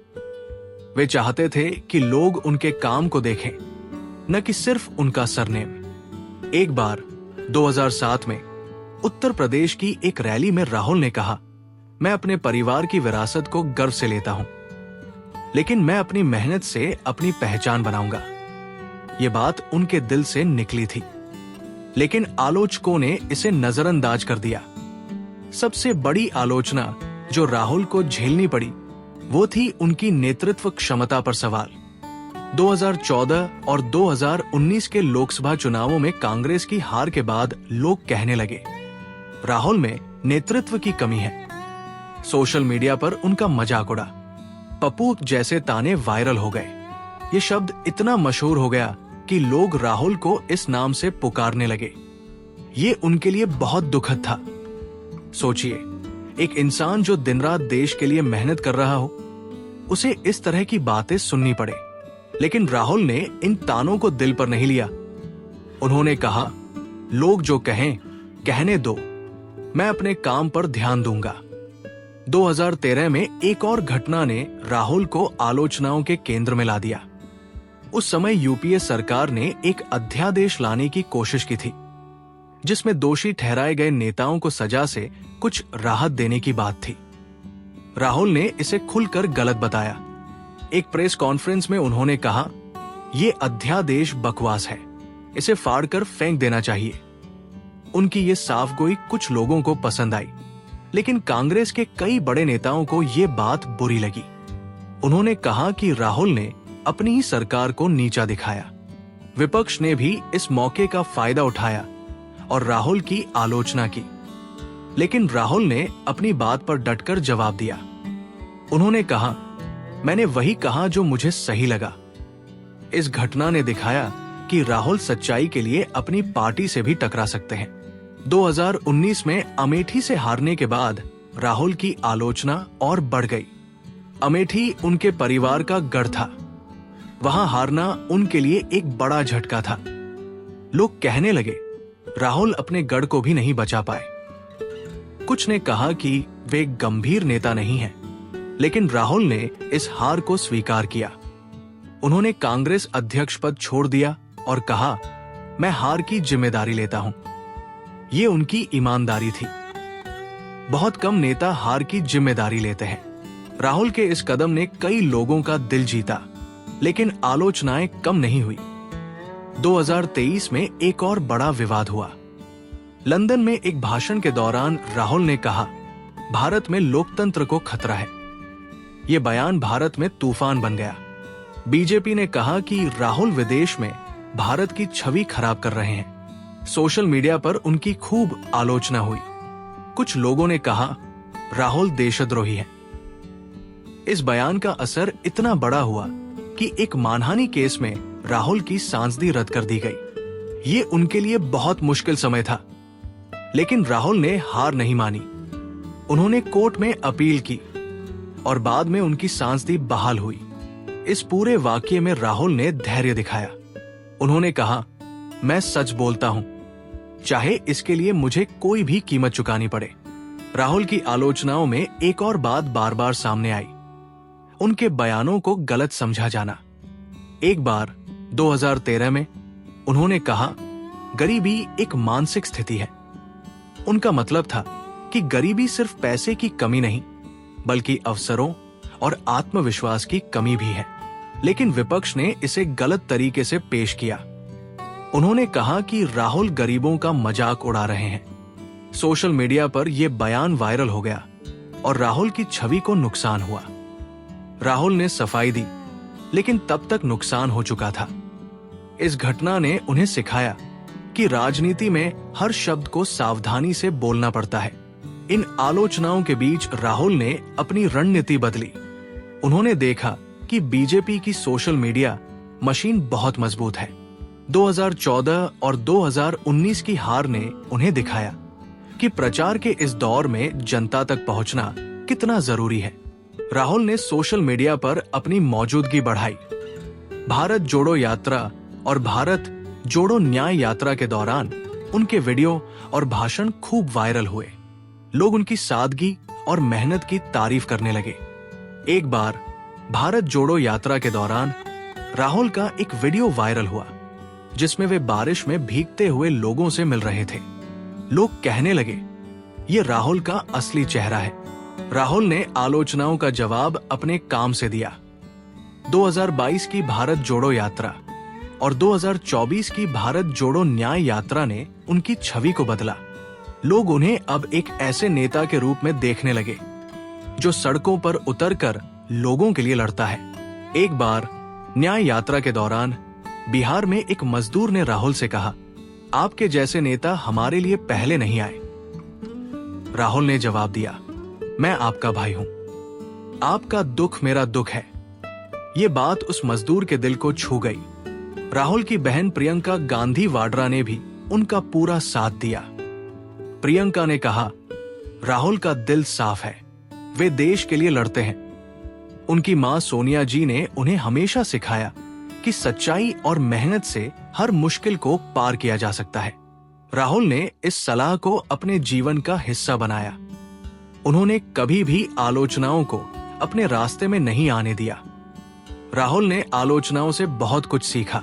वे चाहते थे कि लोग उनके काम को देखें, न कि सिर्फ उनका सरनेम। एक बार 2007 में उत्तर प्रदेश की एक रैली में राहुल ने कहा, मैं अपने परिवार की विरासत को गर्व से लेता हूं, लेकिन मैं अपनी मेहनत से अपनी पहचान बनाऊंगा। ये बात उनके दिल से निकली थी, लेकिन आलोचकों ने इसे नजरअंदाज कर दिया। सबसे बड़ी आलोचना जो राहुल को झेलनी पड़ी वो थी उनकी नेतृत्व क्षमता पर सवाल। 2014 और 2019 के लोकसभा चुनावों में कांग्रेस की हार के बाद लोग कहने लगे राहुल में नेतृत्व की कमी है। सोशल मीडिया पर उनका मजाक उड़ा, पप्पू जैसे ताने वायरल हो गए। ये शब्द इतना मशहूर हो गया कि लोग राहुल को इस नाम से पुकारने लगे। ये उनके लिए बहुत दुखद था। सोचिए, एक इंसान जो दिन रात देश के लिए मेहनत कर रहा हो, उसे इस तरह की बातें सुननी पड़े। लेकिन राहुल ने इन तानों को दिल पर नहीं लिया। उन्होंने कहा, लोग जो कहें कहने दो, मैं अपने काम पर ध्यान दूंगा। 2013 में एक और घटना ने राहुल को आलोचनाओं के केंद्र में ला दिया। उस समय यूपीए सरकार ने एक अध्यादेश लाने की कोशिश की थी जिसमें दोषी ठहराए गए नेताओं को सजा से कुछ राहत देने की बात थी। राहुल ने इसे खुलकर गलत बताया। एक प्रेस कॉन्फ्रेंस में उन्होंने कहा, यह अध्यादेश बकवास है, इसे फाड़कर फेंक देना चाहिए। उनकी ये साफगोई कुछ लोगों को पसंद आई, लेकिन कांग्रेस के कई बड़े नेताओं को ये बात बुरी लगी। उन्होंने कहा कि राहुल ने अपनी ही सरकार को नीचा दिखाया। विपक्ष ने भी इस मौके का फायदा उठाया और राहुल की आलोचना की, लेकिन राहुल ने अपनी बात पर डटकर जवाब दिया। उन्होंने कहा, मैंने वही कहा जो मुझे सही लगा। इस घटना ने दिखाया कि राहुल सच्चाई के लिए अपनी पार्टी से भी टकरा सकते हैं। 2019 में अमेठी से हारने के बाद राहुल की आलोचना और बढ़ गई। अमेठी उनके परिवार का गढ़ था। वहां हारना उनके लिए एक बड़ा झटका था। लोग कहने लगे, राहुल अपने गढ़ को भी नहीं बचा पाए। कुछ ने कहा कि वे एक गंभीर नेता नहीं हैं, लेकिन राहुल ने इस हार को स्वीकार किया। उन्होंने कांग्रेस अध्यक्ष पद छोड़ दिया और कहा, मैं हार की जिम्मेदारी लेता हूं। ये उनकी ईमानदारी थी। बहुत कम नेता हार की जिम्मेदारी लेते हैं। राहुल के इस कदम ने कई लोगों का दिल जीता, लेकिन आलोचनाएं कम नहीं हुई। 2023 में एक और बड़ा विवाद हुआ। लंदन में एक भाषण के दौरान राहुल ने कहा, भारत में लोकतंत्र को खतरा है। यह बयान भारत में तूफान बन गया। बीजेपी ने कहा कि राहुल विदेश में भारत की छवि खराब कर रहे हैं। सोशल मीडिया पर उनकी खूब आलोचना हुई। कुछ लोगों ने कहा, राहुल देशद्रोही है। इस बयान का असर इतना बड़ा हुआ कि एक मानहानि केस में राहुल की सांसदी रद्द कर दी गई। ये उनके लिए बहुत मुश्किल समय था, लेकिन राहुल ने हार नहीं मानी। उन्होंने कोर्ट में अपील की और बाद में उनकी सांसदी बहाल हुई। इस पूरे वाकये में राहुल ने धैर्य दिखाया। उन्होंने कहा, मैं सच बोलता हूं, चाहे इसके लिए मुझे कोई भी कीमत चुकानी पड़े। राहुल की आलोचनाओं में एक और बात बार बार सामने आई, उनके बयानों को गलत समझा जाना। एक बार 2013 में उन्होंने कहा, गरीबी एक मानसिक स्थिति है। उनका मतलब था कि गरीबी सिर्फ पैसे की कमी नहीं, बल्कि अवसरों और आत्मविश्वास की कमी भी है। लेकिन विपक्ष ने इसे गलत तरीके से पेश किया। उन्होंने कहा कि राहुल गरीबों का मजाक उड़ा रहे हैं। सोशल मीडिया पर यह बयान वायरल हो गया और राहुल की छवि को नुकसान हुआ। राहुल ने सफाई दी, लेकिन तब तक नुकसान हो चुका था। इस घटना ने उन्हें सिखाया कि राजनीति में हर शब्द को सावधानी से बोलना पड़ता है। इन आलोचनाओं के बीच राहुल ने अपनी रणनीति बदली। उन्होंने देखा कि बीजेपी की सोशल मीडिया मशीन बहुत मजबूत है। 2014 और 2019 की हार ने उन्हें दिखाया कि प्रचार के इस दौर में जनता तक पहुंचना कितना जरूरी है। राहुल ने सोशल मीडिया पर अपनी मौजूदगी बढ़ाई। भारत जोड़ो यात्रा और भारत जोड़ो न्याय यात्रा के दौरान उनके वीडियो और भाषण खूब वायरल हुए। लोग उनकी सादगी और मेहनत की तारीफ करने लगे। एक बार भारत जोड़ो यात्रा के दौरान राहुल का एक वीडियो वायरल हुआ, जिसमें वे बारिश में भीगते हुए लोगों से मिल रहे थे। लोग कहने लगे, ये राहुल का असली चेहरा है। राहुल ने आलोचनाओं का जवाब अपने काम से दिया। 2022 की भारत जोड़ो यात्रा और 2024 की भारत जोड़ो न्याय यात्रा ने उनकी छवि को बदला। लोग उन्हें अब एक ऐसे नेता के रूप में देखने लगे जो सड़कों पर उतरकर लोगों के लिए लड़ता है। एक बार न्याय यात्रा के दौरान बिहार में एक मजदूर ने राहुल से कहा, आपके जैसे नेता हमारे लिए पहले नहीं आए। राहुल ने जवाब दिया, मैं आपका भाई हूं, आपका दुख मेरा दुख है। ये बात उस मजदूर के दिल को छू गई। राहुल की बहन प्रियंका गांधी वाड्रा ने भी उनका पूरा साथ दिया। प्रियंका ने कहा, राहुल का दिल साफ है, वे देश के लिए लड़ते हैं। उनकी मां सोनिया जी ने उन्हें हमेशा सिखाया कि सच्चाई और मेहनत से हर मुश्किल को पार किया जा सकता है। राहुल ने इस सलाह को अपने जीवन का हिस्सा बनाया। उन्होंने कभी भी आलोचनाओं को अपने रास्ते में नहीं आने दिया। राहुल ने आलोचनाओं से बहुत कुछ सीखा।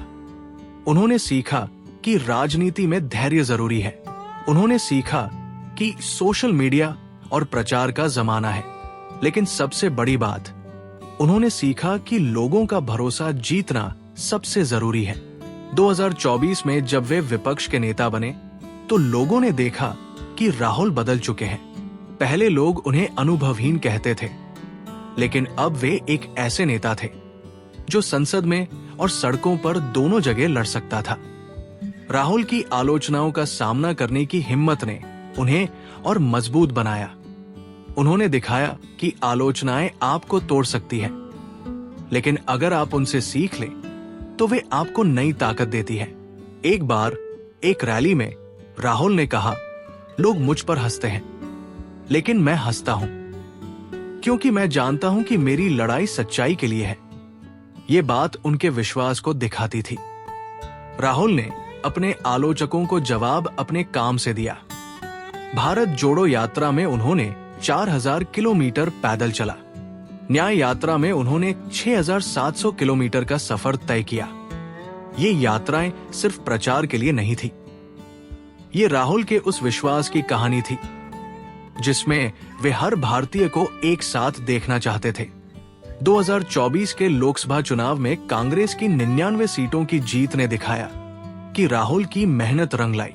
उन्होंने सीखा कि राजनीति में धैर्य जरूरी है। उन्होंने सीखा कि सोशल मीडिया और प्रचार का जमाना है, लेकिन सबसे बड़ी बात, उन्होंने सीखा कि लोगों का भरोसा जीतना सबसे जरूरी है। 2024 में जब वे विपक्ष के नेता बने, तो लोगों ने देखा कि राहुल बदल चुके हैं। पहले लोग उन्हें अनुभवहीन कहते थे, लेकिन अब वे एक ऐसे नेता थे जो संसद में और सड़कों पर दोनों जगह लड़ सकता था। राहुल की आलोचनाओं का सामना करने की हिम्मत ने उन्हें और मजबूत बनाया। उन्होंने दिखाया कि आलोचनाएं आपको तोड़ सकती हैं, लेकिन अगर आप उनसे सीख लें तो वे आपको नई ताकत देती है। एक बार एक रैली में राहुल ने कहा, लोग मुझ पर हंसते हैं, लेकिन मैं हंसता हूं क्योंकि मैं जानता हूं कि मेरी लड़ाई सच्चाई के लिए है। ये बात उनके विश्वास को दिखाती थी। राहुल ने अपने आलोचकों को जवाब अपने काम से दिया। भारत जोड़ो यात्रा में उन्होंने 4000 किलोमीटर पैदल चला। न्याय यात्रा में उन्होंने 6700 किलोमीटर का सफर तय किया। ये यात्राएं सिर्फ प्रचार के लिए नहीं थी। ये राहुल के उस विश्वास की कहानी थी जिसमें वे हर भारतीय को एक साथ देखना चाहते थे। 2024 के लोकसभा चुनाव में कांग्रेस की 99 सीटों की जीत ने दिखाया कि राहुल की मेहनत रंग लाई।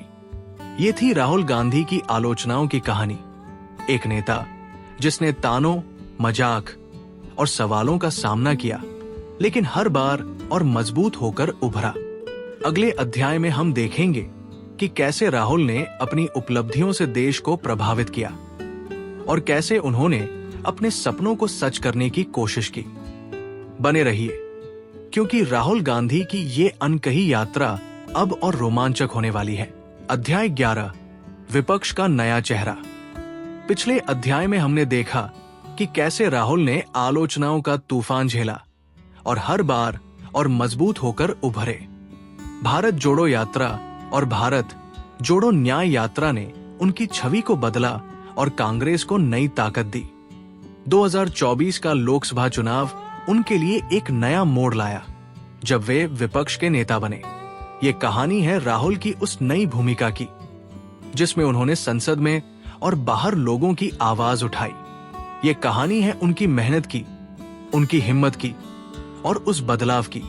ये थी राहुल गांधी की आलोचनाओं की कहानी। एक नेता जिसने तानों, मजाक और सवालों का सामना किया, लेकिन हर बार और मजबूत होकर उभरा। अगले अध्याय में हम देखेंगे कि कैसे राहुल ने अपनी उपलब्धियों से देश को प्रभावित किया और कैसे उन्होंने अपने सपनों को सच करने की कोशिश की। बने रहिए, क्योंकि राहुल गांधी की ये अनकही यात्रा अब और रोमांचक होने वाली है। अध्याय 11, विपक्ष का नया चेहरा। पिछले अध्याय में हमने देखा कि कैसे राहुल ने आलोचनाओं का तूफान झेला और हर बार और मजबूत होकर उभरे। भारत जोड़ो यात्रा और भारत जोड़ो न्याय यात्रा ने उनकी छवि को बदला और कांग्रेस को नई ताकत दी। 2024 का लोकसभा चुनाव उनके लिए एक नया मोड़ लाया। जब वे विपक्ष के नेता बने। ये कहानी है राहुल की उस नई भूमिका की, जिसमें उन्होंने संसद में और बाहर लोगों की आवाज उठाई। ये कहानी है उनकी मेहनत की, उनकी हिम्मत की और उस बदलाव की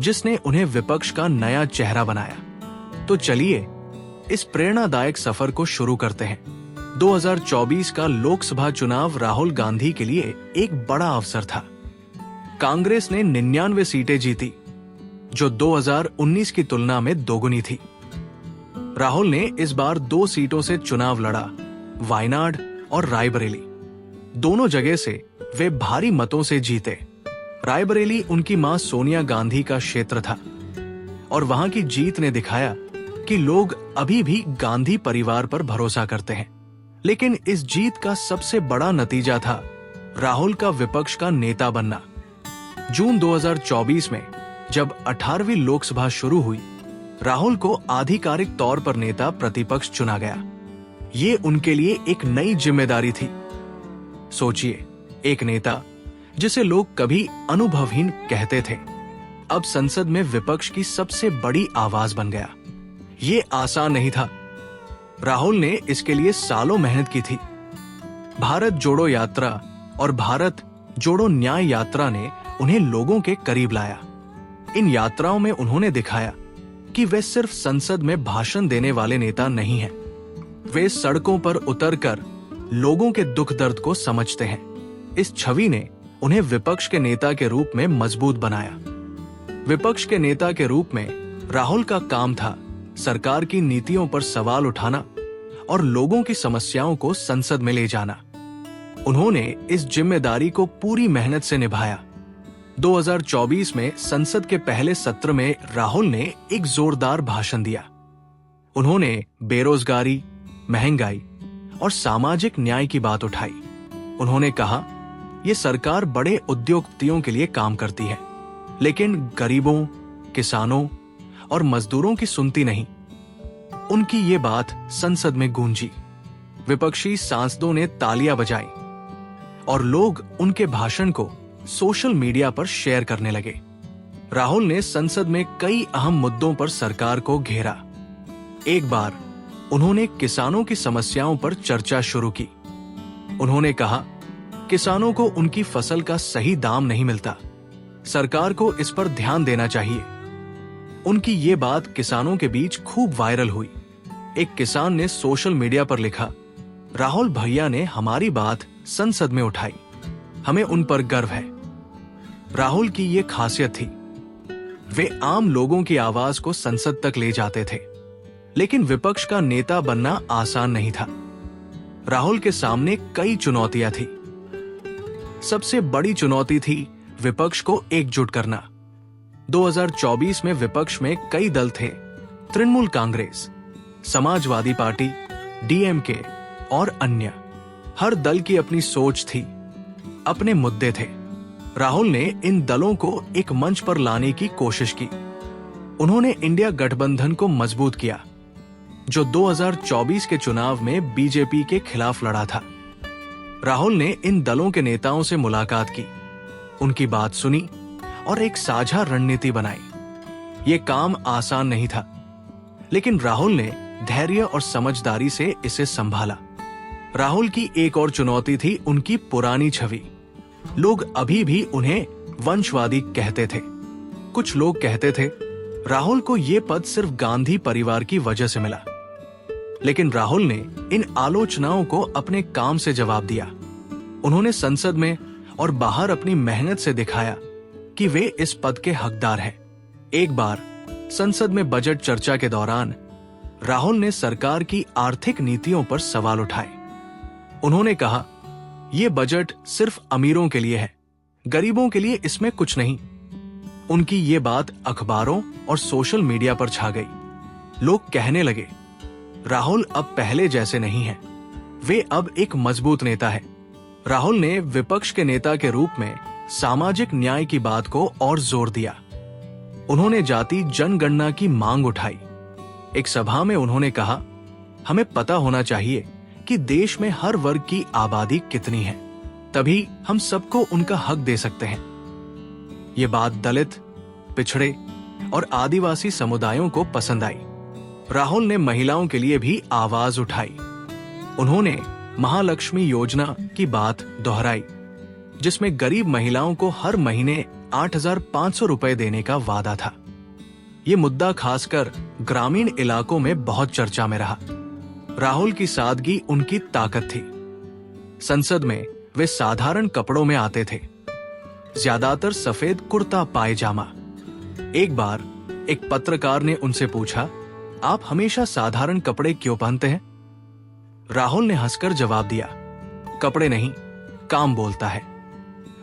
जिसने उन्हें विपक्ष का नया चेहरा बनाया। तो चलिए इस प्रेरणादायक सफर को शुरू करते हैं। 2024 का लोकसभा चुनाव राहुल गांधी के लिए एक बड़ा अवसर था। कांग्रेस ने 99 सीटें जीती, जो 2019 की तुलना में दोगुनी थी। राहुल ने इस बार 2 सीटों से चुनाव लड़ा, वायनाड और रायबरेली। दोनों जगह से वे भारी मतों से जीते। रायबरेली उनकी मां सोनिया गांधी का क्षेत्र था और वहां की जीत ने दिखाया कि लोग अभी भी गांधी परिवार पर भरोसा करते हैं। लेकिन इस जीत का सबसे बड़ा नतीजा था राहुल का विपक्ष का नेता बनना। जून 2024 में जब 18वीं लोकसभा शुरू हुई, राहुल को आधिकारिक तौर पर नेता प्रतिपक्ष चुना गया। ये उनके लिए एक नई जिम्मेदारी थी। सोचिए, एक नेता जिसे लोग कभी अनुभवहीन कहते थे, अब संसद में विपक्ष की सबसे बड़ी आवाज बन गया। ये आसान नहीं था। राहुल ने इसके लिए सालों मेहनत की थी। भारत जोड़ो यात्रा और भारत जोड़ो न्याय यात्रा ने उन्हें लोगों के करीब लाया। इन यात्राओं में उन्होंने दिखाया कि वे सिर्फ संसद में भाषण देने वाले नेता नहीं हैं। वे सड़कों पर उतरकर लोगों के दुख दर्द को समझते हैं। इस छवि ने उन्हें विपक्ष के नेता के रूप में मजबूत बनाया। विपक्ष के नेता के रूप में राहुल का काम था सरकार की नीतियों पर सवाल उठाना और लोगों की समस्याओं को संसद में ले जाना। उन्होंने इस जिम्मेदारी को पूरी मेहनत से निभाया। 2024 में संसद के पहले सत्र में राहुल ने एक जोरदार भाषण दिया। उन्होंने बेरोजगारी, महंगाई और सामाजिक न्याय की बात उठाई। उन्होंने कहा, ये सरकार बड़े उद्योगपतियों के लिए काम करती है, लेकिन गरीबों, किसानों और मजदूरों की सुनती नहीं। उनकी ये बात संसद में गूंजी। विपक्षी सांसदों ने तालियां बजाई और लोग उनके भाषण को सोशल मीडिया पर शेयर करने लगे। राहुल ने संसद में कई अहम मुद्दों पर सरकार को घेरा। एक बार उन्होंने किसानों की समस्याओं पर चर्चा शुरू की। उन्होंने कहा, किसानों को उनकी फसल का सही दाम नहीं मिलता, सरकार को इस पर ध्यान देना चाहिए। उनकी ये बात किसानों के बीच खूब वायरल हुई। एक किसान ने सोशल मीडिया पर लिखा, राहुल भैया ने हमारी बात संसद में उठाई, हमें उन पर गर्व है। राहुल की ये खासियत थी, वे आम लोगों की आवाज को संसद तक ले जाते थे। लेकिन विपक्ष का नेता बनना आसान नहीं था। राहुल के सामने कई चुनौतियां थी। सबसे बड़ी चुनौती थी विपक्ष को एकजुट करना। 2024 में विपक्ष में कई दल थे, तृणमूल कांग्रेस, समाजवादी पार्टी, डीएमके और अन्य। हर दल की अपनी सोच थी, अपने मुद्दे थे। राहुल ने इन दलों को एक मंच पर लाने की कोशिश की। उन्होंने इंडिया गठबंधन को मजबूत किया, जो 2024 के चुनाव में बीजेपी के खिलाफ लड़ा था। राहुल ने इन दलों के नेताओं से मुलाकात की, उनकी बात सुनी और एक साझा रणनीति बनाई। ये काम आसान नहीं था, लेकिन राहुल ने धैर्य और समझदारी से इसे संभाला। राहुल की एक और चुनौती थी उनकी पुरानी छवि। लोग अभी भी उन्हें वंशवादी कहते थे। कुछ लोग कहते थे, राहुल को ये पद सिर्फ गांधी परिवार की वजह से मिला। लेकिन राहुल ने इन आलोचनाओं को अपने काम से जवाब दिया। उन्होंने संसद में और बाहर अपनी मेहनत से दिखाया कि वे इस पद के हकदार हैं। एक बार संसद में बजट चर्चा के दौरान राहुल ने सरकार की आर्थिक नीतियों पर सवाल उठाए। उन्होंने कहा, यह बजट सिर्फ अमीरों के लिए है, गरीबों के लिए इसमें कुछ नहीं। उनकी ये बात अखबारों और सोशल मीडिया पर छा गई। लोग कहने लगे, राहुल अब पहले जैसे नहीं हैं, वे अब एक मजबूत नेता है। राहुल ने विपक्ष के नेता के रूप में सामाजिक न्याय की बात को और जोर दिया। उन्होंने जाति जनगणना की मांग उठाई। एक सभा में उन्होंने कहा, हमें पता होना चाहिए कि देश में हर वर्ग की आबादी कितनी है, तभी हम सबको उनका हक दे सकते हैं। ये बात दलित, पिछड़े और आदिवासी समुदायों को पसंद आई। राहुल ने महिलाओं के लिए भी आवाज उठाई। उन्होंने महालक्ष्मी योजना की बात दोहराई, जिसमें गरीब महिलाओं को हर महीने 8,500 रुपए देने का वादा था। ये मुद्दा खासकर ग्रामीण इलाकों में बहुत चर्चा में रहा। राहुल की सादगी उनकी ताकत थी। संसद में वे साधारण कपड़ों में आते थे, ज्यादातर सफेद कुर्ता पायजामा। एक बार एक पत्रकार ने उनसे पूछा, आप हमेशा साधारण कपड़े क्यों पहनते हैं? राहुल ने हंसकर जवाब दिया, कपड़े नहीं, काम बोलता है।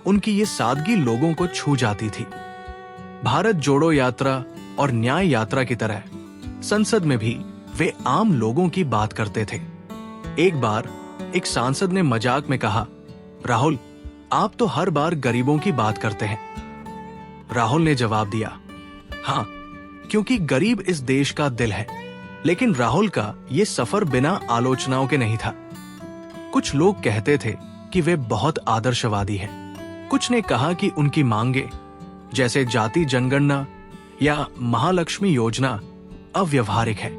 उनकी ये सादगी लोगों को छू जाती थी। भारत जोड़ो यात्रा और न्याय यात्रा की तरह संसद में भी वे आम लोगों की बात करते थे। एक बार एक सांसद ने मजाक में कहा, राहुल, आप तो हर बार गरीबों की बात करते हैं। राहुल ने जवाब दिया, हाँ, क्योंकि गरीब इस देश का दिल है। लेकिन राहुल का ये सफर बिना आलोचनाओं के नहीं था। कुछ लोग कहते थे कि वे बहुत आदर्शवादी हैं। कुछ ने कहा कि उनकी मांगे, जैसे जाति जनगणना या महालक्ष्मी योजना, अव्यवहारिक है।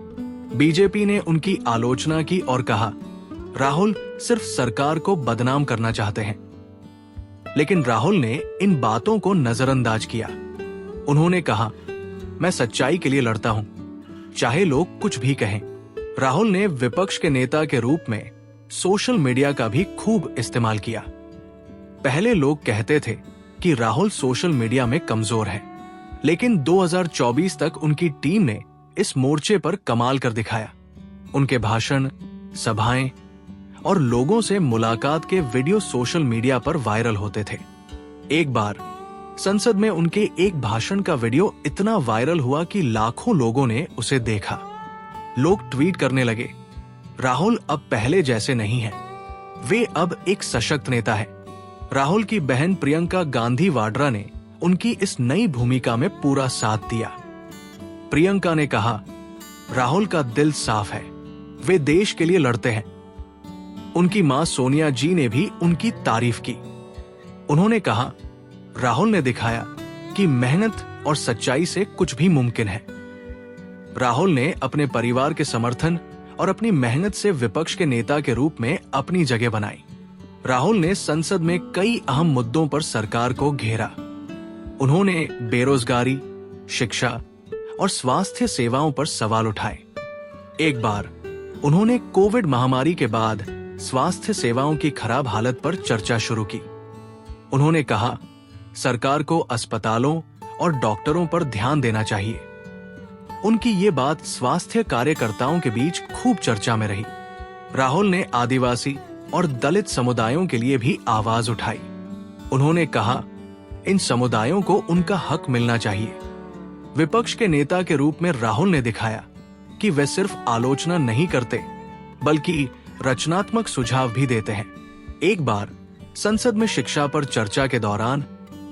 बीजेपी ने उनकी आलोचना की और कहा, राहुल सिर्फ सरकार को बदनाम करना चाहते हैं। लेकिन राहुल ने इन बातों को नजरअंदाज किया। उन्होंने कहा, मैं सच्चाई के लिए लड़ता हूं, चाहे लोग कुछ भी कहें। राहुल ने विपक्ष के नेता के रूप में सोशल मीडिया का भी खूब इस्तेमाल किया। पहले लोग कहते थे कि राहुल सोशल मीडिया में कमजोर है, लेकिन 2024 तक उनकी टीम ने इस मोर्चे पर कमाल कर दिखाया। उनके भाषण, सभाएं और लोगों से मुलाकात के वीडियो सोशल मीडिया पर वायरल होते थे। एक बार संसद में उनके एक भाषण का वीडियो इतना वायरल हुआ कि लाखों लोगों ने उसे देखा। लोग ट्वीट करने लगे, राहुल अब पहले जैसे नहीं हैं, वे अब एक सशक्त नेता है। राहुल की बहन प्रियंका गांधी वाड्रा ने उनकी इस नई भूमिका में पूरा साथ दिया। प्रियंका ने कहा, राहुल का दिल साफ है, वे देश के लिए लड़ते हैं। उनकी मां सोनिया जी ने भी उनकी तारीफ की। उन्होंने कहा, राहुल ने दिखाया कि मेहनत और सच्चाई से कुछ भी मुमकिन है। राहुल ने अपने परिवार के समर्थन और अपनी मेहनत से विपक्ष के नेता के रूप में अपनी जगह बनाई। राहुल ने संसद में कई अहम मुद्दों पर सरकार को घेरा। उन्होंने बेरोजगारी, शिक्षा और स्वास्थ्य सेवाओं पर सवाल उठाए। एक बार उन्होंने कोविड महामारी के बाद स्वास्थ्य सेवाओं की खराब हालत पर चर्चा शुरू की। उन्होंने कहा, सरकार को अस्पतालों और डॉक्टरों पर ध्यान देना चाहिए। उनकी ये बात स्वास्थ्य कार्यकर्ताओं के बीच खूब चर्चा में रही। राहुल ने आदिवासी और दलित समुदायों के लिए भी आवाज उठाई। उन्होंने कहा, इन समुदायों को उनका हक मिलना चाहिए। विपक्ष के नेता के रूप में राहुल ने दिखाया कि वे सिर्फ आलोचना नहीं करते, बल्कि रचनात्मक सुझाव भी देते हैं। एक बार संसद में शिक्षा पर चर्चा के दौरान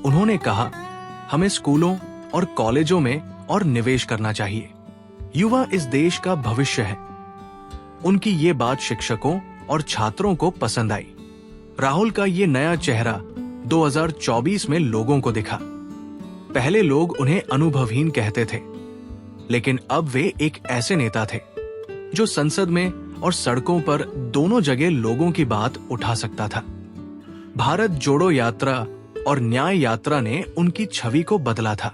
उन्होंने कहा, हमें स्कूलों और कॉलेजों में और निवेश करना चाहिए। युवा इस देश का भविष्य है। उनकी ये बात शिक्षकों और छात्रों को पसंद आई। राहुल का ये नया चेहरा 2024 में लोगों को दिखा। पहले लोग उन्हें अनुभवहीन कहते थे, लेकिन अब वे एक ऐसे नेता थे जो संसद में और सड़कों पर दोनों जगह लोगों की बात उठा सकता था। भारत जोड़ो यात्रा और न्याय यात्रा ने उनकी छवि को बदला था।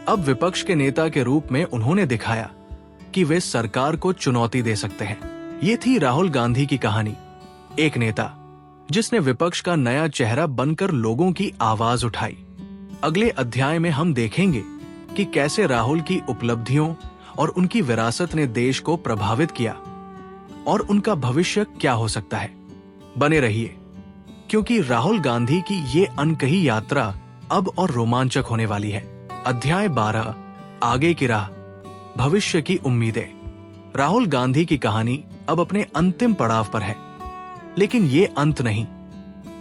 अब विपक्ष के नेता के रूप में उन्होंने दिखाया कि वे सरकार को चुनौती दे सकते हैं। ये थी राहुल गांधी की कहानी, एक नेता जिसने विपक्ष का नया चेहरा बनकर लोगों की आवाज उठाई। अगले अध्याय में हम देखेंगे कि कैसे राहुल की उपलब्धियों और उनकी विरासत ने देश को प्रभावित किया और उनका भविष्य क्या हो सकता है। बने रहिए, क्योंकि राहुल गांधी की ये अनकही यात्रा अब और रोमांचक होने वाली है। अध्याय 12, आगे की राह, भविष्य की उम्मीदें। राहुल गांधी की कहानी अब अपने अंतिम पड़ाव पर है, लेकिन ये अंत नहीं,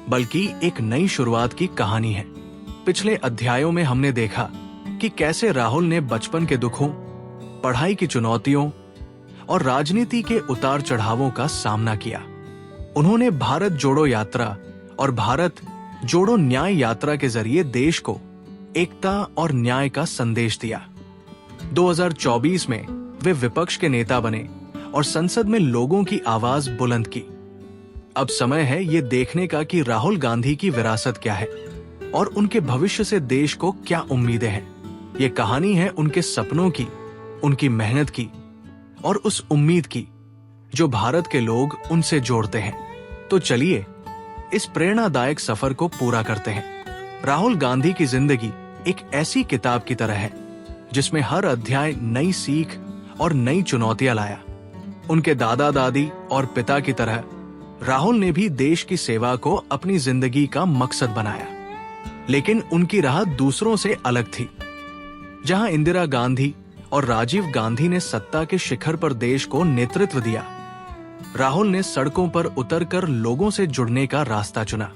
बल्कि एक नई शुरुआत की कहानी है। पिछले अध्यायों में हमने देखा कि कैसे राहुल ने बचपन के दुखों, पढ़ाई की चुनौतियों और राजनीति के उतार चढ़ावों का सामना किया। उन्होंने भारत जोड़ो यात्रा और भारत जोड़ो न्याय यात्रा के जरिए देश को एकता और न्याय का संदेश दिया। 2024 में वे विपक्ष के नेता बने और संसद में लोगों की आवाज बुलंद की। अब समय है ये देखने का कि राहुल गांधी की विरासत क्या है और उनके भविष्य से देश को क्या उम्मीदें हैं। ये कहानी है उनके सपनों की, उनकी मेहनत की और उस उम्मीद की जो भारत के लोग उनसे जोड़ते हैं। तो चलिए इस प्रेरणादायक सफर को पूरा करते हैं। राहुल गांधी की जिंदगी एक ऐसी किताब की तरह है जिसमें हर अध्याय नई सीख और नई चुनौतियां लाया। उनके दादा दादी और पिता की तरह राहुल ने भी देश की सेवा को अपनी जिंदगी का मकसद बनाया, लेकिन उनकी राह दूसरों से अलग थी। जहां इंदिरा गांधी और राजीव गांधी ने सत्ता के शिखर पर देश को नेतृत्व दिया, राहुल ने सड़कों पर उतरकर लोगों से जुड़ने का रास्ता चुना।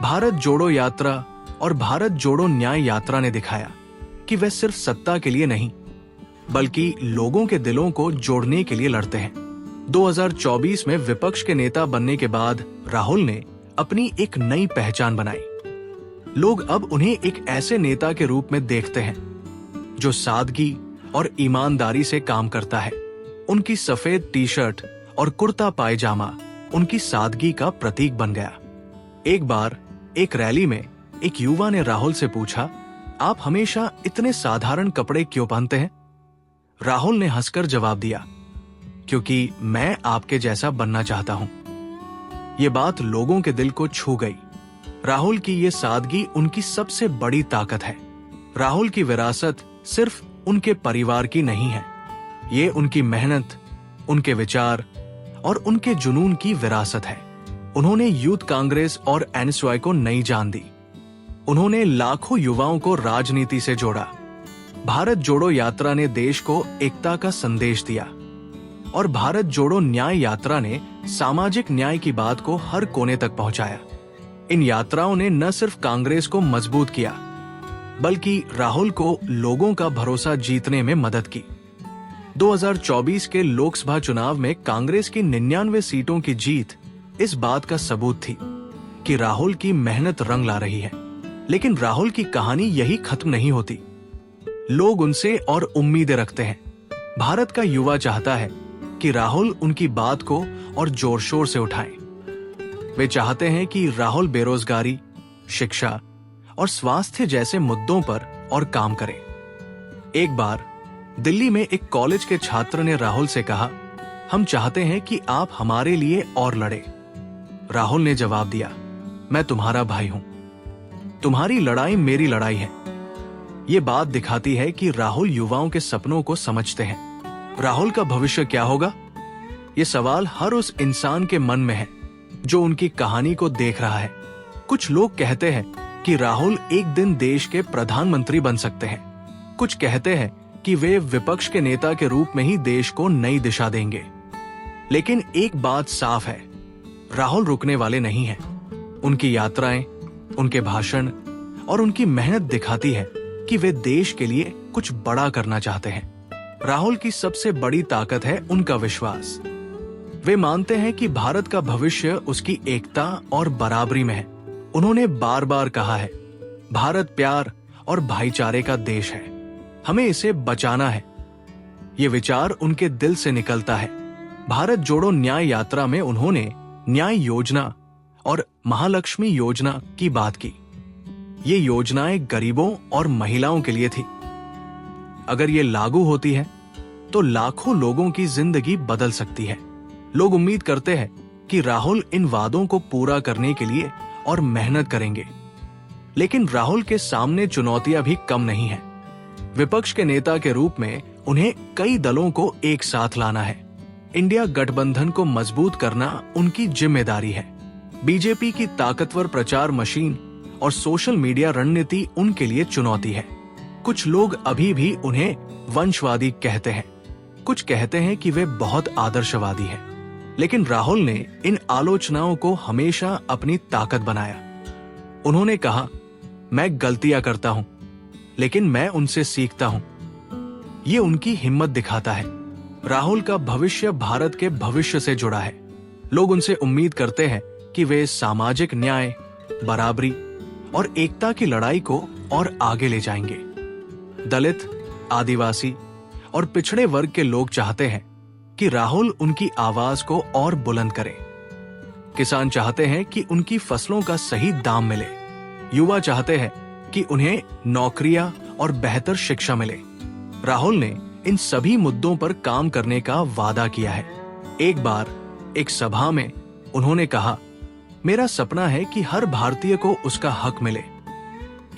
भारत जोड़ो यात्रा और भारत जोड़ो न्याय यात्रा ने दिखाया कि वे सिर्फ सत्ता के लिए नहीं बल्कि लोगों के दिलों को जोड़ने के लिए लड़ते हैं। 2024 में विपक्ष के नेता बनने के बाद राहुल ने अपनी एक नई पहचान बनाई। लोग अब उन्हें एक ऐसे नेता के रूप में देखते हैं जो सादगी और ईमानदारी से काम करता है। उनकी सफेद टी शर्ट और कुर्ता पायजामा उनकी सादगी का प्रतीक बन गया। एक बार एक रैली में एक युवा ने राहुल से पूछा, आप हमेशा इतने साधारण कपड़े क्यों पहनते हैं? राहुल ने हंसकर जवाब दिया, क्योंकि मैं आपके जैसा बनना चाहता हूं। ये बात लोगों के दिल को छू गई। राहुल की ये सादगी उनकी सबसे बड़ी ताकत है। राहुल की विरासत सिर्फ उनके परिवार की नहीं है, ये उनकी मेहनत, उनके विचार और उनके जुनून की विरासत है। उन्होंने यूथ कांग्रेस और एनएसवाई को नई जान दी। उन्होंने लाखों युवाओं को राजनीति से जोड़ा। भारत जोड़ो यात्रा ने देश को एकता का संदेश दिया और भारत जोड़ो न्याय यात्रा ने सामाजिक न्याय की बात को हर कोने तक पहुंचाया। इन यात्राओं ने न सिर्फ कांग्रेस को मजबूत किया बल्कि राहुल को लोगों का भरोसा जीतने में मदद की। 2024 के लोकसभा चुनाव में कांग्रेस की 99 सीटों की जीत इस बात का सबूत थी कि राहुल की मेहनत रंग ला रही है। लेकिन राहुल की कहानी यही खत्म नहीं होती। लोग उनसे और उम्मीदें रखते हैं। भारत का युवा चाहता है कि राहुल उनकी बात को और जोर शोर से उठाएं। वे चाहते हैं कि राहुल बेरोजगारी, शिक्षा और स्वास्थ्य जैसे मुद्दों पर और काम करें। एक बार दिल्ली में एक कॉलेज के छात्र ने राहुल से कहा, हम चाहते हैं कि आप हमारे लिए और लड़े। राहुल ने जवाब दिया, मैं तुम्हारा भाई हूं, तुम्हारी लड़ाई मेरी लड़ाई है। ये बात दिखाती है कि राहुल युवाओं के सपनों को समझते हैं। राहुल का भविष्य क्या होगा? ये सवाल हर उस इंसान के मन में है जो उनकी कहानी को देख रहा है। कुछ लोग कहते हैं कि राहुल एक दिन देश के प्रधानमंत्री बन सकते हैं। कुछ कहते हैं कि वे विपक्ष के नेता के रूप में ही देश को नई दिशा देंगे। लेकिन एक बात साफ है, राहुल रुकने वाले नहीं हैं। उनकी यात्राएं, उनके भाषण और उनकी मेहनत दिखाती है कि वे देश के लिए कुछ बड़ा करना चाहते हैं। राहुल की सबसे बड़ी ताकत है उनका विश्वास। वे मानते हैं कि भारत का भविष्य उसकी एकता और बराबरी में है। उन्होंने बार बार कहा है, भारत प्यार और भाईचारे का देश है, हमें इसे बचाना है। ये विचार उनके दिल से निकलता है। भारत जोड़ो न्याय यात्रा में उन्होंने न्याय योजना और महालक्ष्मी योजना की बात की। ये योजनाएं गरीबों और महिलाओं के लिए थी। अगर ये लागू होती है तो लाखों लोगों की जिंदगी बदल सकती है। लोग उम्मीद करते हैं कि राहुल इन वादों को पूरा करने के लिए और मेहनत करेंगे। लेकिन राहुल के सामने चुनौतियां भी कम नहीं हैं। विपक्ष के नेता के रूप में उन्हें कई दलों को एक साथ लाना है। इंडिया गठबंधन को मजबूत करना उनकी जिम्मेदारी है। बीजेपी की ताकतवर प्रचार मशीन और सोशल मीडिया रणनीति उनके लिए चुनौती है। कुछ लोग अभी भी उन्हें वंशवादी कहते हैं, कुछ कहते हैं कि वे बहुत आदर्शवादी हैं। लेकिन राहुल ने इन आलोचनाओं को हमेशा अपनी ताकत बनाया। उन्होंने कहा, मैं गलतियां करता हूं, लेकिन मैं उनसे सीखता हूं। ये उनकी हिम्मत दिखाता है। राहुल का भविष्य भारत के भविष्य से जुड़ा है। लोग उनसे उम्मीद करते हैं कि वे सामाजिक न्याय, बराबरी और एकता की लड़ाई को और आगे ले जाएंगे। दलित, आदिवासी और पिछड़े वर्ग के लोग चाहते हैं कि राहुल उनकी आवाज को और बुलंद करें। किसान चाहते हैं कि उनकी फसलों का सही दाम मिले। युवा चाहते हैं कि उन्हें नौकरियां और बेहतर शिक्षा मिले। राहुल ने इन सभी मुद्दों पर काम करने का वादा किया है। एक बार एक सभा में उन्होंने कहा, मेरा सपना है कि हर भारतीय को उसका हक मिले।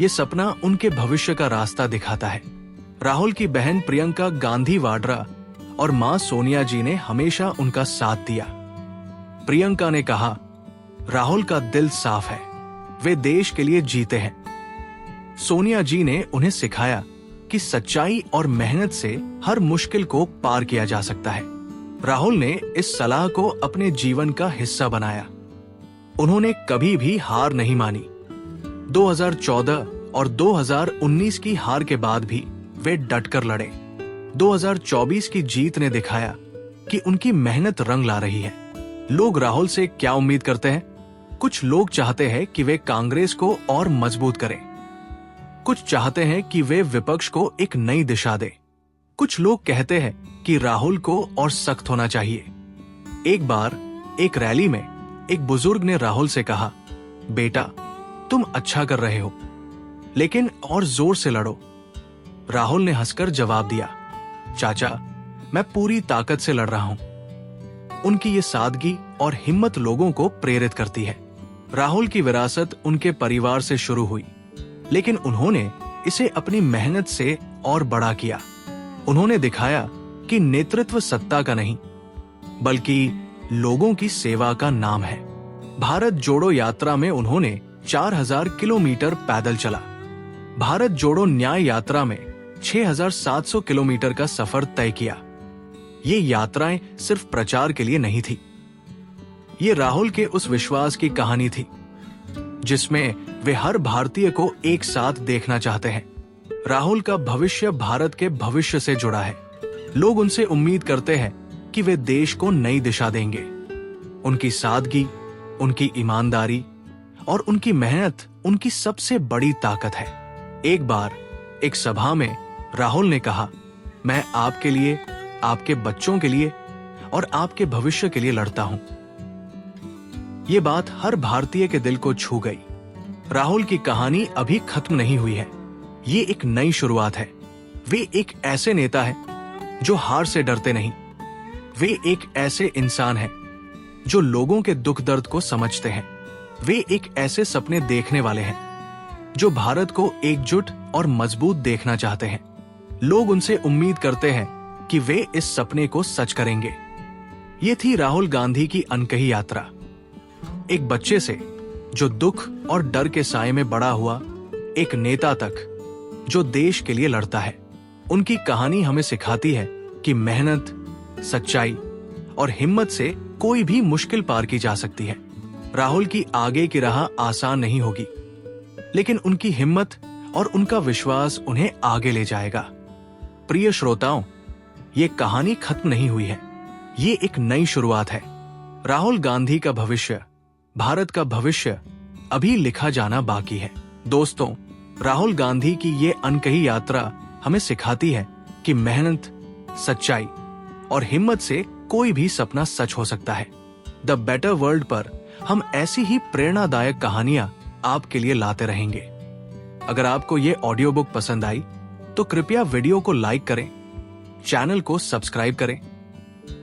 ये सपना उनके भविष्य का रास्ता दिखाता है। राहुल की बहन प्रियंका गांधी वाड्रा और मां सोनिया जी ने हमेशा उनका साथ दिया। प्रियंका ने कहा, राहुल का दिल साफ है, वे देश के लिए जीते हैं। सोनिया जी ने उन्हें सिखाया कि सच्चाई और मेहनत से हर मुश्किल को पार किया जा सकता है। राहुल ने इस सलाह को अपने जीवन का हिस्सा बनाया। उन्होंने कभी भी हार नहीं मानी। 2014 और 2019 की हार के बाद भी वे डटकर लड़े। 2024 की जीत ने दिखाया कि उनकी मेहनत रंग ला रही है। लोग राहुल से क्या उम्मीद करते हैं? कुछ लोग चाहते हैं कि वे कांग्रेस को और मजबूत करें। कुछ चाहते हैं कि वे विपक्ष को एक नई दिशा दे। कुछ लोग कहते हैं कि राहुल को और सख्त होना चाहिए। एक बार एक रैली में एक बुजुर्ग ने राहुल से कहा, बेटा, तुम अच्छा कर रहे हो, लेकिन और जोर से लड़ो। राहुल ने हंसकर जवाब दिया, चाचा, मैं पूरी ताकत से लड़ रहा हूं। उनकी ये सादगी और हिम्मत लोगों को प्रेरित करती है। राहुल की विरासत उनके परिवार से शुरू हुई, लेकिन उन्होंने इसे अपनी मेहनत से और बड़ा किया। उन्होंने दिखाया कि नेतृत्व सत्ता का नहीं, बल्कि लोगों की सेवा का नाम है। भारत जोड़ो यात्रा में उन्होंने 4000 किलोमीटर पैदल चला। भारत जोड़ो न्याय यात्रा में 6700 किलोमीटर का सफर तय किया। ये यात्राएं सिर्फ प्रचार के लिए नहीं थी। ये राहुल के उस विश्वास की कहानी थी जिसमें वे हर भारतीय को एक साथ देखना चाहते हैं। राहुल का भविष्य भारत के भविष्य से जुड़ा है। लोग उनसे उम्मीद करते हैं कि वे देश को नई दिशा देंगे। उनकी सादगी, उनकी ईमानदारी और उनकी मेहनत उनकी सबसे बड़ी ताकत है। एक बार एक सभा में राहुल ने कहा, मैं आपके लिए, आपके बच्चों के लिए और आपके भविष्य के लिए लड़ता हूं। ये बात हर भारतीय के दिल को छू गई। राहुल की कहानी अभी खत्म नहीं हुई है। ये एक नई शुरुआत है। वे एक ऐसे नेता हैं जो हार से डरते नहीं। वे एक ऐसे इंसान हैं जो लोगों के दुख दर्द को समझते हैं। वे एक ऐसे सपने देखने वाले हैं जो भारत को एकजुट और मजबूत देखना चाहते हैं। लोग उनसे उम्मीद करते हैं कि वे इस सपने को सच करेंगे। ये थी राहुल गांधी की अनकही यात्रा। एक बच्चे से जो दुख और डर के साए में बड़ा हुआ, एक नेता तक जो देश के लिए लड़ता है। उनकी कहानी हमें सिखाती है कि मेहनत, सच्चाई और हिम्मत से कोई भी मुश्किल पार की जा सकती है। राहुल की आगे की राह आसान नहीं होगी, लेकिन उनकी हिम्मत और उनका विश्वास उन्हें आगे ले जाएगा। प्रिय श्रोताओं, ये कहानी खत्म नहीं हुई है। ये एक नई शुरुआत है। राहुल गांधी का भविष्य, भारत का भविष्य अभी लिखा जाना बाकी है। दोस्तों, राहुल गांधी की ये अनकही यात्रा हमें सिखाती है कि मेहनत, सच्चाई और हिम्मत से कोई भी सपना सच हो सकता है। द बेटर वर्ल्ड पर हम ऐसी ही प्रेरणादायक कहानियां आपके लिए लाते रहेंगे। अगर आपको ये ऑडियो बुक पसंद आई तो कृपया वीडियो को लाइक करें, चैनल को सब्सक्राइब करें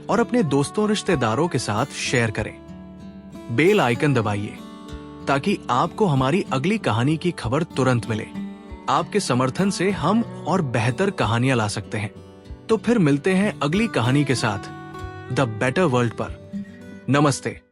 और अपने दोस्तों रिश्तेदारों के साथ शेयर करें। बेल आइकन दबाइए ताकि आपको हमारी अगली कहानी की खबर तुरंत मिले। आपके समर्थन से हम और बेहतर कहानियां ला सकते हैं। तो फिर मिलते हैं अगली कहानी के साथ द बेटर वर्ल्ड पर। नमस्ते।